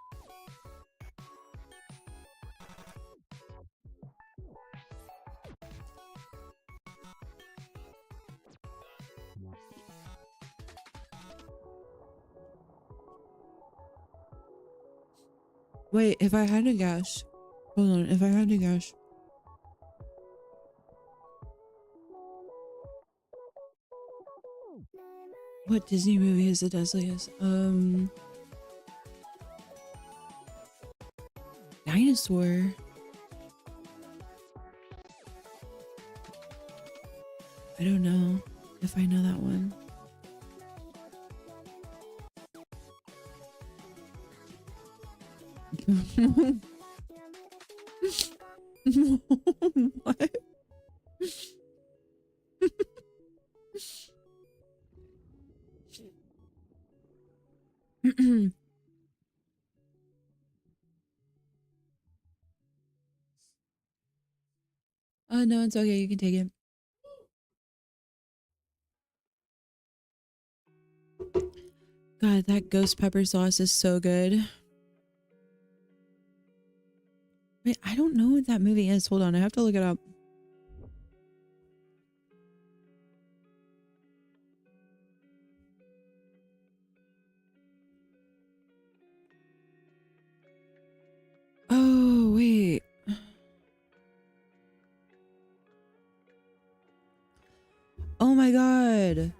Wait, if I had to guess. Hold on, if I had to guess. What Disney movie is the deadliest? Dinosaur. I don't know if I know that one. What? Oh no, it's okay. You can take it. God, that ghost pepper sauce is so good. Wait, I don't know what that movie is. Hold on, I have to look it up. Oh, wait. Oh my god.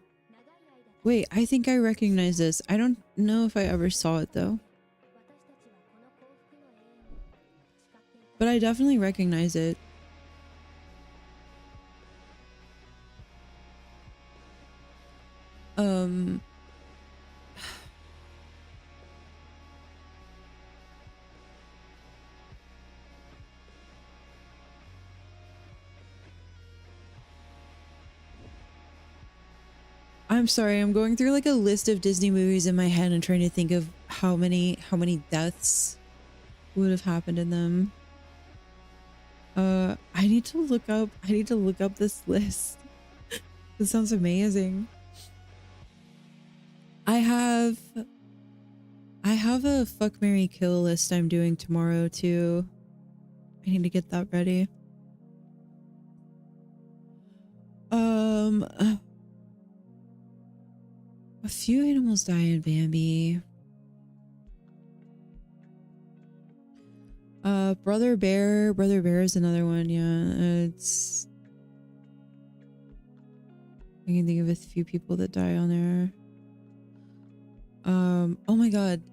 Wait, I think I recognize this. I don't know if I ever saw it though. But I definitely recognize it. I'm sorry, I'm going through like a list of Disney movies in my head and trying to think of how many deaths would have happened in them. I need to look up this list. This sounds amazing. I have a fuck, marry, kill list I'm doing tomorrow too. I need to get that ready. A few animals die in Bambi. Brother Bear is another one. Yeah, it's. I can think of a few people that die on there. Oh my god,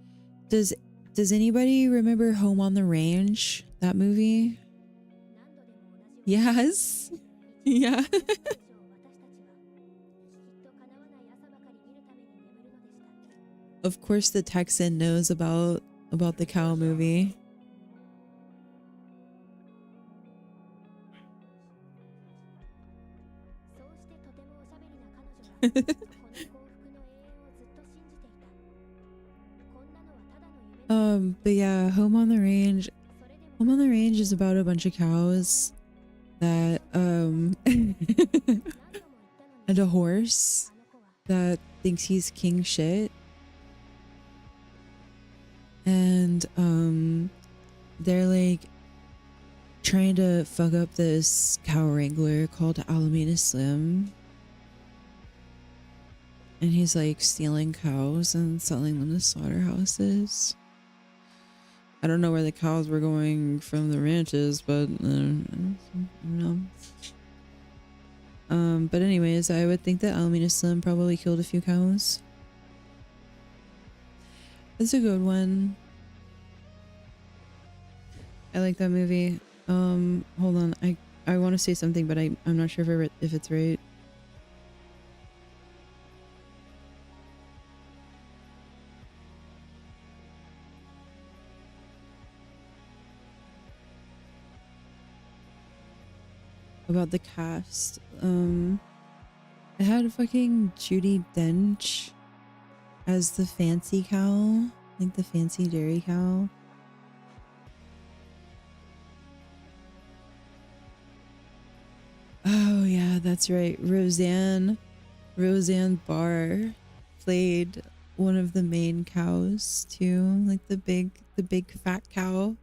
does anybody remember Home on the Range? That movie? Yes. Yeah. Of course the Texan knows about the cow movie. But yeah, Home on the Range. Home on the Range is about a bunch of cows that and a horse that thinks he's king shit. And they're like trying to fuck up this cow wrangler called Alameda Slim. And he's like stealing cows and selling them to slaughterhouses. I don't know where the cows were going from the ranches, but no. But anyways, I would think that Alameda Slim probably killed a few cows. That's a good one. I like that movie. Hold on. I want to say something, but I'm not sure if it's right. About the cast. It had fucking Judi Dench as the fancy cow, like the fancy dairy cow. Oh yeah, that's right. Roseanne Barr played one of the main cows too, like the big fat cow.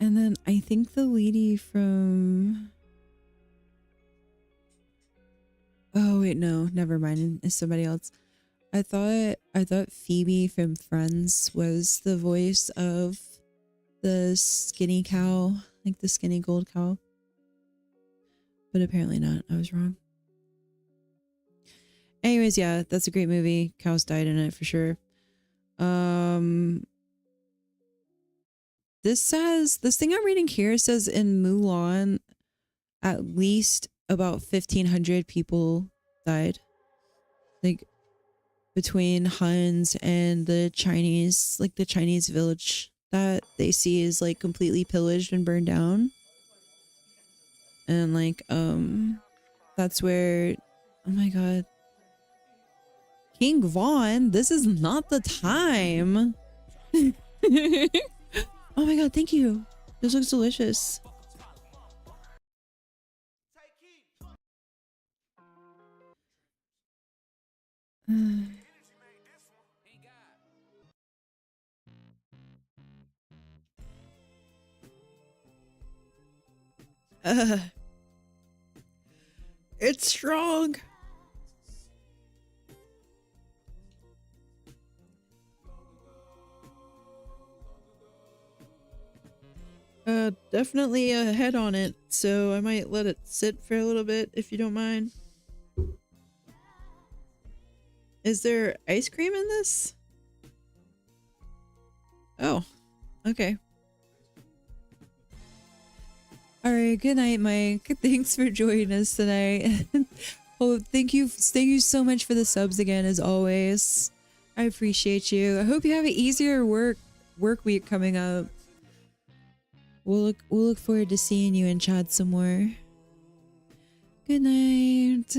And then I think the lady from... Oh wait, no, never mind. It's somebody else. I thought Phoebe from Friends was the voice of the skinny cow, like the skinny gold cow. But apparently not. I was wrong. Anyways, yeah, that's a great movie. Cows died in it for sure. This thing I'm reading here says in Mulan at least about 1,500 people died. Like between Huns and the Chinese, like the Chinese village that they see is like completely pillaged and burned down. And like that's where, oh my god, King Vaughn, this is not the time. Oh my god, thank you. This looks delicious. It's strong. Definitely a head on it, so I might let it sit for a little bit if you don't mind. Is there ice cream in this? Oh, okay. All right, good night, Mike. Thanks for joining us tonight. Oh, thank you so much for the subs again, as always. I appreciate you. I hope you have an easier work week coming up. We'll look forward to seeing you in chat some more. Good night.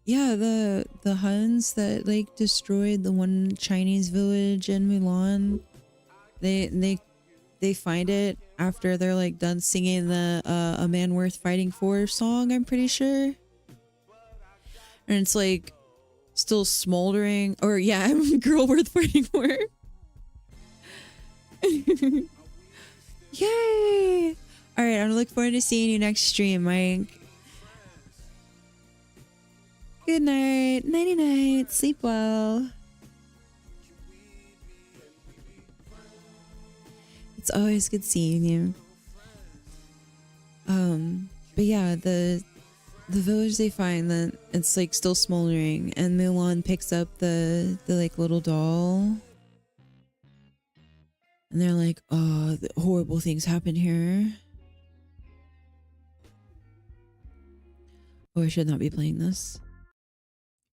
Yeah, the Huns that like destroyed the one Chinese village in Mulan. They find it after they're like done singing the A Man Worth Fighting For song, I'm pretty sure. And it's like still smoldering, or yeah, Girl Worth Fighting For. Yay! All right, I'm looking forward to seeing you next stream, Mike. Good night. Nighty night. Sleep well. It's always good seeing you. But yeah, the village, they find that it's like still smoldering, and Mulan picks up the like little doll. And they're like, oh, horrible things happen here. Oh, I should not be playing this.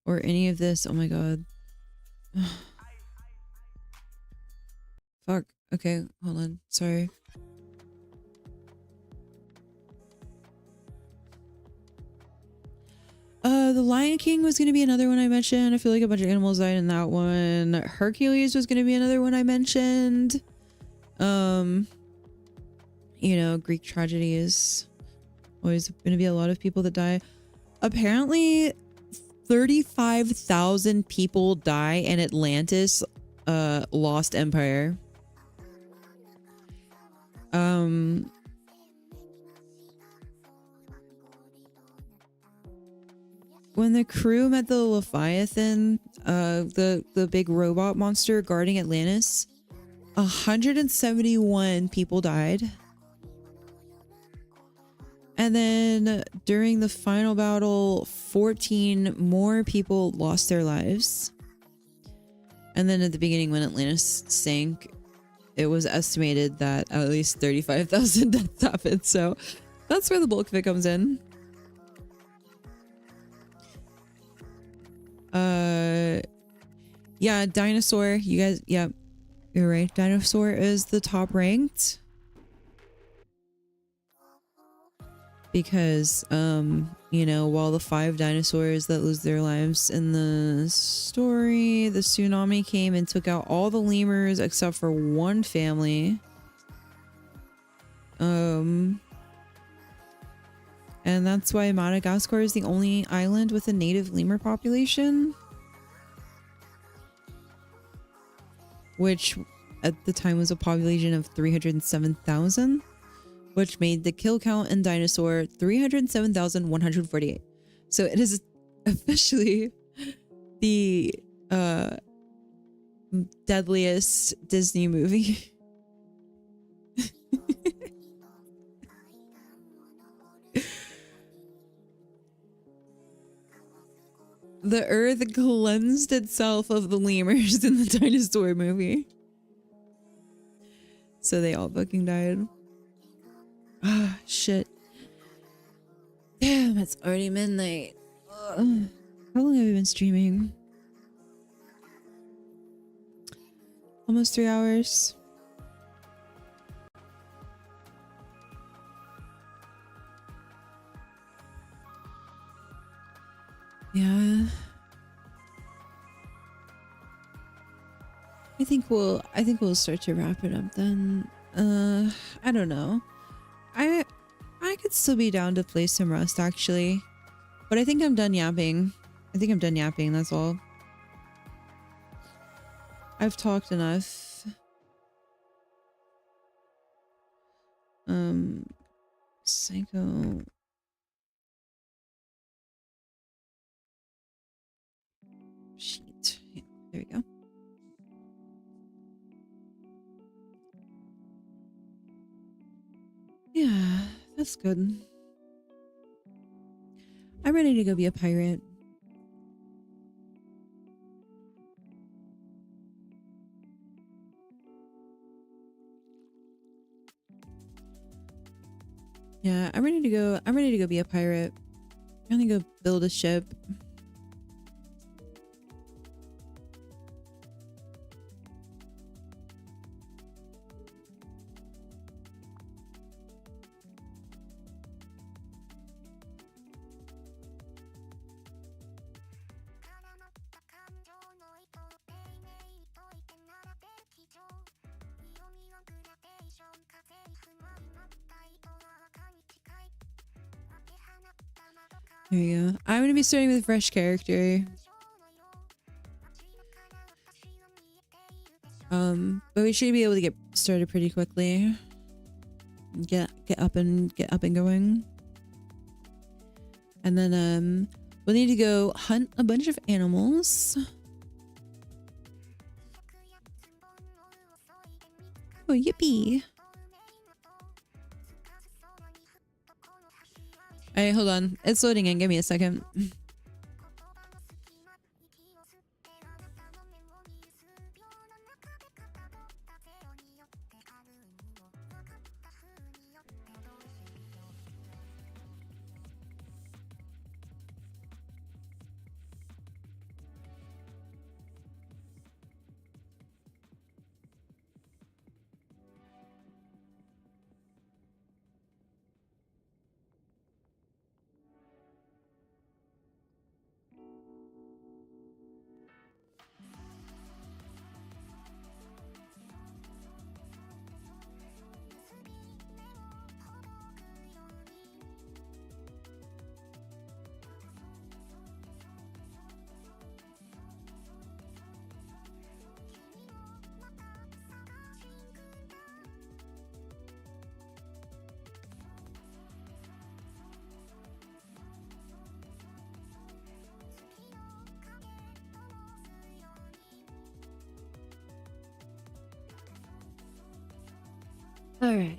Or any of this. Oh my god. Fuck. Okay, hold on. Sorry. The Lion King was going to be another one I mentioned. I feel like a bunch of animals died in that one. Hercules was going to be another one I mentioned. You know, Greek tragedy is always going to be a lot of people that die. Apparently 35,000 people die in Atlantis, lost empire. When the crew met the Leviathan, the big robot monster guarding Atlantis, 171 people died. And then during the final battle, 14 more people lost their lives. And then at the beginning, when Atlantis sank, it was estimated that at least 35,000 deaths happened. So that's where the bulk of it comes in. Yeah, Dinosaur, you guys, yeah, you're right. Dinosaur is the top ranked. Because, you know, while the 5 dinosaurs that lose their lives in the story, the tsunami came and took out all the lemurs except for one family. And that's why Madagascar is the only island with a native lemur population. Which at the time was a population of 307,000. which made the kill count in Dinosaur 307,148. So it is officially the deadliest Disney movie. The earth cleansed itself of the lemurs in the Dinosaur movie. So they all fucking died. Ah, shit. Damn, it's already midnight. Ugh. How long have we been streaming? Almost 3 hours. Yeah. I think we'll start to wrap it up then. I don't know. I could still be down to play some Rust actually. But I think I'm done yapping. That's all. I've talked enough. Psycho. Sheet. Yeah, there we go. Yeah, that's good. I'm ready to go be a pirate. Yeah, I'm ready to go be a pirate. I'm gonna go build a ship. There we go. I'm gonna be starting with a fresh character. But we should be able to get started pretty quickly. Get up and going. And then we'll need to go hunt a bunch of animals. Oh, yippee. Alright, hold on. It's loading in. Give me a second. All right.